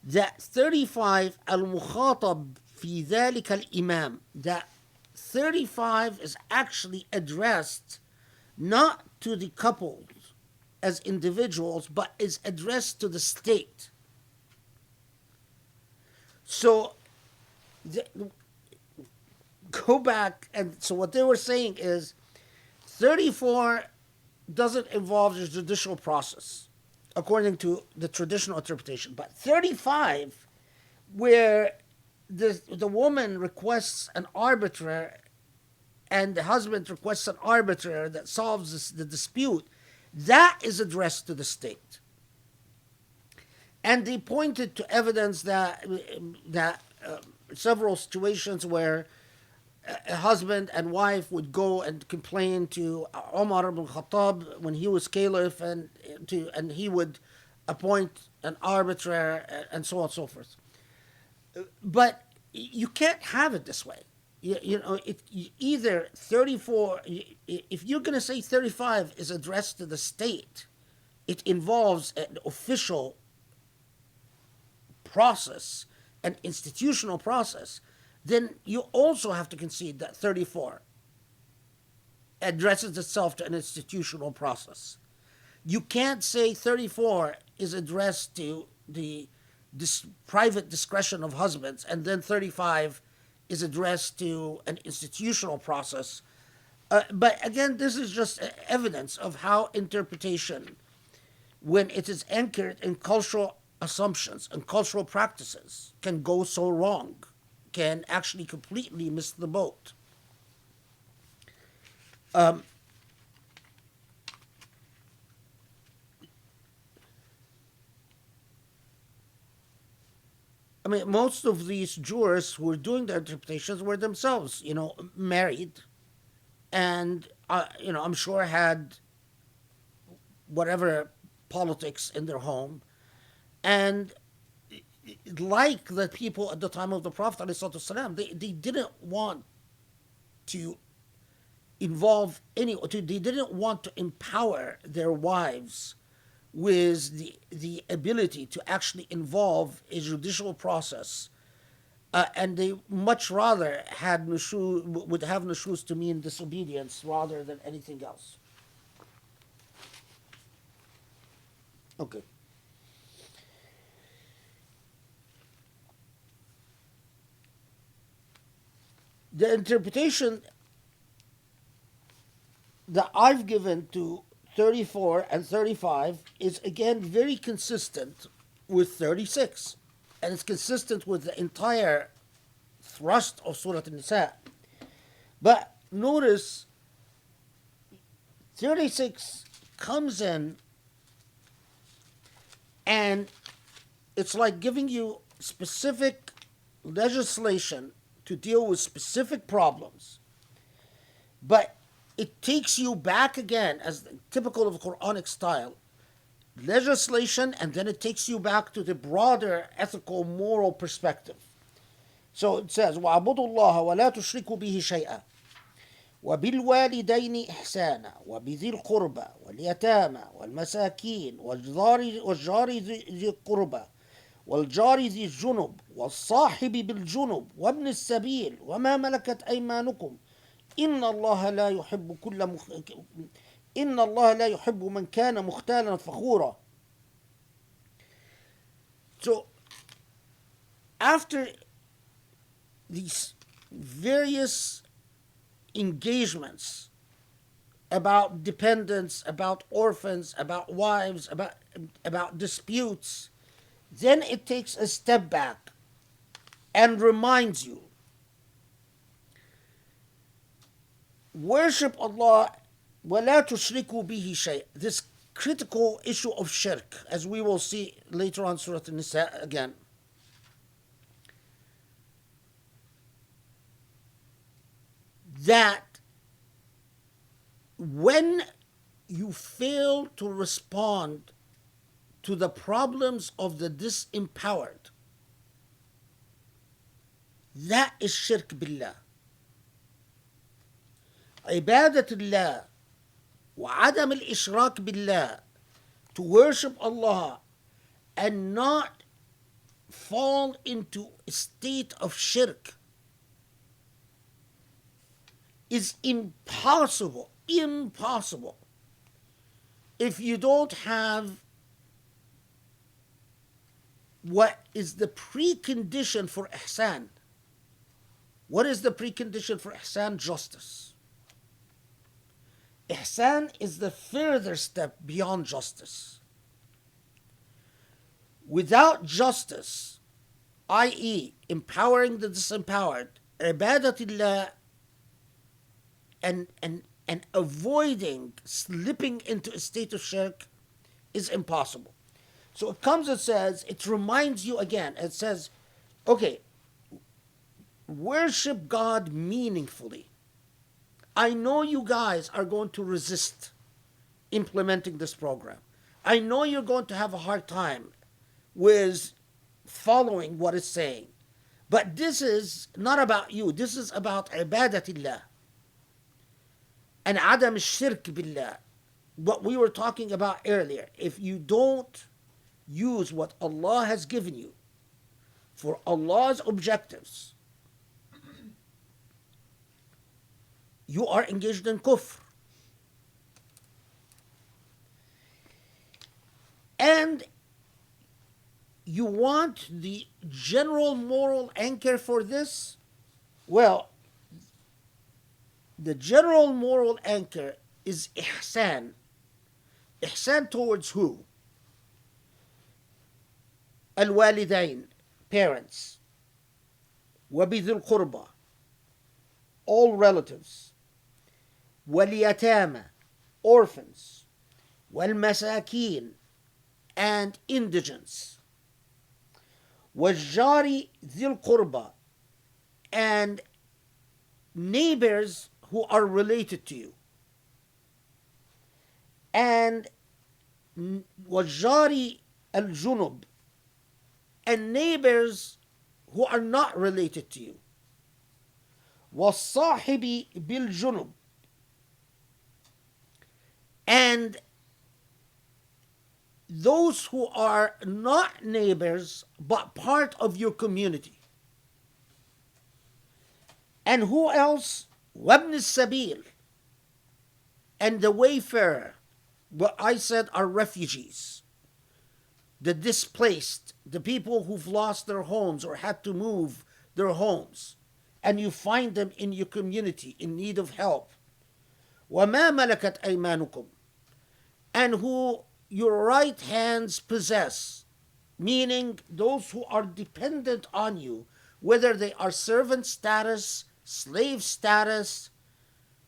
that 35, al-mukhatab fi dhalika al-imam, that 35 is actually addressed not to the couples as individuals, but is addressed to the state. So, go back, and so what they were saying is 34 doesn't involve the judicial process, according to the traditional interpretation. But 35, where the woman requests an arbiter and the husband requests an arbiter that solves the dispute, that is addressed to the state. And they pointed to evidence that several situations where a husband and wife would go and complain to Umar ibn Khattab when he was caliph, and he would appoint an arbiter, and so on and so forth. But you can't have it this way. Either 34, if you're going to say 35 is addressed to the state, it involves an official process, an institutional process, then you also have to concede that 34 addresses itself to an institutional process. You can't say 34 is addressed to the private discretion of husbands, and then 35 is addressed to an institutional process. But again, this is just evidence of how interpretation, when it is anchored in cultural assumptions and cultural practices, can go so wrong, can actually completely miss the boat. I mean, most of these jurists who were doing their interpretations were themselves, married, and I'm sure had whatever politics in their home, and like the people at the time of the Prophet ﷺ, they didn't want to involve they didn't want to empower their wives with the ability to actually involve a judicial process, and they much rather would have nushuz to mean disobedience rather than anything else. Okay. The interpretation that I've given to 34 and 35 is again very consistent with 36, and it's consistent with the entire thrust of Surah Nisa. But notice 36 comes in and it's like giving you specific legislation to deal with specific problems, but it takes you back again, as typical of Quranic style, legislation, and then it takes you back to the broader ethical, moral perspective. So it says, وَعَبُدُوا اللَّهَ وَلَا تُشْرِكُوا بِهِ شَيْئًا وَبِالْوَالِدَيْنِ إِحْسَانًا وَبِذِي الْقُرْبَى وَالْيَتَامَى وَالْمَسَاكِينِ وَالْجَارِ ذِي الْقُرْبَى والجار ذي الجنب والصاحب بالجنب وابن السبيل وما ملكت أيمانكم إن الله لا يحب إن الله لا يحب من كان مختالا فخورا. So after these various engagements about dependents, about orphans, about wives, about disputes, then it takes a step back and reminds you, worship Allah, وَلَا تُشْرِكُوا بِهِ شَيْءٍ. This critical issue of shirk, as we will see later on Surah Nisa again. That when you fail to respond to the problems of the disempowered, that is shirk billah. عبادة الله وعدم الإشراك بالله, to worship Allah and not fall into a state of shirk, is impossible if you don't have what is the precondition for ihsan. What is the precondition for ihsan? Justice. Ihsan is the further step beyond justice. Without justice, i.e., empowering the disempowered, ibadatillah, and avoiding slipping into a state of shirk is impossible. So it comes and says, it reminds you again, it says, okay, worship God meaningfully. I know you guys are going to resist implementing this program. I know you're going to have a hard time with following what it's saying. But this is not about you. This is about ibadatillah and adam shirk billah. What we were talking about earlier. If you don't use what Allah has given you for Allah's objectives, you are engaged in kufr. And you want the general moral anchor for this? Well, the general moral anchor is ihsan. Ihsan towards who? Al-walidain, parents. وَبِذِي الْقُرْبَى, all relatives. وَالْيَتَامَى, orphans. وَالْمَسَاكِينَ, and indigents. وَالْجَارِ ذِي الْقُرْبَى, and neighbors who are related to you. And وَالْجَارِ الْجُنُبِ, and neighbors who are not related to you. وَالصَّاحِبِ بِالْجُنُبِ, and those who are not neighbors but part of your community. And who else? وَابْنِ السَّبِيلِ, and the wayfarer. What I said are refugees, the displaced, the people who've lost their homes or had to move their homes, and you find them in your community in need of help. وَمَا مَلَكَتْ أَيْمَانُكُمْ, and who your right hands possess, meaning those who are dependent on you, whether they are servant status, slave status,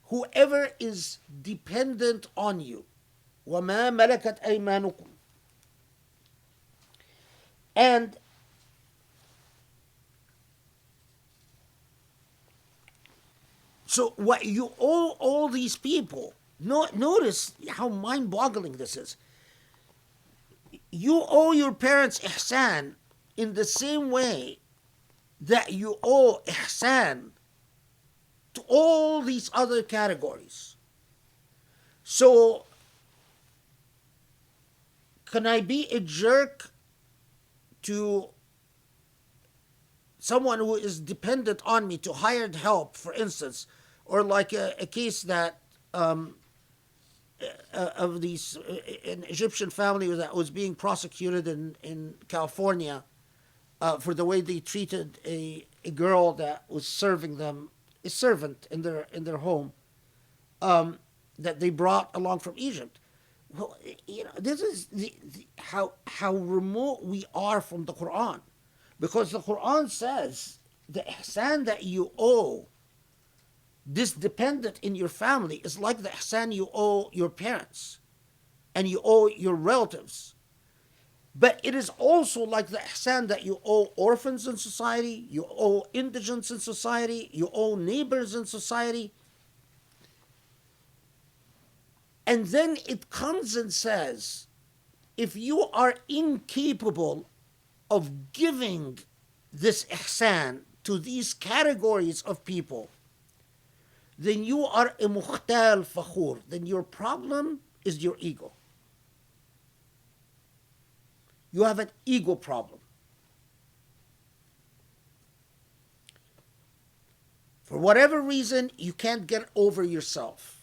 whoever is dependent on you. وَمَا مَلَكَتْ أَيْمَانُكُمْ. And so what you owe all these people, notice how mind-boggling this is. You owe your parents ihsan in the same way that you owe ihsan to all these other categories. So, can I be a jerk to someone who is dependent on me, to hired help, for instance, or like a case that of these an Egyptian family that was being prosecuted in California for the way they treated a girl that was serving them, a servant in their home, that they brought along from Egypt. Well, this is how remote we are from the Quran, because the Quran says the ihsan that you owe this dependent in your family is like the ihsan you owe your parents and you owe your relatives. But it is also like the ihsan that you owe orphans in society, you owe indigents in society, you owe neighbors in society. And then it comes and says, if you are incapable of giving this ihsan to these categories of people, then you are a mukhtal fakhur. Then your problem is your ego. You have an ego problem. For whatever reason, you can't get over yourself.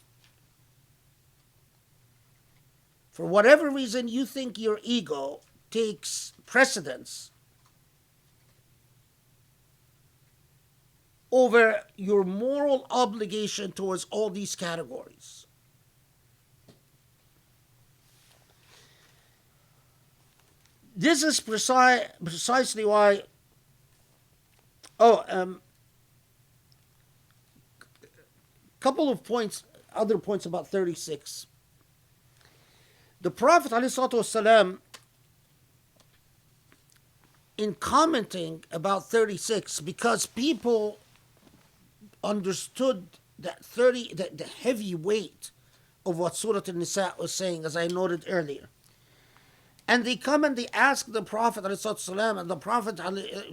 For whatever reason, you think your ego takes precedence over your moral obligation towards all these categories. This is precisely why. Couple of points, other points about 36. The Prophet ﷺ, in commenting about 36, because people understood that the heavy weight of what Surah Nisa was saying, as I noted earlier. And they come and they ask the Prophet ﷺ, and the Prophet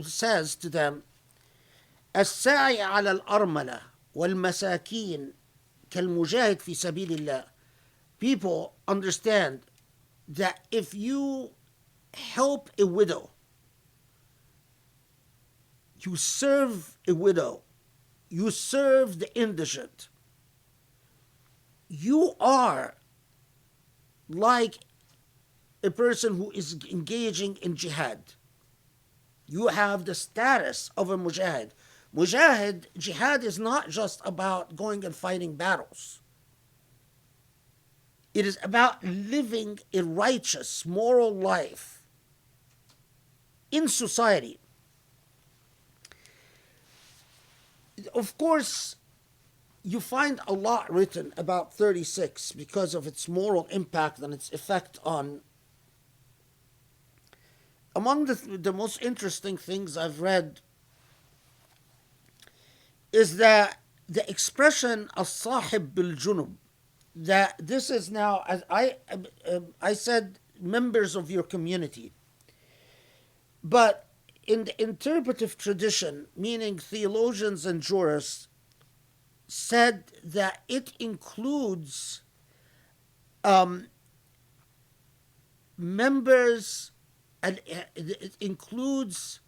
says to them, الساعي على الأرملة والمساكين كالمجاهد في سبيل الله. People understand that if you help a widow, you serve a widow, you serve the indigent, you are like a person who is engaging in jihad. You have the status of a mujahid. Jihad is not just about going and fighting battles. It is about living a righteous, moral life in society. Of course, you find a lot written about 36 because of its moral impact and its effect on. Among the most interesting things I've read is that the expression as-sahib bil-junub, that this is now, as I said, members of your community. But in the interpretive tradition, meaning theologians and jurists, said that it includes members, and it includes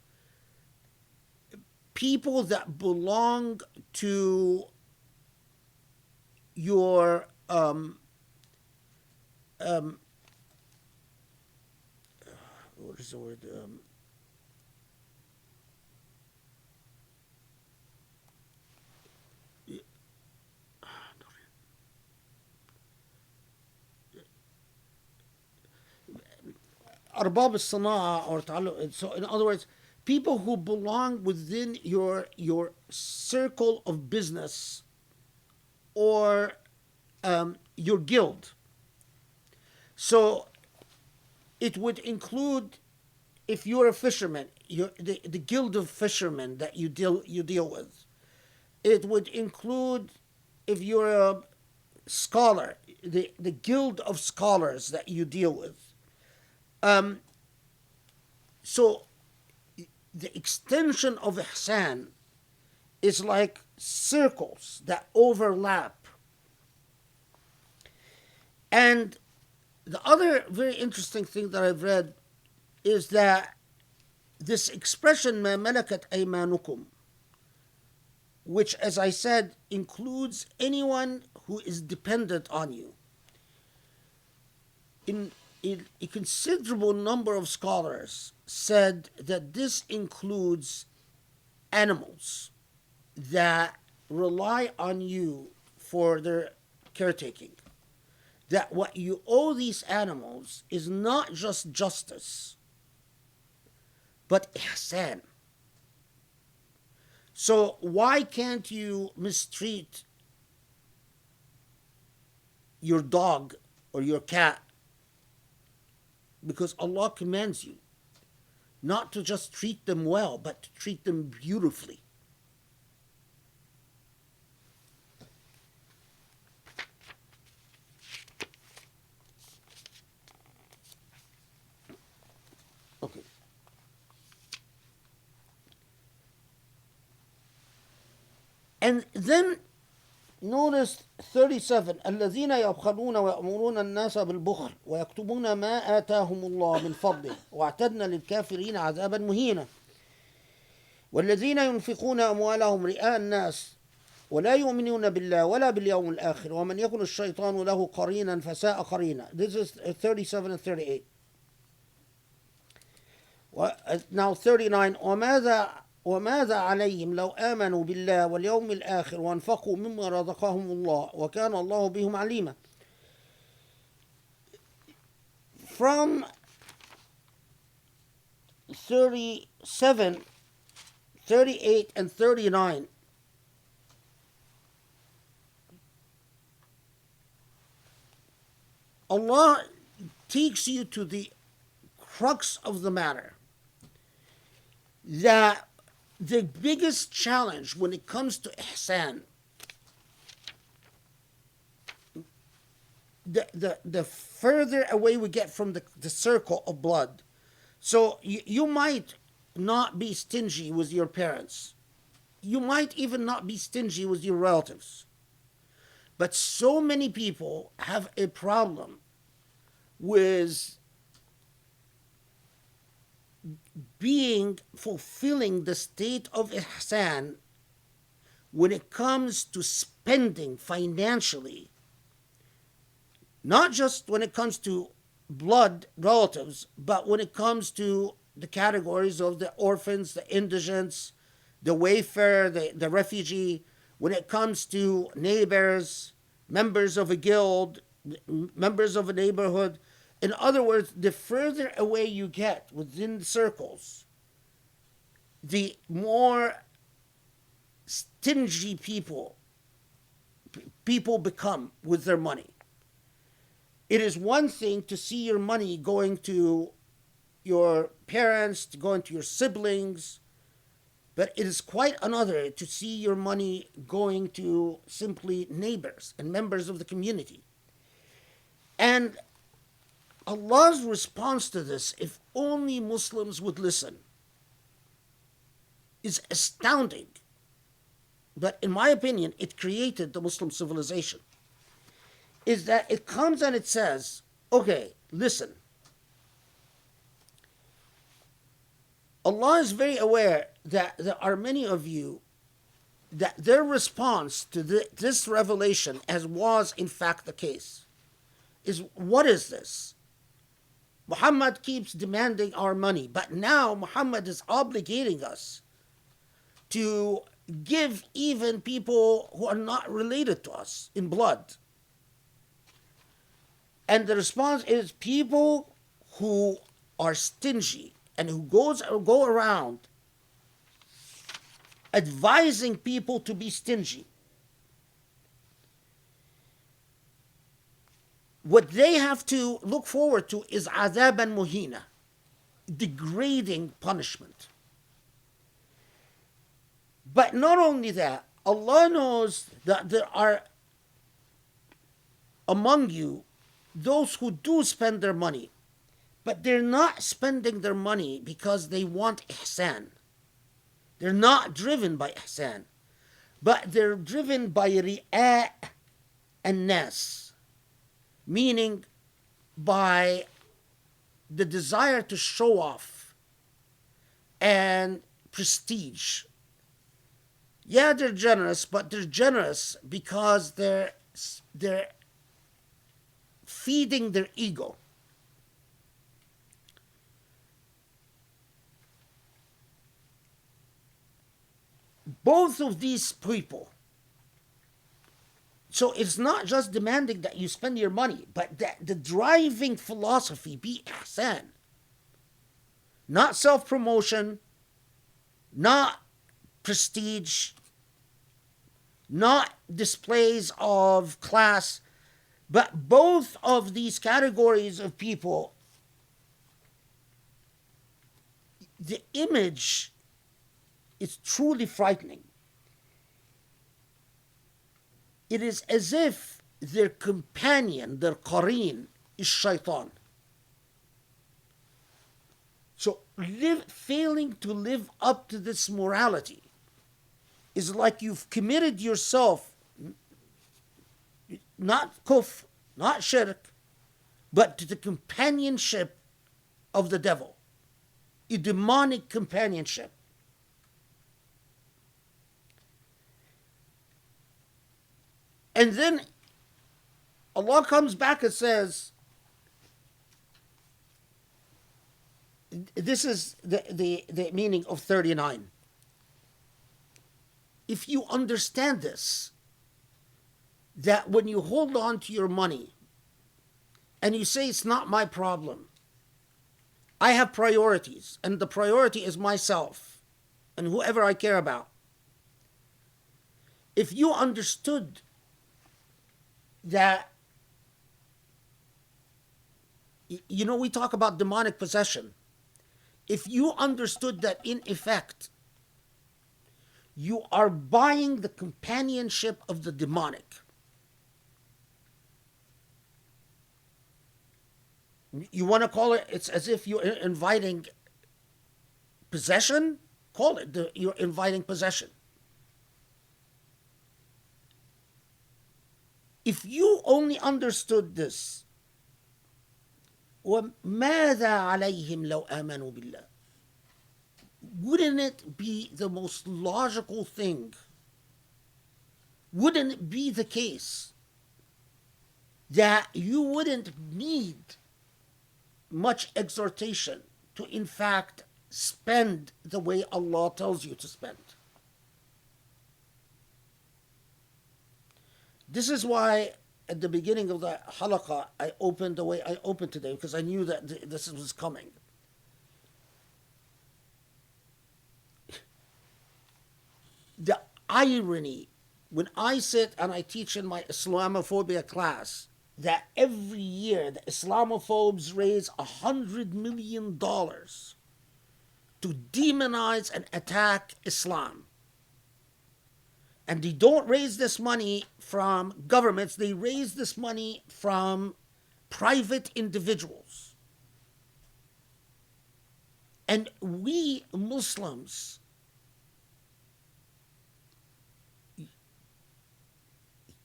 people that belong to your what is the word? Arbab al-Sana'a, or so in other words, people who belong within your circle of business or your guild. So it would include, if you're a fisherman, the guild of fishermen that you deal with. It would include, if you're a scholar, the guild of scholars that you deal with. So the extension of ihsan is like circles that overlap. And the other very interesting thing that I've read is that this expression ما ملكت أيمانكم, which, as I said, includes anyone who is dependent on you. In a considerable number of scholars said that this includes animals that rely on you for their caretaking. That what you owe these animals is not just justice, but ihsan. So why can't you mistreat your dog or your cat? Because Allah commands you not to just treat them well, but to treat them beautifully. Okay. And then notice 37 الذين يبخلون ويأمرون الناس بالبخل ويكتمون ما آتاهم الله من فضله واعتدنا للكافرين عذابا مهينا والذين ينفقون أموالهم رئاء الناس ولا يؤمنون بالله ولا باليوم الآخر ومن يكن الشيطان له قرينا فساء قرينا. This is 37 and 38. Now 39 وماذا عليهم لو آمنوا بالله واليوم الآخر وانفقوا مما رزقهم الله وكان الله بهم عليما. From 37, 38 and 39, Allah takes you to the crux of the matter, that the biggest challenge when it comes to ihsan, the further away we get from the circle of blood. So you might not be stingy with your parents. You might even not be stingy with your relatives. But so many people have a problem with fulfilling the state of ihsan when it comes to spending financially, not just when it comes to blood relatives, but when it comes to the categories of the orphans, the indigents, the wayfarer, the refugee, when it comes to neighbors, members of a guild, members of a neighborhood. In other words, the further away you get within the circles, the more stingy people become with their money. It is one thing to see your money going to your parents, to going to your siblings, but it is quite another to see your money going to simply neighbors and members of the community. And Allah's response to this, if only Muslims would listen, is astounding. But in my opinion, it created the Muslim civilization. Is that it comes and it says, okay, listen. Allah is very aware that there are many of you that their response to this revelation, as was in fact the case, is, what is this? Muhammad keeps demanding our money, but now Muhammad is obligating us to give even people who are not related to us in blood. And the response is people who are stingy and who go around advising people to be stingy. What they have to look forward to is azaban muhina, degrading punishment. But not only that, Allah knows that there are among you those who do spend their money, but they're not spending their money because they want ihsan. They're not driven by ihsan, but they're driven by ri'a and nas, meaning by the desire to show off and prestige. Yeah, they're generous, but they're generous because they're feeding their ego. Both of these people. So it's not just demanding that you spend your money, but that the driving philosophy be ihsan. Not self-promotion, not prestige, not displays of class, but both of these categories of people, the image is truly frightening. It is as if their companion, their qareen, is shaitan. So failing to live up to this morality is like you've committed yourself, not kufr, not shirk, but to the companionship of the devil, a demonic companionship. And then Allah comes back and says, this is the meaning of 39. If you understand this, that when you hold on to your money and you say it's not my problem, I have priorities, and the priority is myself and whoever I care about. If you understood that, we talk about demonic possession. If you understood that in effect, you are buying the companionship of the demonic. You want to call it, it's as if you're inviting possession? Call it, you're inviting possession. If you only understood this, وَمَاذَا عَلَيْهِمْ لَوْ آمَنُوا بِاللَّهِ, wouldn't it be the most logical thing? Wouldn't it be the case that you wouldn't need much exhortation to, in fact, spend the way Allah tells you to spend? This is why at the beginning of the halaqah, I opened the way I opened today, because I knew that this was coming. The irony, when I sit and I teach in my Islamophobia class, that every year the Islamophobes raise $100 million to demonize and attack Islam. And they don't raise this money from governments, they raise this money from private individuals. And we Muslims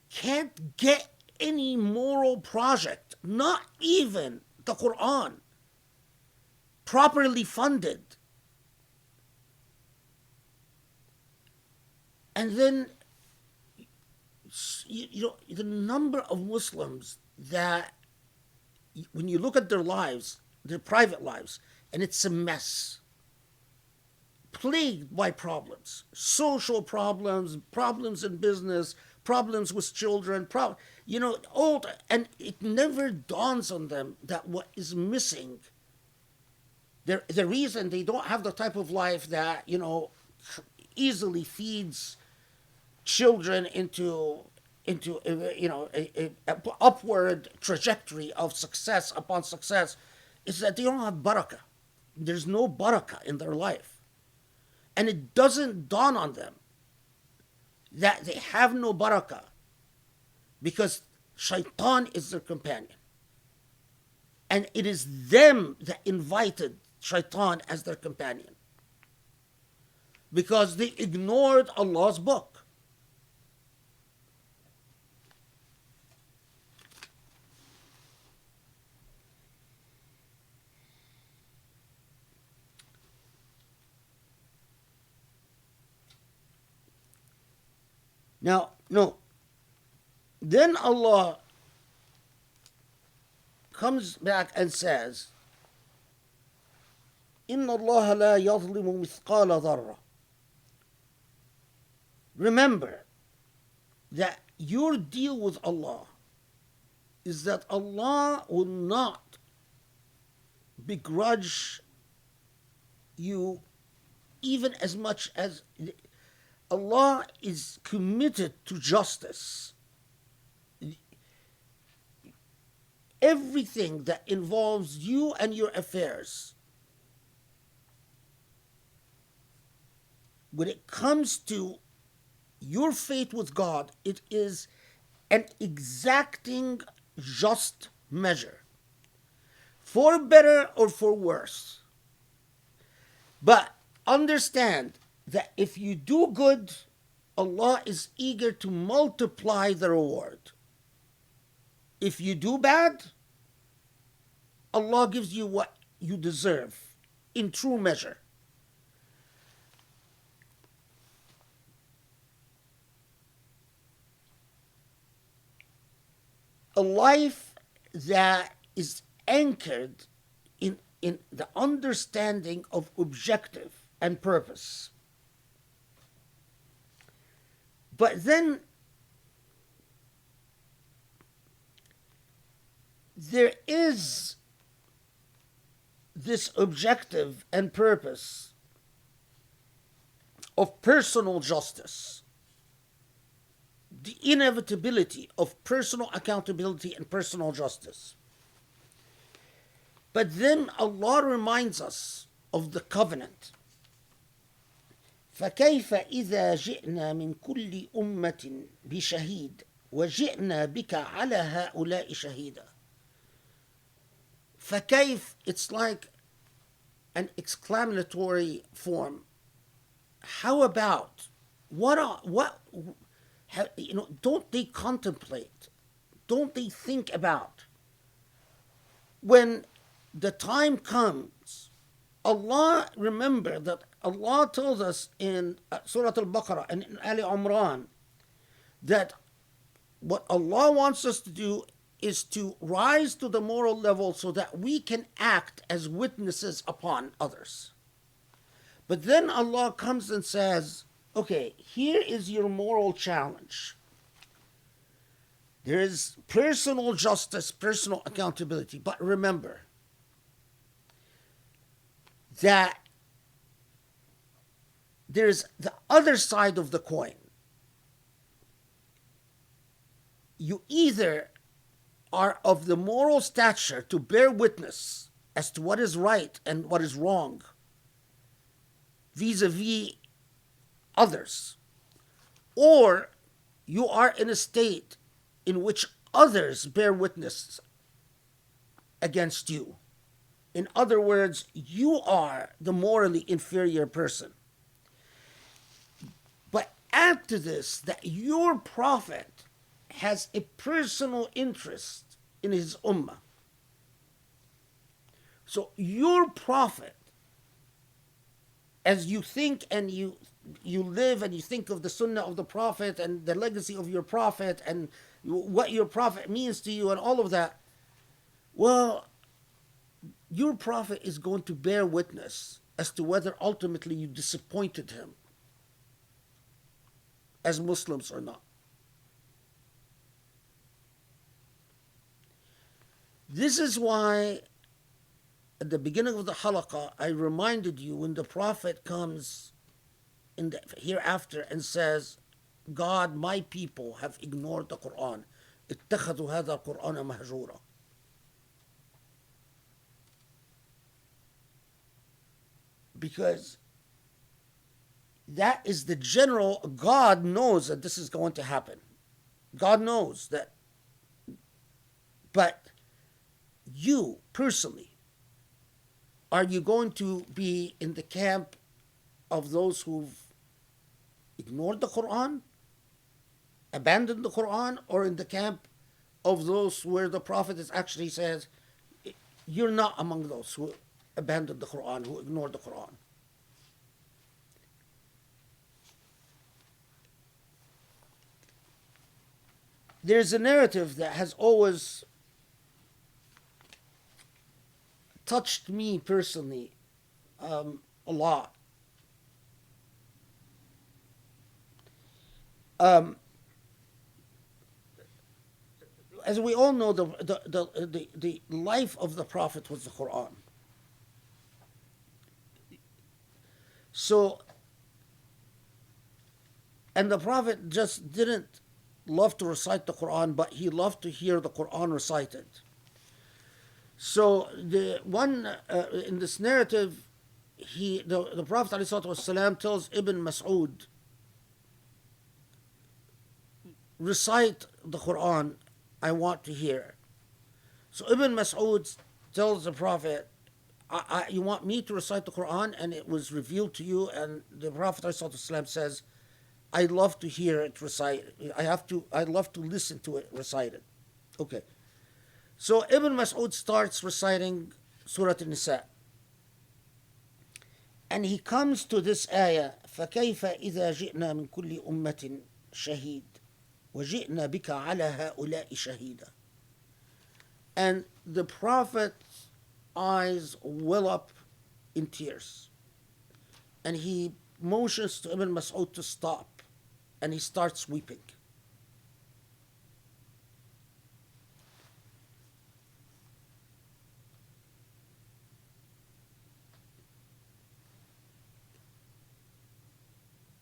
can't get any moral project, not even the Quran, properly funded. And then, the number of Muslims that, when you look at their lives, their private lives, and it's a mess, plagued by problems, social problems, problems in business, problems with children, and it never dawns on them that what is missing, the reason they don't have the type of life that, easily feeds children into a upward trajectory of success upon success, is that they don't have barakah. There's no barakah in their life. And it doesn't dawn on them that they have no barakah because shaitan is their companion. And it is them that invited shaitan as their companion, because they ignored Allah's book. Now, no. Then Allah comes back and says, إِنَّ اللَّهَ لَا يَظْلِمُ مِثْقَالَ ذَرَّةٍ. Remember that your deal with Allah is that Allah will not begrudge you even as much as Allah is committed to justice. Everything that involves you and your affairs, when it comes to your faith with God, it is an exacting, just measure, for better or for worse. But understand that if you do good, Allah is eager to multiply the reward. If you do bad, Allah gives you what you deserve in true measure. A life that is anchored in the understanding of objective and purpose. But then there is this objective and purpose of personal justice, the inevitability of personal accountability and personal justice. But then Allah reminds us of the covenant. فكيف إذا جئنا من كل أمة بشهيد وجئنا بك على هؤلاء شهيدا. فكيف, it's like an exclamatory form. How about, don't they contemplate, don't they think about, when the time comes, Allah, remember that Allah tells us in Surah Al-Baqarah and in Ali Imran that what Allah wants us to do is to rise to the moral level so that we can act as witnesses upon others. But then Allah comes and says, okay, here is your moral challenge. There is personal justice, personal accountability. But remember that there's the other side of the coin. You either are of the moral stature to bear witness as to what is right and what is wrong vis-a-vis others, or you are in a state in which others bear witness against you. In other words, you are the morally inferior person. But add to this that your prophet has a personal interest in his ummah. So your prophet, as you think and you live and you think of the sunnah of the prophet and the legacy of your prophet and what your prophet means to you and all of that, well, your prophet is going to bear witness as to whether ultimately you disappointed him as Muslims or not. This is why at the beginning of the halaqah I reminded you when the prophet comes in the hereafter and says, God, my people have ignored the Quran. اتخذوا هذا القرآن مهجورا. Because that is the general, God knows that this is going to happen. God knows that. But you personally, are you going to be in the camp of those who've ignored the Quran, abandoned the Quran, or in the camp of those where the Prophet actually says, you're not among those who abandoned the Quran, who ignored the Quran? there's a narrative that has always touched me personally a lot. As we all know, the life of the Prophet was the Quran. So, and the Prophet just didn't love to recite the Quran, but he loved to hear the Quran recited. So the one in this narrative, the Prophet ﷺ tells Ibn Mas'ud, recite the Quran, I want to hear. So Ibn Mas'ud tells the Prophet, you want me to recite the Quran and it was revealed to you? And the Prophet ﷺ says, I love to hear it recited. I love to listen to it recited. Okay. So Ibn Mas'ud starts reciting Surah Nisa. And he comes to this ayah, فَكَيْفَ إِذَا جِئْنَا مِنْ كُلِّ أُمَّةٍ شَهِيدٍ وَجِئْنَا بِكَ عَلَى هَؤُلَاءِ شَهِيدًا. And the Prophet's eyes well up in tears. And he motions to Ibn Mas'ud to stop. And he starts weeping.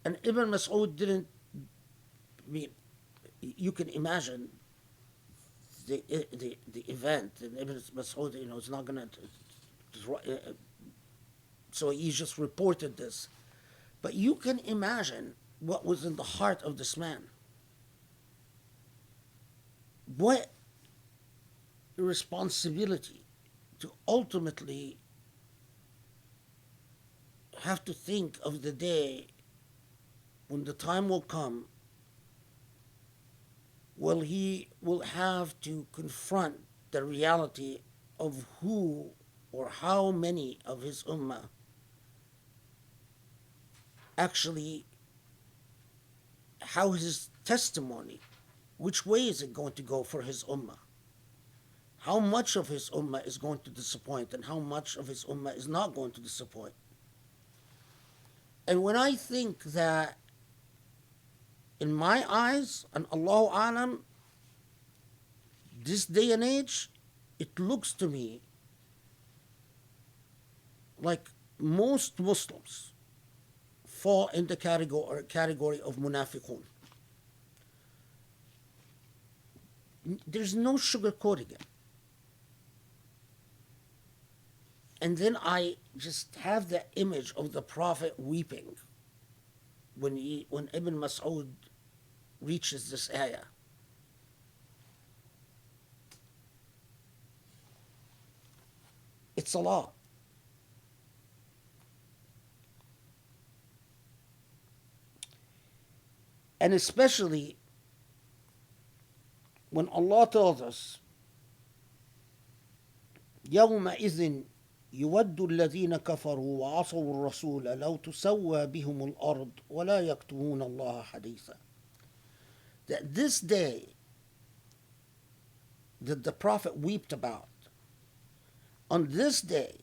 And Ibn Mas'ud didn't, you can imagine the event. And Ibn Mas'ud, is not going to, so he just reported this. But you can imagine what was in the heart of this man. What responsibility to ultimately have to think of the day when the time will come, he will have to confront the reality of who or how many of his ummah actually, how his testimony, which way is it going to go for his ummah? How much of his ummah is going to disappoint and how much of his ummah is not going to disappoint? And when I think that, in my eyes, and Allahu Alam, this day and age, it looks to me like most Muslims fall in the category of munafiqun. There's no sugarcoating it. And then I just have the image of the Prophet weeping when Ibn Mas'ud reaches this ayah. It's a lot. And especially when Allah tells us, يَوْمَئِذٍ يود الذين كفروا وعصوا الرسول لو تسوى بهم الأرض ولا يكتمون الله حديثا. That this day that the Prophet wept about, on this day,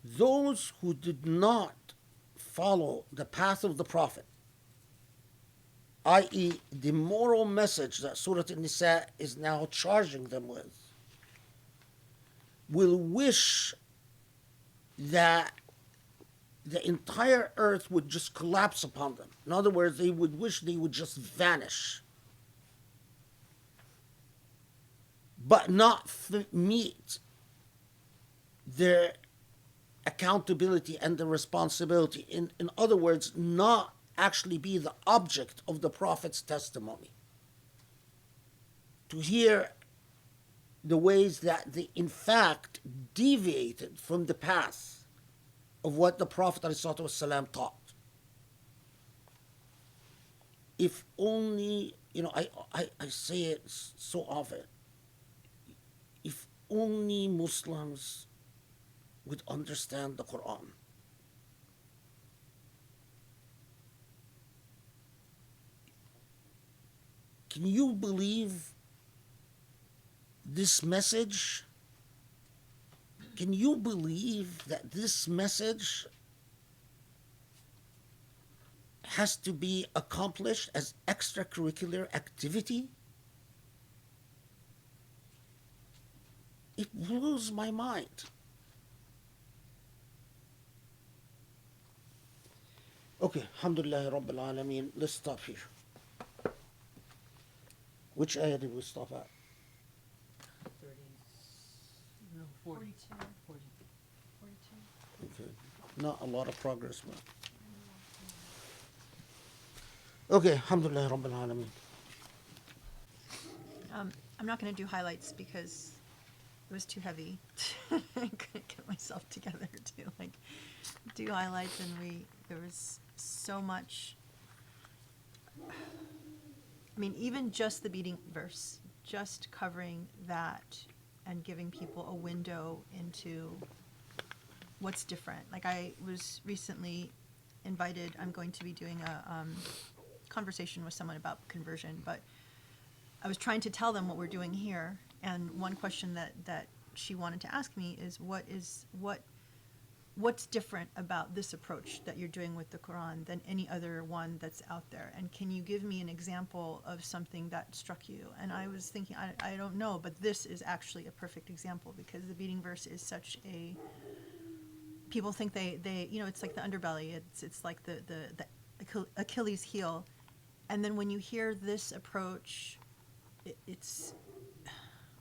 those who did not follow the path of the Prophet, i.e. the moral message that Surah Nisa is now charging them with, will wish that the entire earth would just collapse upon them. In other words, they would wish they would just vanish, but not meet their accountability and the responsibility. In other words, not actually be the object of the Prophet's testimony. To hear the ways that they in fact deviated from the path of what the Prophet ﷺ taught. If only, I say it so often, if only Muslims would understand the Quran. can you believe this message? Can you believe that this message has to be accomplished as extracurricular activity? It blows my mind. Okay, Alhamdulillah Rabbil Alameen. Let's stop here. Which ayah did we stop at? 30, no, 40. 42. 42. Okay. Not a lot of progress, but. Okay, Alhamdulillah Rabbil Alameen. I'm not going to do highlights because it was too heavy. I couldn't get myself together to like do highlights, and there was so much. I mean, even just the beating verse, just covering that and giving people a window into what's different. Like, I was recently invited, I'm going to be doing a conversation with someone about conversion, but I was trying to tell them what we're doing here, and one question that she wanted to ask me is what's different about this approach that you're doing with the Quran than any other one that's out there? And can you give me an example of something that struck you? And I was thinking, I don't know, but this is actually a perfect example, because the beating verse is such a, people think they you know, it's like the underbelly, it's like the Achilles heel. And then when you hear this approach, it's,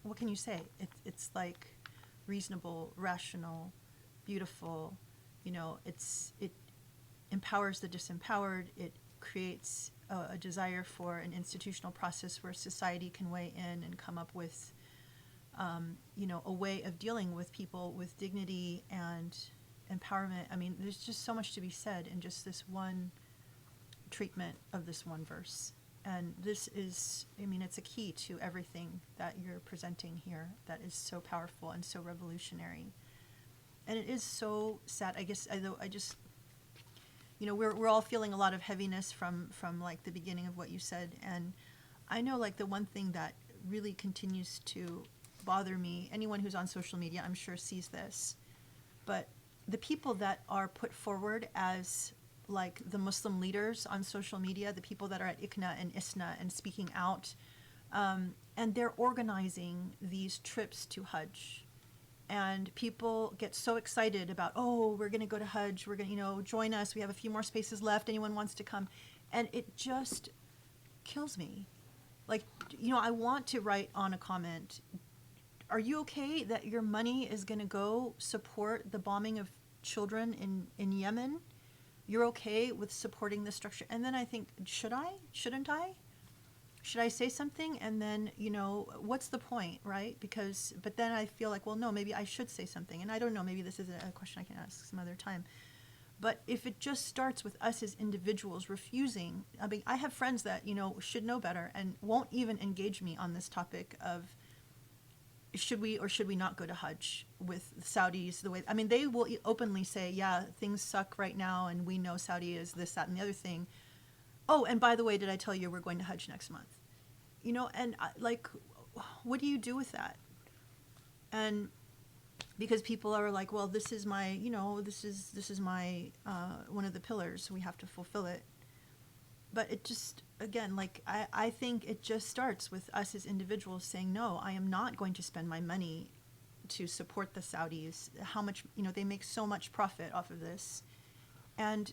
what can you say? It's like reasonable, rational, beautiful, you know, it empowers the disempowered. It creates a desire for an institutional process where society can weigh in and come up with, you know, a way of dealing with people with dignity and empowerment. I mean, there's just so much to be said in just this one treatment of this one verse. And this is, I mean, it's a key to everything that you're presenting here that is so powerful and so revolutionary. And it is so sad. I guess I just, you know, we're all feeling a lot of heaviness from like the beginning of what you said. And I know, like, the one thing that really continues to bother me, anyone who's on social media, I'm sure, sees this, but the people that are put forward as like the Muslim leaders on social media, the people that are at ICNA and ISNA and speaking out, and they're organizing these trips to Hajj. And people get so excited about, oh, we're going to go to Hajj, we're going to, you know, join us, we have a few more spaces left, anyone wants to come. And it just kills me. Like, you know, I want to write on a comment, are you okay that your money is going to go support the bombing of children in Yemen? You're okay with supporting this structure? And then I think, should I? Shouldn't I? Should I say something? And then, you know, what's the point, right? Because, but then I feel like, well, no, maybe I should say something. And I don't know, maybe this is a question I can ask some other time. But if it just starts with us as individuals refusing, I mean, I have friends that, you know, should know better and won't even engage me on this topic of, should we or should we not go to Hajj with the Saudis? The way, I mean, they will openly say, yeah, things suck right now, and we know Saudi is this, that, and the other thing. Oh, and by the way, did I tell you we're going to Hajj next month? You know, and like, what do you do with that? And because people are like, well, this is my, you know, this is my one of the pillars, we have to fulfill it. But it just, again, like, I think it just starts with us as individuals saying, no, I am not going to spend my money to support the Saudis. How much, you know, they make so much profit off of this. And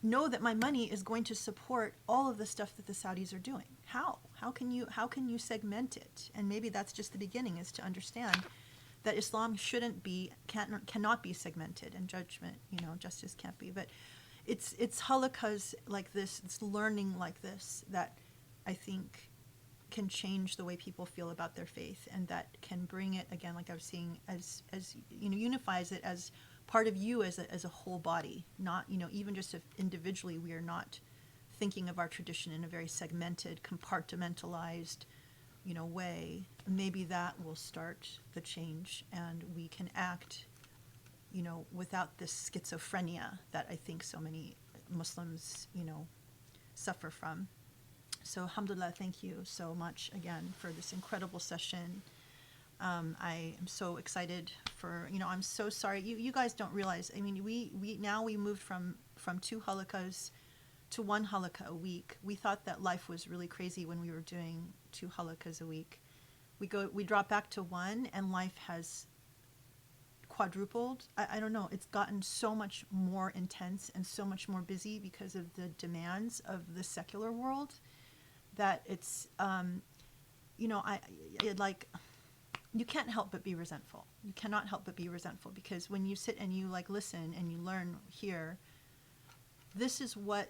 know that my money is going to support all of the stuff that the Saudis are doing. How? How can you segment it? And maybe that's just the beginning, is to understand that Islam cannot be segmented, and judgment, you know, justice can't be. But it's halaqas like this, it's learning like this, that I think can change the way people feel about their faith, and that can bring it, again, like I was saying, as you know, unifies it as part of you as a whole body, not, you know, even just if individually we are not thinking of our tradition in a very segmented, compartmentalized, you know, way. Maybe that will start the change, and we can act, you know, without this schizophrenia that I think so many Muslims, you know, suffer from. So, alhamdulillah, thank you so much again for this incredible session. I am so excited for, I'm so sorry. You guys don't realize, I mean, we moved from 2 halakas to 1 halakha a week. We thought that life was really crazy when we were doing 2 halakas a week. We drop back to 1 and life has quadrupled. I don't know. It's gotten so much more intense and so much more busy because of the demands of the secular world that it's, you can't help but be resentful. You cannot help but be resentful because when you sit and you listen and you learn here, this is what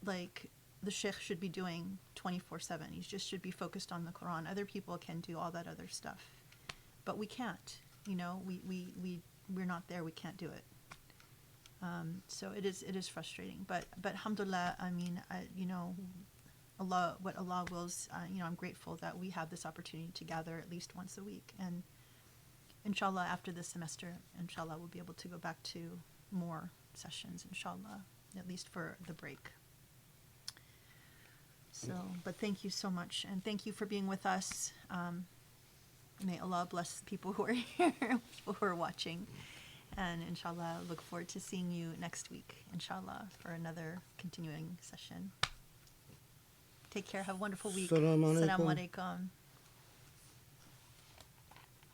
the sheikh should be doing 24/7. He just should be focused on the Quran. Other people can do all that other stuff, but we can't. We're not there. We can't do it. So it is frustrating. But alhamdulillah, I mean, what Allah wills, I'm grateful that we have this opportunity to gather at least once a week. And inshallah, after this semester, inshallah, we'll be able to go back to more sessions, inshallah, at least for the break. So, but thank you so much. And thank you for being with us. May Allah bless the people who are here, people who are watching. And inshallah, look forward to seeing you next week, inshallah, for another continuing session. Take care. Have a wonderful week. Assalamu alaikum. Assalamu alaikum.